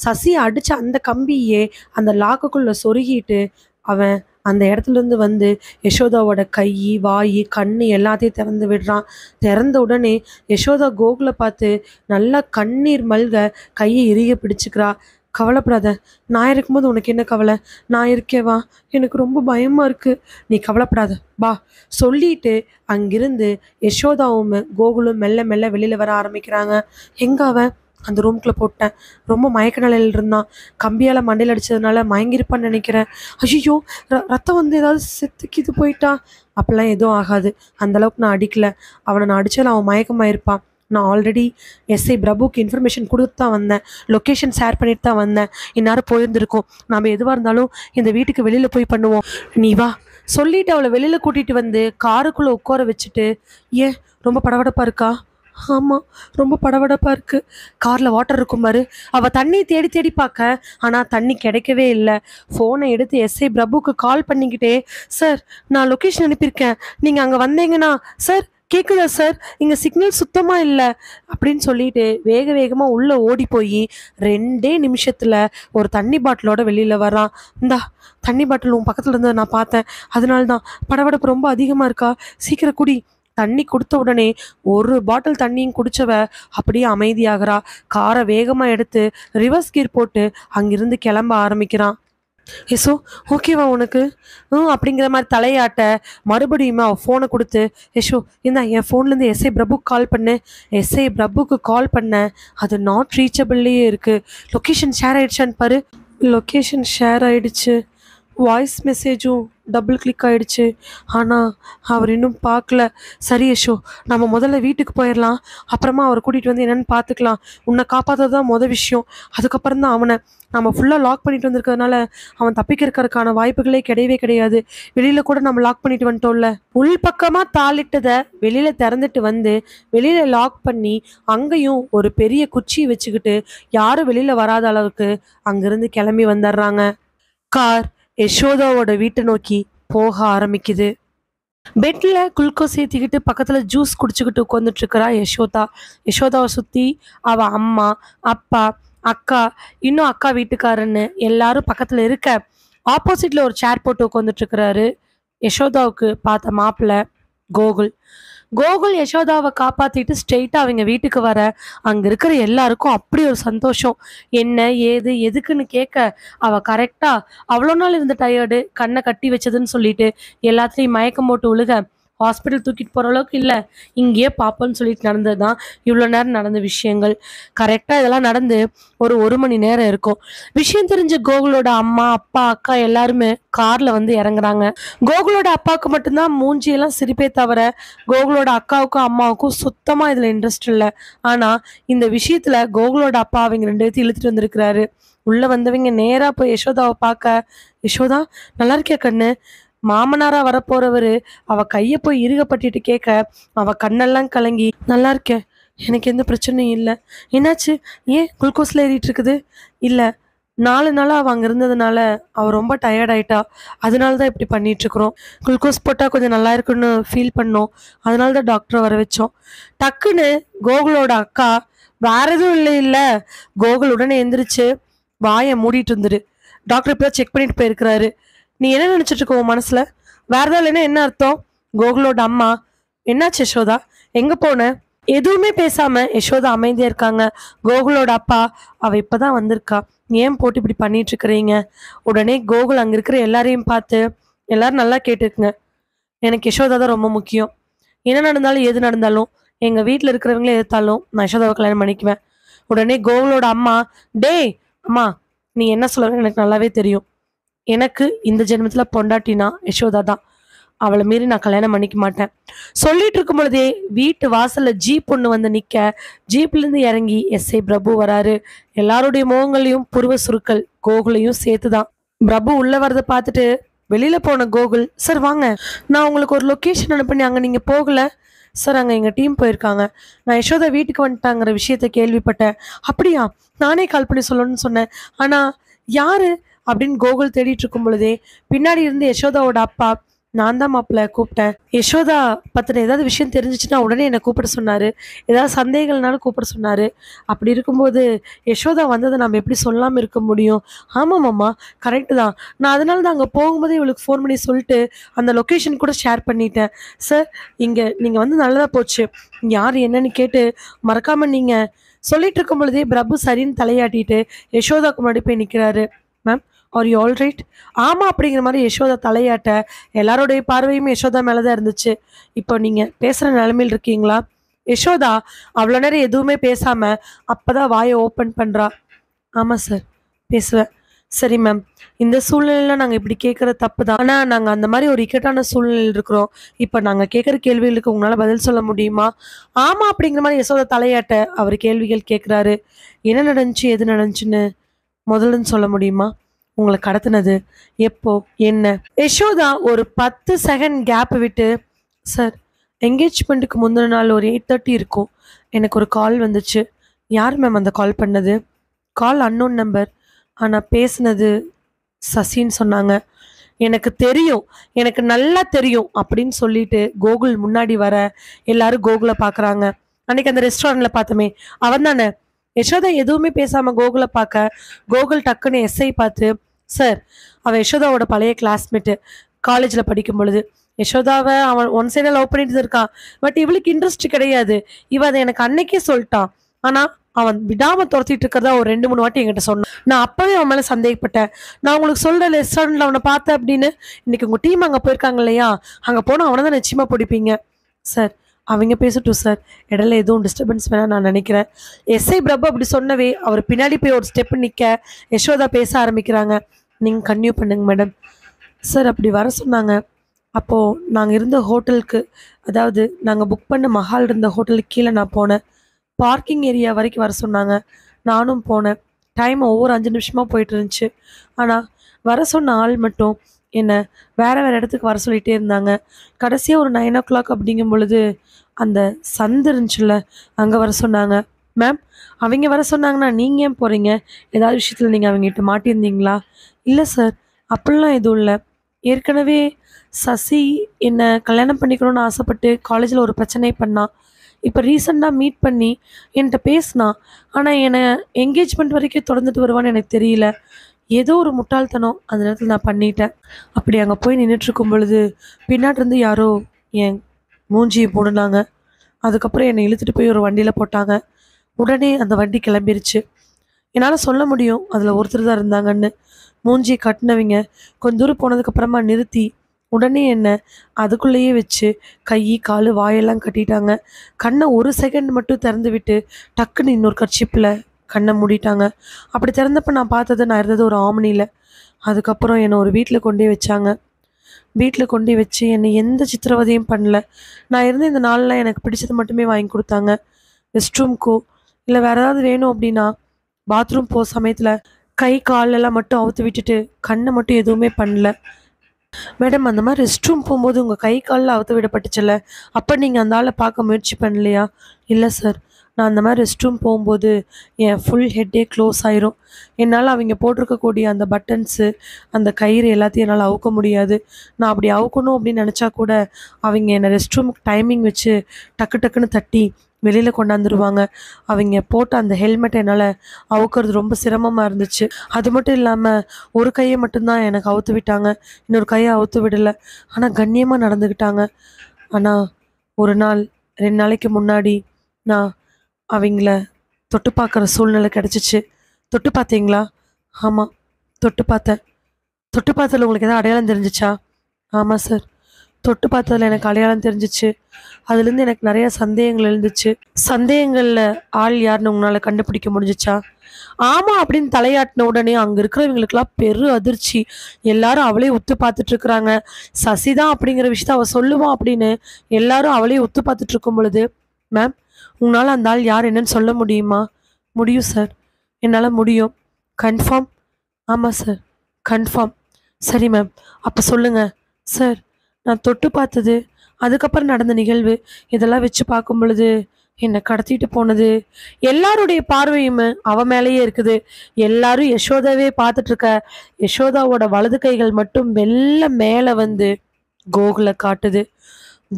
சசியை அடிச்ச அந்த கம்பியே அந்த லாக்குக்குள்ள சொருகிட்டு அவன் அந்த இடத்துல இருந்து வந்து யசோதாவோட கை, வாய், கண்ணு எல்லாத்தையும் திறந்து விடுறான். திறந்த உடனே யசோதா கோகுலை பார்த்து நல்லா கண்ணீர் மல்க கையை இறுக பிடிச்சுக்கிறா. கவலைப்படாத, நான் இருக்கும்போது உனக்கு என்ன கவலை, நான் இருக்கேவா, எனக்கு ரொம்ப பயமா இருக்கு, நீ கவலைப்படாத வா சொல்லிட்டு அங்கிருந்து யசோதாவும் கோகுலும் மெல்ல மெல்ல வெளியில வர ஆரம்பிக்கிறாங்க. எங்க அவன்? அந்த ரூம்குள்ள போட்டேன், ரொம்ப மயக்க நிலையில் இருந்தான், கம்பியால மண்டையில் அடிச்சதுனால மயங்கிருப்பான்னு நினைக்கிறேன். ஐயோ, ரத்தம் வந்து ஏதாவது செத்துக்கிது போயிட்டான். அப்படிலாம் எதுவும் ஆகாது, அந்த அளவுக்கு நான் அடிக்கல, அவனை நான் அடிச்சாலும் அவன் மயக்கமாயிருப்பான். நான் ஆல்ரெடி எஸ்ஐ பிரபுக்கு இன்ஃபர்மேஷன் கொடுத்து தான் வந்தேன், லொக்கேஷன் ஷேர் பண்ணிட்டு தான் வந்தேன், இந்நேரம் போயிருந்திருக்கோம், நாம் எதுவாக இருந்தாலும் இந்த வீட்டுக்கு வெளியில் போய் பண்ணுவோம், நீ வா சொல்லிட்டு அவளை வெளியில் கூட்டிகிட்டு வந்து காருக்குள்ளே உட்கார வச்சுட்டு, ஏன் ரொம்ப படபடப்பாக இருக்கா? ஆமாம், ரொம்ப படபடப்பாக இருக்குது. காரில் வாட்டர் இருக்கும் பாரு. அவள் தண்ணி தேடி தேடி பார்க்க, ஆனால் தண்ணி கிடைக்கவே இல்லை. ஃபோனை எடுத்து எஸ்ஐ பிரபுக்கு கால் பண்ணிக்கிட்டே, சார் நான் லொக்கேஷன் அனுப்பியிருக்கேன், நீங்கள் அங்கே வந்தீங்கன்னா, சார் கேட்குதா சார், இங்கே சிக்னல் சுத்தமாக இல்லை அப்படின்னு சொல்லிட்டு வேக வேகமாக உள்ளே ஓடி போய் 2 நிமிஷத்தில் ஒரு தண்ணி பாட்டிலோட வெளியில் வரான். இந்தா தண்ணி பாட்டில் உன் பக்கத்தில் இருந்ததை நான் பார்த்தேன், அதனால தான் படபடப்பு ரொம்ப அதிகமாக இருக்கா, சீக்கிரம் குடி. தண்ணி கொடுத்த உடனே ஒரு பாட்டில் தண்ணியும் குடிச்சவ அப்படியே அமைதியாகிறா. காரை வேகமாக எடுத்து ரிவர்ஸ் கீர் போட்டு அங்கிருந்து கிளம்ப ஆரம்பிக்கிறான். யசோ, ஓகேவா உனக்கு? அப்படிங்கிற மாதிரி தலையாட்ட மறுபடியுமே அவள் ஃபோனை கொடுத்து, யசோ இந்தா என் ஃபோன்லேருந்து எஸ்ஐ பிரபுக்கு கால் பண்ணு. எஸ்ஐ பிரபுக்கு கால் பண்ண, அது நாட் ரீச்சபிள்லேயே இருக்குது. லொக்கேஷன் ஷேர் ஆகிடுச்சான்னு பாரு. லொக்கேஷன் ஷேர் ஆகிடுச்சு, வாய்ஸ் மெசேஜும் டபுள் கிளிக் ஆகிடுச்சு, ஆனால் அவர் இன்னும் பார்க்கல. சரி யஷோ, நம்ம முதல்ல வீட்டுக்கு போயிடலாம், அப்புறமா அவரை கூட்டிகிட்டு வந்து என்னென்னு பார்த்துக்கலாம். உன்னை காப்பாற்றது தான் மொதல் விஷயம், அதுக்கப்புறம் தான் அவனை. நம்ம ஃபுல்லாக லாக் பண்ணிட்டு வந்திருக்கிறதுனால அவன் தப்பிக்கிறதுக்கான வாய்ப்புகளே கிடையவே கிடையாது. வெளியில் கூட நம்ம லாக் பண்ணிட்டு வந்துட்டோம்ல. உள் பக்கமாக தாளிட்டதை வெளியில் திறந்துட்டு வந்து வெளியில் லாக் பண்ணி அங்கேயும் ஒரு பெரிய குச்சி வச்சுக்கிட்டு யாரும் வெளியில் வராத அளவுக்கு அங்கேருந்து கிளம்பி வந்துடுறாங்க. கார் யசோதாவோட வீட்டை நோக்கி போக ஆரம்பிக்குது. பெட்ல குளுக்கோஸ் ஏற்றிக்கிட்டு பக்கத்தில் ஜூஸ் குடிச்சுக்கிட்டு உட்காந்துட்டு இருக்கிறா யசோதா. யசோதாவை சுற்றி அவள் அம்மா, அப்பா, அக்கா, இன்னும் அக்கா வீட்டுக்காரன்னு எல்லாரும் பக்கத்தில் இருக்க, ஆப்போசிட்ல ஒரு சேர் போட்டு உட்காந்துட்டு இருக்கிறாரு யசோதாவுக்கு பார்த்த மாப்பிள்ளை கோகுல். கோகுல் யசோதாவை காப்பாத்திட்டு ஸ்ட்ரெயிட்டா அவங்க வீட்டுக்கு வர, அங்க இருக்கிற எல்லாருக்கும் அப்படி ஒரு சந்தோஷம். என்ன ஏது எதுக்குன்னு கேட்க, அவ கரெக்டா அவ்வளோ நாள் இருந்த டயர்டு கண்ணை கட்டி வச்சதுன்னு சொல்லிட்டு எல்லாத்துலேயும் மயக்கம் போட்டு விழுக, ஹாஸ்பிட்டல் தூக்கிட்டு போகிற அளவுக்கு இல்லை, இங்கேயே பார்ப்போன்னு சொல்லிட்டு நடந்தது தான் இவ்வளோ நேரம் நடந்த விஷயங்கள். கரெக்டாக இதெல்லாம் நடந்து ஒரு மணி நேரம் இருக்கும். விஷயம் தெரிஞ்ச கோகுலோட அம்மா, அப்பா, அக்கா எல்லாருமே காரில் வந்து இறங்குறாங்க. கோகுலோட அப்பாவுக்கு மட்டும்தான் மூஞ்சியெல்லாம் சிரிப்பே தவிர கோகுலோட அக்காவுக்கும் அம்மாவுக்கும் சுத்தமாக இதில் இன்ட்ரெஸ்ட் இல்லை. ஆனால் இந்த விஷயத்தில் கோகுலோட அப்பா அவங்க 2 பேர்த்தையும் இழுத்துட்டு வந்திருக்கிறாரு. உள்ளே வந்தவங்க நேராக போய் யசோதாவை பார்க்க, யசோதா நல்லா இருக்கியா கண்ணு? மாமனாரா வரப்போறவரு அவ கையை போய் இறுகப்பட்டிட்டு கேட்க, அவ கண்ணெல்லாம் கலங்கி, நல்லா இருக்கேன், எனக்கு எந்த பிரச்சனையும் இல்லை. என்னாச்சு, ஏன் குளுக்கோஸ்ல ஏறிட்டு இருக்குது? இல்லை, 4 நாளாக அவள் அங்கே இருந்ததுனால அவள் ரொம்ப டயர்டாயிட்டா, அதனால தான் இப்படி பண்ணிட்டு இருக்கிறோம். குளுக்கோஸ் போட்டால் கொஞ்சம் நல்லா இருக்குன்னு ஃபீல் பண்ணோம், அதனால தான் டாக்டரை வர வச்சோம். டக்குன்னு கோகுலோட அக்கா, வேற எதுவும் இல்லை. கோகுல் உடனே எந்திரிச்சு வாயை மூடிட்டு இருந்துரு, டாக்டர் இப்போ செக் பண்ணிட்டு போயிருக்கிறாரு, நீ என்ன நினைச்சிட்டு இருக்க உன் மனசுல? வேற ஏதாவது இல்லைன்னா என்ன அர்த்தம்? கோகுலோட அம்மா, என்னாச்சு யசோதா, எங்க போன? எதுவுமே பேசாம யசோதா அமைதியா இருக்காங்க. கோகுலோட அப்பா, அவ இப்பதான் வந்திருக்கா, ஏன் போட்டு இப்படி பண்ணிட்டு இருக்கிறீங்க? உடனே கோகுல் அங்க இருக்கிற எல்லாரையும் பார்த்து, எல்லாரும் நல்லா கேட்டுக்குங்க, எனக்கு யசோதா தான் ரொம்ப முக்கியம். என்ன நடந்தாலும் எது நடந்தாலும் எங்க வீட்டுல இருக்கிறவங்களே எதிர்த்தாலும் நான் யசோதாவை கல்யாணம் பண்ணிக்குவேன். உடனே கோகுலோட அம்மா, டே அம்மா, நீ என்ன சொல்ற எனக்கு நல்லாவே தெரியும். எனக்கு இந்த ஜென்மத்துல பொண்டாட்டினா யசோதா தான். அவளை மீறி நான் கல்யாணம் பண்ணிக்க மாட்டேன். சொல்லிட்டு இருக்கும் பொழுதே வீட்டு வாசல்ல ஜீப் ஒண்ணு வந்து நிக்க, ஜீப்ல இருந்து இறங்கி எஸ்ஐ பிரபு வராரு. எல்லாருடைய முகங்களையும் புருவ சுருக்கள், கோகுலையும் சேர்த்துதான். பிரபு உள்ள வரத பார்த்துட்டு வெளியில போன கோகுல், சார் வாங்க, நான் உங்களுக்கு ஒரு லொகேஷன் அனுப்பினேன், அங்க நீங்க போகல. சார் அங்க எங்க டீம் போயிருக்காங்க, நான் யசோதா வீட்டுக்கு வந்துட்டாங்கிற விஷயத்த கேள்விப்பட்டேன். அப்படியா, நானே கால் பண்ணி சொல்லணும்னு சொன்னேன், ஆனா யாரு அப்படின்னு கோகுல் தேடிட்டு இருக்கும் பொழுதே பின்னாடி இருந்து யசோதாவோட அப்பா, நான் தான் மாப்பிள்ள கூப்பிட்டேன், யசோதா பத்தின ஏதாவது விஷயம் தெரிஞ்சிச்சுன்னா உடனே என்னை கூப்பிட சொன்னாரு, ஏதாவது சந்தேகங்கள்னாலும் கூப்பிட சொன்னாரு. அப்படி இருக்கும்போது யசோதா வந்ததை நம்ம எப்படி சொல்லாமல் இருக்க முடியும்? ஆமாம்மாம்மா, கரெக்டு தான். நான் அதனால தான் அங்கே போகும்போதே இவளுக்கு ஃபோன் பண்ணி சொல்லிட்டு அந்த லொக்கேஷன் கூட ஷேர் பண்ணிட்டேன். சார் இங்கே நீங்கள் வந்து நல்லதாக போச்சு, யார் என்னன்னு கேட்டு மறக்காமல் நீங்கள் சொல்லிட்டு இருக்கும் பொழுதே பிரபு சரின்னு தலையாட்டிட்டு யசோதாக்கு முன்னாடி போய் நிற்கிறாரு. Ma'am, are you all right? ஆமாம் அப்படிங்கிற மாதிரி யசோதா தலையாட்ட எல்லாருடைய பார்வையும் யசோதா மேலே தான் இருந்துச்சு. இப்போ நீங்கள் பேசுகிற நிலைமையில் இருக்கீங்களா? யசோதா அவ்வளோ நேரம் எதுவுமே பேசாமல் அப்போ தான் வாயை ஓப்பன் பண்ணுறா. ஆமாம் சார், பேசுவேன். சரி மேம், இந்த சூழ்நிலையில் நாங்கள் இப்படி கேட்குறது தப்பு தான், ஆனால் நாங்கள் அந்த மாதிரி ஒரு இக்கட்டான சூழ்நிலையில் இருக்கிறோம். இப்போ நாங்கள் கேட்குற கேள்விகளுக்கு உங்களால் பதில் சொல்ல முடியுமா? ஆமாம் அப்படிங்கிற மாதிரி யசோதா தலையாட்ட அவர் கேள்விகள் கேட்குறாரு. என்ன நடந்துச்சு, எது நடந்துச்சுன்னு முதல்லன்னு சொல்ல முடியுமா? உங்களை கடத்தினது எப்போ, என்ன? யசோதா ஒரு 10 செகண்ட் கேப் விட்டு, சார் என்கேஜ்மெண்ட்டுக்கு முந்தின நாள் ஒரு 8:30 இருக்கும், எனக்கு ஒரு கால் வந்துச்சு. யார் மேம் அந்த கால் பண்ணது? கால் அன்னோன் நம்பர், ஆனால் பேசுனது சசின்னு சொன்னாங்க. எனக்கு தெரியும், எனக்கு நல்லா தெரியும் அப்படின்னு சொல்லிட்டு கோகுல் முன்னாடி வர எல்லாரும் கோகுலை பார்க்குறாங்க. அன்னைக்கு அந்த ரெஸ்டாரண்ட்ல பார்த்தோமே அவன் தானே? யசோதா எதுவுமே பேசாம கோகுலை பார்க்க கோகுல் டக்குன்னு எஸ்ஐ பார்த்து, சார் அவன் யசோதாவோட பழைய கிளாஸ்மேட்டு, காலேஜில் படிக்கும் பொழுது யசோதாவை அவன் ஒன் சைடாக லவ் பண்ணிட்டு இருக்கான், பட் இவளுக்கு இன்ட்ரெஸ்ட் கிடையாது, இவ அதை எனக்கு அன்னைக்கே சொல்லிட்டான், ஆனால் அவன் விடாம துரத்திட்டு இருக்கிறதா ஒரு 2-3 வாட்டி என்கிட்ட சொன்னான். நான் அப்பவே அவன் மேலே சந்தேகப்பட்டேன். நான் உங்களுக்கு சொல்ற ரெஸ்டாரண்ட்ல அவனை பார்த்தேன் அப்படின்னு. இன்னைக்கு உங்க டீம் அங்கே போயிருக்காங்க இல்லையா, அங்கே போனால் அவனை தான் நிச்சயமா பிடிப்பீங்க. சார் அவங்க பேசட்டும் சார், இடையில எதுவும் டிஸ்டர்பன்ஸ் வேணாம் நான் நினைக்கிறேன். எஸ்ஐ பிரபு அப்படி சொன்னவே அவர் பின்னாடி போய் ஒரு ஸ்டெப் நிற்க யசோதா பேச ஆரம்பிக்கிறாங்க. நீங்கள் கன்டினியூ பண்ணுங்க மேடம். சார் அப்படி வர சொன்னாங்க, அப்போது நாங்கள் இருந்த ஹோட்டலுக்கு, அதாவது நாங்கள் புக் பண்ண மஹால் இருந்த ஹோட்டலுக்கு கீழே நான் போனேன். பார்க்கிங் ஏரியா வரைக்கும் வர சொன்னாங்க, நானும் போனேன். டைம் ஒவ்வொரு 5 நிமிஷமாக போயிட்டு இருந்துச்சு. ஆனால் வர சொன்ன ஆள் மட்டும் என்னை வேறு வேறு இடத்துக்கு வர சொல்லிகிட்டே இருந்தாங்க. கடைசியாக ஒரு 9 o'clock அப்படிங்கும் பொழுது அந்த சந்து இருந்துச்சுல்ல, அங்கே வர சொன்னாங்க. மேம், அவங்க வர சொன்னாங்கன்னா நீங்கள் ஏன் போகிறீங்க? ஏதாவது விஷயத்தில் நீங்கள் அவங்ககிட்ட மாட்டியிருந்தீங்களா? இல்லை சார், அப்படிலாம் எதுவும் இல்லை. ஏற்கனவே சசி என்னை கல்யாணம் பண்ணிக்கணும்னு ஆசைப்பட்டு காலேஜில் ஒரு பிரச்சனை பண்ணான். இப்போ ரீசெண்டாக மீட் பண்ணி என்கிட்ட பேசினான். ஆனால் என்னை என்கேஜ்மெண்ட் வரைக்கும் தொடர்ந்துட்டு வருவான்னு எனக்கு தெரியல. ஏதோ ஒரு முட்டாள்தனம் அந்த நேரத்தில் நான் பண்ணிட்டேன். அப்படி அங்கே போய் நின்றுட்டுருக்கும் பொழுது பின்னாடிருந்து யாரோ என் மூஞ்சியை போடுனாங்க. அதுக்கப்புறம் என்னை இழுத்துட்டு போய் ஒரு வண்டியில் போட்டாங்க. உடனே அந்த வண்டி கிளம்பிருச்சு. என்னால் சொல்ல முடியும் அதில் ஒருத்தர் தான் இருந்தாங்கன்னு. மூஞ்சியை கட்டினவங்க கொஞ்ச தூரம் போனதுக்கப்புறமா நிறுத்தி உடனே என்ன அதுக்குள்ளேயே வச்சு கை கால் வாயெல்லாம் கட்டிட்டாங்க. கண்ணை ஒரு செகண்ட் மட்டும் திறந்து விட்டு டக்குன்னு இன்னொரு கர்ச்சிப்பில் கண்ணை மூடிட்டாங்க. அப்படி திறந்தப்போ நான் பார்த்தது, நான் இருந்தது ஒரு ஆம்னியில். அதுக்கப்புறம் என்னை ஒரு வீட்டில் கொண்டே வச்சாங்க. வீட்டில் கொண்டு வச்சு என்னை எந்த சித்திரவதையும் பண்ணல. நான் இருந்த இந்த நாளில் எனக்கு பிடிச்சது மட்டுமே வாங்கி கொடுத்தாங்க. ரெஸ்ட் ரூம்க்கோ இல்லை வேறு ஏதாவது வேணும் அப்படின்னா பாத்ரூம் போகிற சமயத்தில் கை காலெல்லாம் மட்டும் அவுத்து விட்டுட்டு கண்ணை மட்டும் எதுவுமே பண்ணல. மேடம், அந்த மாதிரி ரெஸ்ட் ரூம் போகும்போது உங்கள் கை காலில் அவுத்து விடப்பட்டுச்சுல்ல, அப்போ நீங்கள் அந்த ஆளை பார்க்க முயற்சி பண்ணலையா? இல்லை சார், நான் அந்த மாதிரி ரெஸ்ட் ரூம் போகும்போது என் ஃபுல் ஹெட்டே க்ளோஸ் ஆயிரும். என்னால் அவங்க போட்டிருக்கக்கூடிய அந்த பட்டன்ஸு, அந்த கயிறு எல்லாத்தையும் என்னால் அவுக்க முடியாது. நான் அப்படி அவுக்கணும் அப்படின்னு நினச்சா கூட அவங்க என்னை ரெஸ்ட் ரூமுக்கு டைமிங் வச்சு டக்கு டக்குன்னு தட்டி வெளியில் கொண்டாந்துருவாங்க. அவங்க போட்ட அந்த ஹெல்மெட்டை என்னால் அவுக்கிறது ரொம்ப சிரமமாக இருந்துச்சு. அது மட்டும் இல்லாமல் ஒரு கையை மட்டும்தான் எனக்கு அவுத்து விட்டாங்க, இன்னொரு கையை அவுத்து விடலை. ஆனால் கண்ணியமாக நடந்துக்கிட்டாங்க. ஆனால் ஒரு நாள் 2 நாளைக்கு முன்னாடி நான் அவங்கள தொட்டு பார்க்குற சூழ்நிலை கிடச்சிச்சு. தொட்டு பார்த்தீங்களா? ஆமாம், தொட்டு பார்த்தேன். தொட்டு பார்த்ததில் உங்களுக்கு எதாவது அடையாளம் தெரிஞ்சிச்சா? ஆமாம் சார், தொட்டு பார்த்ததில் எனக்கு அடையாளம் தெரிஞ்சிச்சு. அதுலேருந்து எனக்கு நிறைய சந்தேகங்கள் எழுந்துச்சு. சந்தேகங்களில் ஆள் யாருன்னு உங்களால் கண்டுபிடிக்க முடிஞ்சிச்சா? ஆமா அப்படின்னு தலையாட்டின உடனே அங்க இருக்கிறவங்களுக்கெல்லாம் பெரு அதிர்ச்சி. எல்லாரும் அவளே உத்து பார்த்துட்டு இருக்கிறாங்க. சசிதான் அப்படிங்கிற விஷயத்த அவ சொல்லுவா அப்படின்னு எல்லாரும் அவளே உத்து பார்த்துட்டு இருக்கும் பொழுது, மேம் உங்களால அந்த ஆள் யார் என்னன்னு சொல்ல முடியுமா? முடியும் சார். என்னால முடியும். கன்ஃபார்ம்? ஆமா சார். கன்ஃபார்ம். சரி மேம். அப்ப சொல்லுங்க. சார் நான் தொட்டு பார்த்தது, அதுக்கப்புறம் நடந்த நிகழ்வு இதெல்லாம் வச்சு பார்க்கும் பொழுது என்னை கடத்திட்டு போனது எல்லாருடைய பார்வையும் அவ மேலேயே இருக்குது. எல்லாரும் யசோதாவே பார்த்துட்டு இருக்க. யசோதாவோட வலது கைகள் மட்டும் மெல்ல மேல வந்து கோகுலை காட்டுது.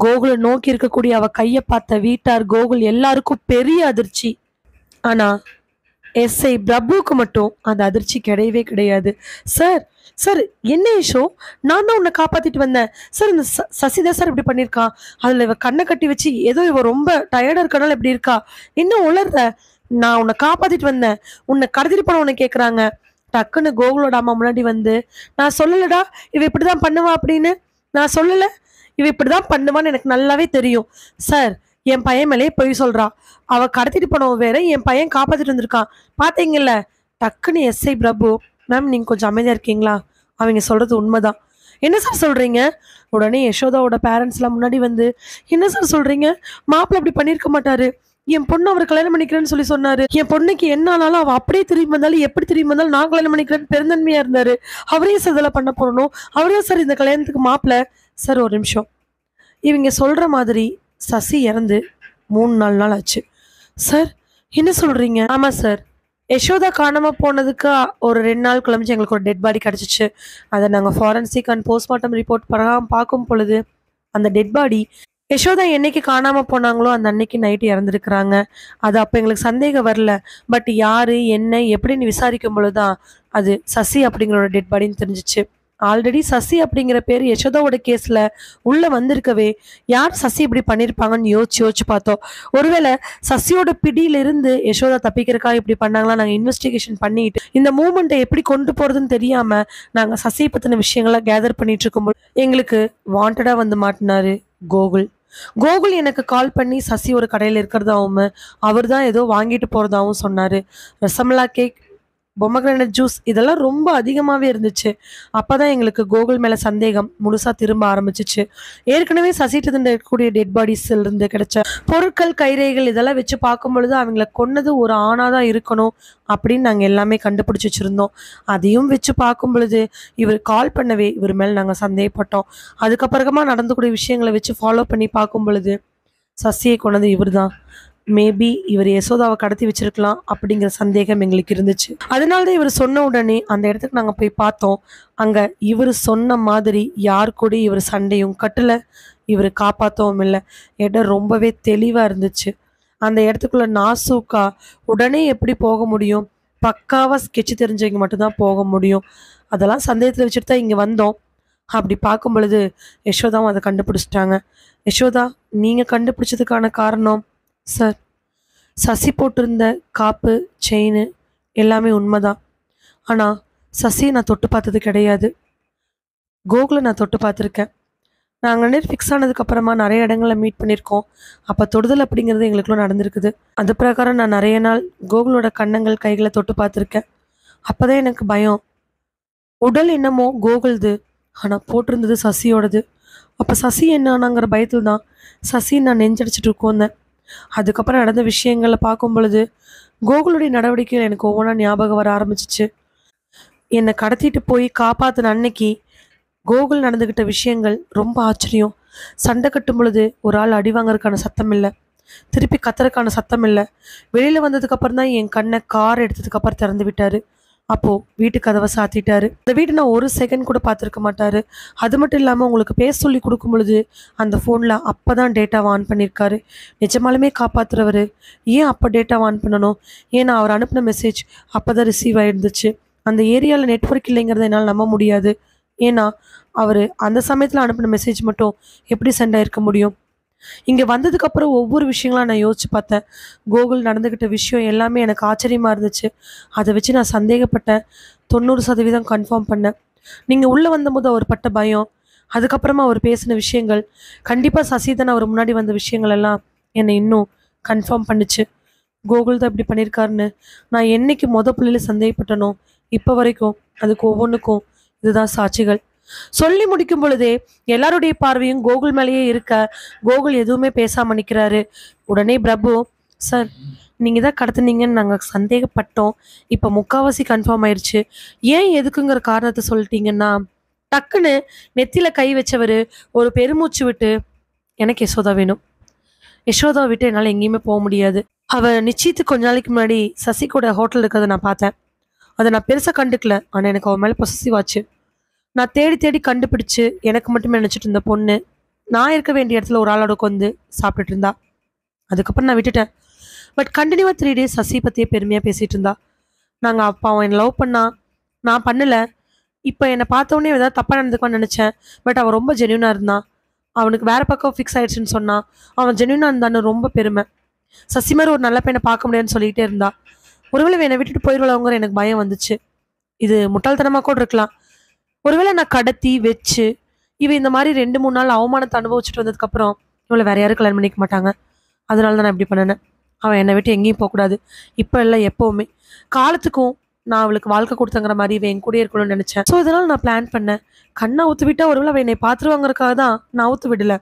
கோகுலை நோக்கி இருக்கக்கூடிய அவ கையை பார்த்த வீட்டார் கோகுல் எல்லாருக்கும் பெரிய அதிர்ச்சி. ஆனா எஸ்ஐ பிரபுவுக்கு மட்டும் அந்த அதிர்ச்சி கிடையவே கிடையாது. சார் சார் என்ன இஷ்யூ? நான் தான் உன்னை காப்பாத்திட்டு வந்தேன் சார். இந்த சசிதா சார் இப்படி பண்ணியிருக்கான். அதுல இவ கண்ணை கட்டி வச்சு ஏதோ இவ ரொம்ப டயர்டா இருக்கனால இப்படி இருக்கா. இன்னும் உளர்ற. நான் உன்னை காப்பாத்திட்டு வந்தேன். உன்னை கடத்திட்டு போன உன்னை கேட்குறாங்க. டக்குன்னு கோகுலோட அம்மா முன்னாடி வந்து, நான் சொல்லலடா இவ இப்படிதான் பண்ணுவா அப்படின்னு. நான் சொல்லல. இவ இப்படிதான் பண்ணுவான்னு எனக்கு நல்லாவே தெரியும். சார் என் பையன் மேலே பொய் சொல்றா. அவ கடத்திட்டு போனவன் வேற, என் பையன் காப்பாத்திட்டு வந்திருக்கான். பாத்தீங்கல்ல. டக்குன்னு எஸ்ஐ பிரபு, மேம் நீங்க கொஞ்சம் அமைதியா இருக்கீங்களா? அவங்க சொல்றது உண்மைதான். என்ன சார் சொல்றீங்க? உடனே யசோதாவோட பேரண்ட்ஸ்லாம் முன்னாடி வந்து, என்ன சார் சொல்றீங்க? மாப்பிள்ள அப்படி பண்ணியிருக்க மாட்டாரு. என் பொண்ணு அவர் கல்யாணம் பண்ணிக்கிறேன்னு சொல்லி சொன்னாரு. என் பொண்ணுக்கு என்ன ஆனாலும் அவ அப்படியே திரும்பி வந்தாலும் எப்படி திரும்பி வந்தாலும் நான் கல்யாணம் பண்ணிக்கிறேன்னு பெருந்தன்மையா இருந்தாரு. அவரே சார் இதெல்லாம் பண்ண போறணும். அவரே சார் இந்த கல்யாணத்துக்கு மாப்பிள்ள. சார் ஒரு நிமிஷம். இவங்க சொல்ற மாதிரி சசி இறந்து 3-4 நாள் ஆச்சு. சார் என்ன சொல்றீங்க? ஆமா சார். யசோதா காணாம போனதுக்கு ஒரு 2 நாள் கழிச்சு எங்களுக்கு ஒரு டெட் பாடி கிடைச்சிச்சு. அதை நாங்கள் ஃபாரன்சிக் அண்ட் போஸ்ட்மார்ட்டம் ரிப்போர்ட் பார்க்கும் பொழுது அந்த டெட் பாடி யசோதா என்னைக்கு காணாம போனாங்களோ அந்த அன்னைக்கு நைட்டு இறந்துருக்குறாங்க. அது அப்போ எங்களுக்கு சந்தேகம் வரல. பட் யாரு என்ன எப்படின்னு விசாரிக்கும் பொழுதுதான் அது சசி அப்படிங்கிற டெட் பாடின்னு தெரிஞ்சிச்சு. ஆல்ரெடி சசி அப்படிங்கிற பேர் யசோதாவோட கேஸ்ல உள்ள வந்திருக்கவே யார் சசி இப்படி பண்ணியிருப்பாங்கன்னு யோசிச்சு பார்த்தோம். ஒருவேளை சசியோட பிடியிலிருந்து யசோதா தப்பிக்கிறக்கா இப்படி பண்ணாங்களா நாங்கள் இன்வெஸ்டிகேஷன் பண்ணிட்டு இந்த மூமெண்ட்டை எப்படி கொண்டு போறதுன்னு தெரியாம நாங்கள் சசியை பத்தின விஷயங்களை கேதர் பண்ணிட்டு இருக்கும்போது எங்களுக்கு வாண்டடா வந்து மாட்டினாரு கோகுல். கோகுல் எனக்கு கால் பண்ணி சசி ஒரு கடையில் இருக்கிறதாவும் அவர் தான் ஏதோ வாங்கிட்டு போறதாவும் சொன்னாரு. ரசமலா கேக், பொமக்ரானட் ஜூஸ் இதெல்லாம் ரொம்ப அதிகமாகவே இருந்துச்சு. அப்போதான் எங்களுக்கு கோகுல் மேலே சந்தேகம் முழுசாக திரும்ப ஆரம்பிச்சிச்சு. ஏற்கனவே சசிட்டு இருக்கக்கூடிய டெட் பாடிஸ்ல இருந்து கிடைச்ச பொருட்கள் கைரேகைகள் இதெல்லாம் வச்சு பார்க்கும் பொழுது அவங்கள கொன்னது ஒரு ஆணாக தான் இருக்கணும் அப்படின்னு நாங்கள் எல்லாமே கண்டுபிடிச்சி வச்சுருந்தோம். அதையும் வச்சு பார்க்கும் பொழுது இவர் கால் பண்ணவே இவர் மேலே நாங்கள் சந்தேகப்பட்டோம். அதுக்கப்புறமா நடந்துக்கூடிய விஷயங்களை வச்சு ஃபாலோ பண்ணி பார்க்கும் பொழுது சசியை கொண்டது இவர் தான். மேபி இவர் யசோதாவை கடத்தி வச்சிருக்கலாம் அப்படிங்கிற சந்தேகம் எங்களுக்கு இருந்துச்சு. அதனாலதான் இவர் சொன்ன உடனே அந்த இடத்துக்கு நாங்கள் போய் பார்த்தோம். அங்கே இவர் சொன்ன மாதிரி யார் கூட இவர் சண்டையும் கட்டல, இவர் காப்பாற்றவும் இல்லை. இடம் ரொம்பவே தெளிவாக இருந்துச்சு. அந்த இடத்துக்குள்ள நாசூக்கா உடனே எப்படி போக முடியும்? பக்காவாக ஸ்கெட்ச் தெரிஞ்சவங்க மட்டும்தான் போக முடியும். அதெல்லாம் சந்தேகத்தில் வச்சுட்டு தான் இங்கே வந்தோம். அப்படி பார்க்கும் பொழுது யசோதாவும் அதை கண்டுபிடிச்சிட்டாங்க. யசோதா நீங்கள் கண்டுபிடிச்சதுக்கான காரணம் சார், சசி போட்டிருந்த காப்பு செயின் எல்லாமே உண்மைதான். ஆனால் சசியை நான் தொட்டு பார்த்தது கிடையாது. கோகுலை நான் தொட்டு பார்த்துருக்கேன். நாங்கள் நேரம் ஃபிக்ஸ் ஆனதுக்கப்புறமா நிறைய இடங்களில் மீட் பண்ணியிருக்கோம். அப்போ தொடுதல் அப்படிங்கிறது எங்களுக்குள்ள நடந்திருக்குது. அது பிரகாரம் நான் நிறைய நாள் கோகுலோட கன்னங்கள் கைகளை தொட்டு பார்த்துருக்கேன். அப்போ தான் எனக்கு பயம். உடல் என்னமோ கோகுல்து, ஆனால் போட்டிருந்தது சசியோடது. அப்போ சசி என்னானாங்கிற பயத்தில் தான் சசி நான் நெஞ்சடிச்சிட்டு இருக்கோந்தேன். அதுக்கப்புறம் நடந்த விஷயங்களை பார்க்கும் பொழுது கோகுலுடைய நடவடிக்கைகள் எனக்கு ஒவ்வொன்றா ஞாபகம் வர ஆரம்பிச்சிச்சு. என்னை கடத்திட்டு போய் காப்பாற்றின அன்னைக்கு கோகுல் நடந்துக்கிட்ட விஷயங்கள் ரொம்ப ஆச்சரியம். சண்டை கட்டும் பொழுது ஒரு ஆள் அடி வாங்கறதுக்கான சத்தம் இல்லை, திருப்பி கத்துறதுக்கான சத்தம் இல்லை. வெளியில் வந்ததுக்கப்புறம் தான் என் கண்ணை கார் எடுத்ததுக்கப்புறம் திறந்து விட்டார். அப்போது வீட்டு கதவை சாத்திட்டாரு. இந்த வீட்டை நான் ஒரு செகண்ட் கூட பார்த்துருக்க மாட்டார். அது மட்டும் இல்லாமல் உங்களுக்கு பேச சொல்லி கொடுக்கும் பொழுது அந்த ஃபோனில் அப்போ தான் டேட்டாவை ஆன் பண்ணியிருக்காரு. நிஜமாலுமே காப்பாற்றுறவர் ஏன் அப்போ டேட்டாவை ஆன் பண்ணணும்? ஏன்னா அவர் அனுப்பின மெசேஜ் அப்போ தான் ரிசீவ் ஆகிருந்துச்சு. அந்த ஏரியாவில் நெட்வொர்க் இல்லைங்கிறத என்னால் நம்ப முடியாது. ஏன்னா அவர் அந்த சமயத்தில் அனுப்பின மெசேஜ் மட்டும் எப்படி சென்ட் ஆகிருக்க முடியும்? இங்கே வந்ததுக்கப்புறம் ஒவ்வொரு விஷயங்களாக நான் யோசிச்சு பார்த்தேன். கோகுல் நடந்துக்கிட்ட விஷயம் எல்லாமே எனக்கு ஆச்சரியமாக இருந்துச்சு. அதை வச்சு நான் சந்தேகப்பட்டேன். 90% கன்ஃபார்ம் பண்ணேன். நீங்கள் உள்ளே வந்தபோது அவர் பட்ட பயம், அதுக்கப்புறமா அவர் பேசின விஷயங்கள், கண்டிப்பாக சசிதன் அவர் முன்னாடி வந்த விஷயங்கள் எல்லாம் என்னை இன்னும் கன்ஃபார்ம் பண்ணுச்சு. கோகுல் தான் இப்படி பண்ணியிருக்காருன்னு நான் என்னைக்கு புள்ளையில சந்தேகப்பட்டனோ இப்போ வரைக்கும் அதுக்கு ஒவ்வொன்றுக்கும் இதுதான் சாட்சிகள். சொல்லி முடிக்கும் பொழுதே எல்லாருடைய பார்வையும் கோகுல் மேலேயே இருக்க கோகுல் எதுவுமே பேசாம நிற்கிறாரு. உடனே பிரபு, சார் நீங்கள் தான் கடத்துனீங்கன்னு நாங்கள் சந்தேகப்பட்டோம், இப்போ முக்காவாசி கன்ஃபார்ம் ஆயிடுச்சு, ஏன் எதுக்குங்கிற காரணத்தை சொல்லிட்டீங்கன்னா டக்குன்னு நெத்தியில கை வச்சவர் ஒரு பெருமூச்சு விட்டு, எனக்கு யசோதா வேணும், யசோதாவை விட்டு என்னால் எங்கேயுமே போக முடியாது. அவள் நிச்சயத்துக்கு கொஞ்ச நாளைக்கு முன்னாடி சசி கூட ஹோட்டல் இருக்கிறத நான் பார்த்தேன். அதை நான் பெருசாக கண்டுக்கல, ஆனால் எனக்கு அவன் மேலே பொசசிவ் ஆச்சு. நான் தேடி தேடி கண்டுபிடிச்சு எனக்கு மட்டுமே நினச்சிட்டு இருந்த பொண்ணு நான் இருக்க வேண்டிய இடத்துல ஒரு ஆளோட உட்காந்து சாப்பிட்டுட்டு இருந்தா. அதுக்கப்புறம் நான் விட்டுட்டேன். பட் கண்டினியூவாக 3 days சசி பற்றியே பெருமையாக பேசிகிட்டு இருந்தா. நாங்கள் அப்பா அவன் என்னை லவ் பண்ணா, நான் பண்ணலை. இப்போ என்னை பார்த்தோன்னே ஏதாவது தப்பாக நடந்துக்குவான்னு நினச்சேன். பட் அவன் ரொம்ப ஜென்யூனாக இருந்தான். அவனுக்கு வேறு பக்கம் ஃபிக்ஸ் ஆயிடுச்சுன்னு சொன்னான். அவன் ஜென்யூனாக இருந்தான்னு ரொம்ப பெருமை. சசி மாதிரி ஒரு நல்ல பையனை பார்க்க முடியாதுன்னு சொல்லிகிட்டே இருந்தா. ஒருவேளை என்னை விட்டுட்டு போயிடுவாங்கிற எனக்கு பயம் வந்துச்சு. இது முட்டாள்தனமாக கூட இருக்கலாம். ஒருவேளை நான் கடத்தி வச்சு இந்த மாதிரி 2-3 நாள் அவமானத்தை அனுபவிச்சுட்டு வந்ததுக்கப்புறம் இவளை வேற யாரும் கல்யாணம் பண்ணிக்க மாட்டாங்க. அதனால தான் நான் இப்படி பண்ணினேன். அவன் என்னை விட்டு எங்கேயும் போகக்கூடாது, இப்போ இல்லை எப்போவுமே, காலத்துக்கும் நான் அவளுக்கு வாழ்க்கை கொடுத்தங்கிற மாதிரி இவன் என் கூட இருக்கணும்னு நினச்சேன். ஸோ இதனால் நான் பிளான் பண்ணேன். கண்ணை ஊற்று விட்டா ஒருவேளை அவன் என்னை பார்த்துருவாங்கிறதுக்காக தான் நான் ஊற்று விடலை.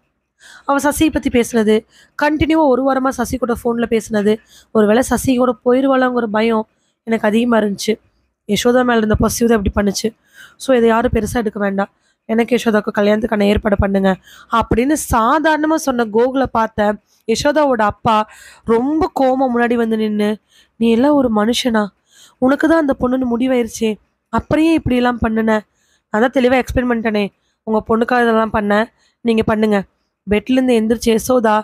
அவள் சசியை பற்றி பேசுனது, கண்டினியூவாக 1 வாரமாக சசி கூட ஃபோனில் பேசுனது, ஒருவேளை சசி கூட போயிடுவாளாங்கிற பயம் எனக்கு அதிகமாக இருந்துச்சு. யசோதா மேலே இருந்த பொசிவ் தான் அப்படி பண்ணுச்சு. ஸோ இதை யாரும் பெருசாக எடுக்க வேண்டாம், எனக்கு யசோதாவுக்கு கல்யாணத்துக்கான ஏற்பாடு பண்ணுங்க அப்படின்னு சாதாரணமாக சொன்ன கோகுலை பார்த்த யசோதாவோட அப்பா ரொம்ப கோபம் முன்னாடி வந்து நின்று, நீ எல்லாம் ஒரு மனுஷனா, உனக்கு தான் அந்த பொண்ணுன்னு முடிவாயிருச்சே, அப்படியே இப்படியெல்லாம் பண்ணுன, நான் தான் தெளிவாக எக்ஸ்பிளைன் பண்ணிட்டேனே, உங்கள் பொண்ணுக்காக இதெல்லாம் பண்ண, நீங்கள் பண்ணுங்க. பெட்லேருந்து எந்திரிச்சு யசோதா,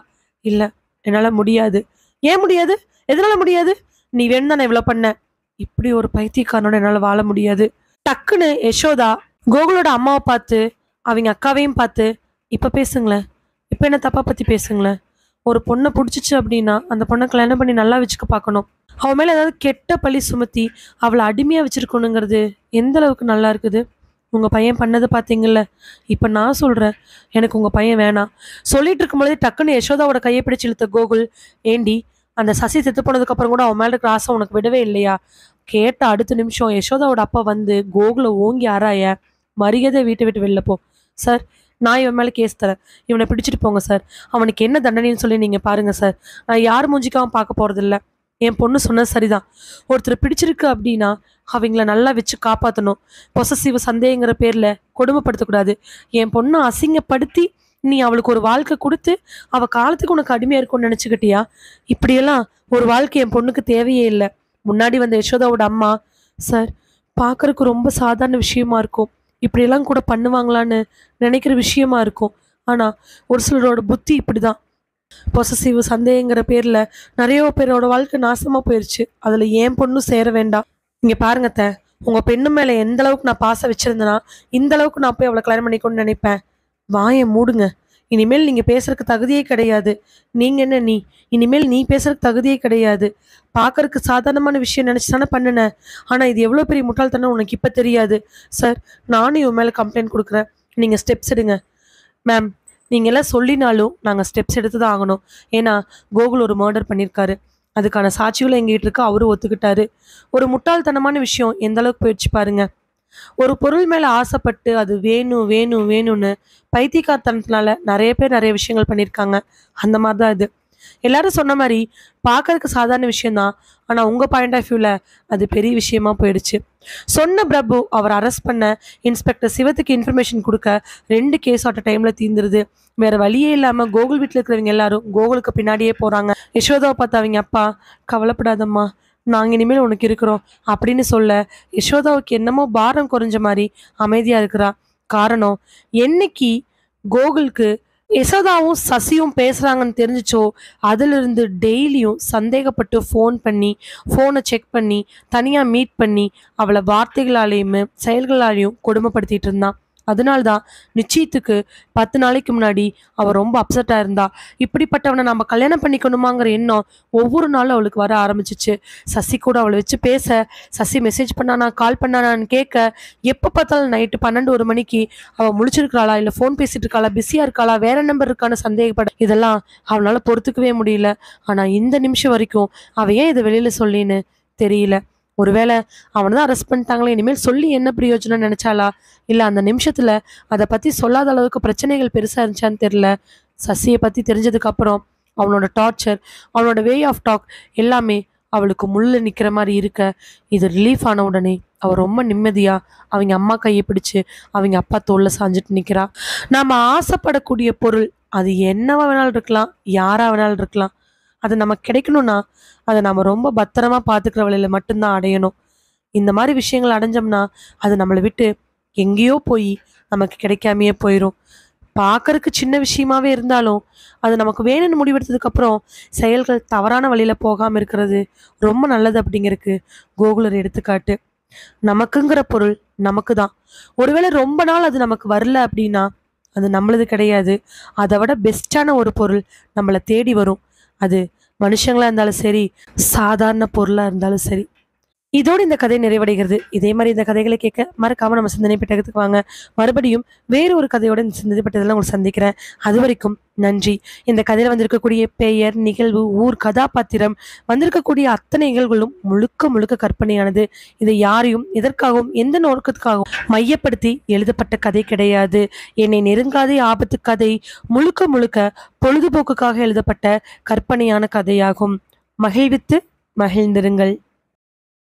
இல்லை என்னால் முடியாது. ஏன் முடியாது, எதனால முடியாது, நீ வேணும் தான் நான் இவ்வளோ பண்ண, இப்படி ஒரு பைத்தியக்காரனோட என்னால் வாழ முடியாது. டக்குன்னு யசோதா கோகுலோட அம்மாவை பார்த்து அவங்க அக்காவையும் பார்த்து, இப்போ பேசுங்களேன், இப்போ என்ன தப்பா பற்றி பேசுங்களேன், ஒரு பொண்ணை பிடிச்சிச்சு அப்படின்னா அந்த பொண்ணை கல்யாணம் பண்ணி நல்லா வச்சுக்க பார்க்கணும், அவன் மேலே ஏதாவது கெட்ட பழி சுமத்தி அவளை அடிமையாக வச்சுருக்கணுங்கிறது எந்த அளவுக்கு நல்லா இருக்குது. உங்கள் பையன் பண்ணதை பார்த்தீங்கல்ல, இப்போ நான் சொல்கிறேன், எனக்கு உங்கள் பையன் வேணாம். சொல்லிட்டு இருக்கும்போதே டக்குன்னு யசோதாவோட கையை பிடிச்சி இழுத்த கோகுல், ஏண்டி அந்த சசி செத்து போனதுக்கப்புறம் கூட அவன் மேலே இருக்கிற ஆசை உனக்கு விடவே இல்லையா? கேட்ட அடுத்த நிமிஷம் யசோதாவோட அப்பா வந்து கோகுலை ஓங்கி ஆராய, மரியாதை வீட்டை விட்டு வெளில போ சார், நான் இவன் மேலே கேஸ் தரேன், இவனை பிடிச்சிட்டு போங்க சார், அவனுக்கு என்ன தண்டனைன்னு சொல்லி நீங்கள் பாருங்கள் சார், நான் யார் மூஞ்சிக்காவும் பார்க்க போகிறதில்ல, என் பொண்ணு சொன்னது சரிதான், ஒருத்தர் பிடிச்சிருக்கு அப்படின்னா அவங்கள நல்லா வச்சு காப்பாற்றணும், பொசசிவ் சந்தேகங்கிற பேரில் கொடுமைப்படுத்தக்கூடாது, என் பொண்ணை அசிங்கப்படுத்தி நீ அவளுக்கு ஒரு வாழ்க்கை கொடுத்து அவள் காலத்துக்கு உனக்கு அடிமையாக இருக்கும்னு நினச்சிக்கிட்டியா? இப்படியெல்லாம் ஒரு வாழ்க்கை என் பொண்ணுக்கு தேவையே இல்லை. முன்னாடி வந்த யசோதாவோட அம்மா, சார் பார்க்கறதுக்கு ரொம்ப சாதாரண விஷயமா இருக்கும், இப்படியெல்லாம் கூட பண்ணுவாங்களான்னு நினைக்கிற விஷயமா இருக்கும், ஆனால் ஒரு சிலரோட புத்தி இப்படி தான், பொசசிவ் சந்தேகங்கிற பேரில் நிறைய பேரோட வாழ்க்கை நாசமாக போயிடுச்சு, அதில் ஏன் பொண்ணும் சேர வேண்டாம். இங்கே பாருங்கத்த, உங்கள் பெண்ணு மேலே எந்த அளவுக்கு நான் பாசம் வச்சுருந்தேன்னா இந்த அளவுக்கு நான் போய் அவளை கல்யாணம் பண்ணிக்கணும்னு நினைப்பேன். வாயை மூடுங்க, இனிமேல் நீங்கள் பேசுறதுக்கு தகுதியே கிடையாது. நீங்கள் என்ன, நீ இனிமேல் நீ பேசுறதுக்கு தகுதியே கிடையாது. பார்க்கறதுக்கு சாதாரணமான விஷயம் நினச்சி தானே பண்ணினேன், ஆனால் இது எவ்வளோ பெரிய முட்டாள்தனம் உனக்கு இப்போ தெரியாது. சார், நானும் இவன் மேலே கம்ப்ளைண்ட் கொடுக்குறேன், நீங்கள் ஸ்டெப்ஸ் எடுங்க. மேம், நீங்கள் எல்லாம் சொல்லினாலும் நாங்கள் ஸ்டெப்ஸ் எடுத்து தான் ஆகணும். ஏன்னா கோகுல் ஒரு மர்டர் பண்ணியிருக்காரு, அதுக்கான சாட்சிகளும் எங்கிட்ட இருக்கு, அவரும் ஒத்துக்கிட்டாரு. ஒரு முட்டாள்தனமான விஷயம் எந்த அளவுக்கு போயிடுச்சு பாருங்க. ஒரு பொருள் மேலே ஆசைப்பட்டு அது வேணும் வேணும் வேணும்னு பைத்தியக்காரத்தனத்தினால நிறைய பேர் நிறைய விஷயங்கள் பண்ணியிருக்காங்க. அந்த மாதிரி தான் இது. எல்லாரும் சொன்ன மாதிரி பார்க்கறதுக்கு சாதாரண விஷயம்தான், ஆனால் உங்கள் பாயிண்ட் ஆஃப் வியூவில் அது பெரிய விஷயமா போயிடுச்சு. சொன்ன பிரபு அவர் அரெஸ்ட் பண்ண இன்ஸ்பெக்டர் சிவத்துக்கு இன்ஃபர்மேஷன் கொடுக்க 2 கேஸ் ஆட்ட டைமில் தீர்ந்துருது. வேற வழியே இல்லாமல் கோகுல் வீட்டில் இருக்கிறவங்க எல்லாரும் கோகுலுக்கு பின்னாடியே போகிறாங்க. யசோதாவை பார்த்து அவங்க அப்பா, கவலைப்படாதம்மா, நாங்கள் இனிமேல் உனக்கு இருக்கிறோம் அப்படின்னு சொல்ல யசோதாவுக்கு என்னமோ பாரம் குறைஞ்ச மாதிரி அமைதியாக இருக்கிறா. காரணம், என்னைக்கு கோகுலுக்கு யசோதாவும் சசியும் பேசுகிறாங்கன்னு தெரிஞ்சிச்சோ அதிலிருந்து டெய்லியும் சந்தேகப்பட்டு ஃபோன் பண்ணி ஃபோனை செக் பண்ணி தனியாக மீட் பண்ணி அவளை வார்த்தைகளாலேயும் செயல்களாலேயும் கொடுமைப்படுத்திட்டு இருந்தான். அதனால்தான் நிச்சயத்துக்கு 10 நாளைக்கு முன்னாடி அவ ரொம்ப அப்செட்டா இருந்தா. இப்படிப்பட்டவனை நம்ம கல்யாணம் பண்ணிக்கணுமாங்கிற எண்ணம் ஒவ்வொரு நாளும் அவளுக்கு வர ஆரம்பிச்சிச்சு. சசி கூட அவளை வச்சு பேச, சசி மெசேஜ் பண்ணானா, கால் பண்ணானான்னு கேட்க, எப்போ பார்த்தாலும் நைட்டு 12 1 மணிக்கு அவ முழிச்சிருக்காளா, இல்லை ஃபோன் பேசிட்டு இருக்காளா, பிஸியா இருக்காளா, வேற நம்பர் இருக்கான்னு சந்தேகப்பட இதெல்லாம் அவளால பொறுத்துக்கவே முடியல. ஆனா இந்த நிமிஷம் வரைக்கும் அவ ஏன் இதை வெளியில சொல்லின்னு தெரியல. ஒருவேளை அவனை தான் அரெஸ்ட் பண்ணிட்டாங்களே, இனிமேல் சொல்லி என்ன பிரயோஜனம் நினைச்சாளா, இல்ல அந்த நிமிஷத்துல அதை பத்தி சொல்லாத அளவுக்கு பிரச்சனைகள் பெருசா இருந்துச்சான்னு தெரியல. சசியை பத்தி தெரிஞ்சதுக்கு அப்புறம் அவனோட டார்ச்சர், அவனோட வே ஆஃப் டாக் எல்லாமே அவளுக்கு முள்ள நிக்கிற மாதிரி இருக்க, இது ரிலீஃப் ஆன உடனே அவ ரொம்ப நிம்மதியா அவங்க அம்மா கையை பிடிச்சு அவங்க அப்பா தோல்ல சாஞ்சிட்டு நிக்கிறா. நாம ஆசைப்படக்கூடிய பொருள் அது என்னவா வேணாலும் இருக்கலாம், யாரா வேணாலும் இருக்கலாம். அது நமக்கு கிடைக்கணும்னா அதை நம்ம ரொம்ப பத்திரமா பார்த்துக்கிற வழியில மட்டும்தான் அடையணும். இந்த மாதிரி விஷயங்கள் அடைஞ்சோம்னா அது நம்மளை விட்டு எங்கேயோ போய் நமக்கு கிடைக்காமையே போயிடும். பார்க்கறதுக்கு சின்ன விஷயமாவே இருந்தாலும் அது நமக்கு வேணும்னு முடிவெடுத்ததுக்கு அப்புறம் செயல்கள் தவறான வழியில போகாம இருக்கிறது ரொம்ப நல்லது அப்படிங்கிறதுக்கு கோகுலர் எடுத்துக்காட்டு. நமக்குங்கிற பொருள் நமக்கு தான். ஒருவேளை ரொம்ப நாள் அது நமக்கு வரல அப்படின்னா அது நம்மளது கிடையாது. அதை விட பெஸ்டான ஒரு பொருள் நம்மளை தேடி வரும். அது மனுஷங்களா இருந்தாலும் சரி, சாதாரண பொருளா இருந்தாலும் சரி. இதோடு இந்த கதை நிறைவடைகிறது. இதே மாதிரி இந்த கதைகளை கேட்க மறக்காம நம்ம சிந்தனை பெட்டகத்துக்கு வாங்க. மறுபடியும் வேறு ஒரு கதையோட இந்த சிந்தனை பெட்டகத்தில் உங்களை சந்திக்கிறேன். அது வரைக்கும் நன்றி. இந்த கதையில வந்திருக்கக்கூடிய பெயர், நிகழ்வு, ஊர், கதாபாத்திரம், வந்திருக்கக்கூடிய அத்தனை நிகழ்வுகளும் முழுக்க முழுக்க கற்பனையானது. இதை யாரையும் எதற்காகவும் எந்த நோக்கத்துக்காகவும் மையப்படுத்தி எழுதப்பட்ட கதை கிடையாது. என்னை நெருங்காதே ஆபத்து கதை முழுக்க முழுக்க பொழுதுபோக்குக்காக எழுதப்பட்ட கற்பனையான கதையாகும். மகிழ்வித்து மகிழ்ந்திருங்கள்.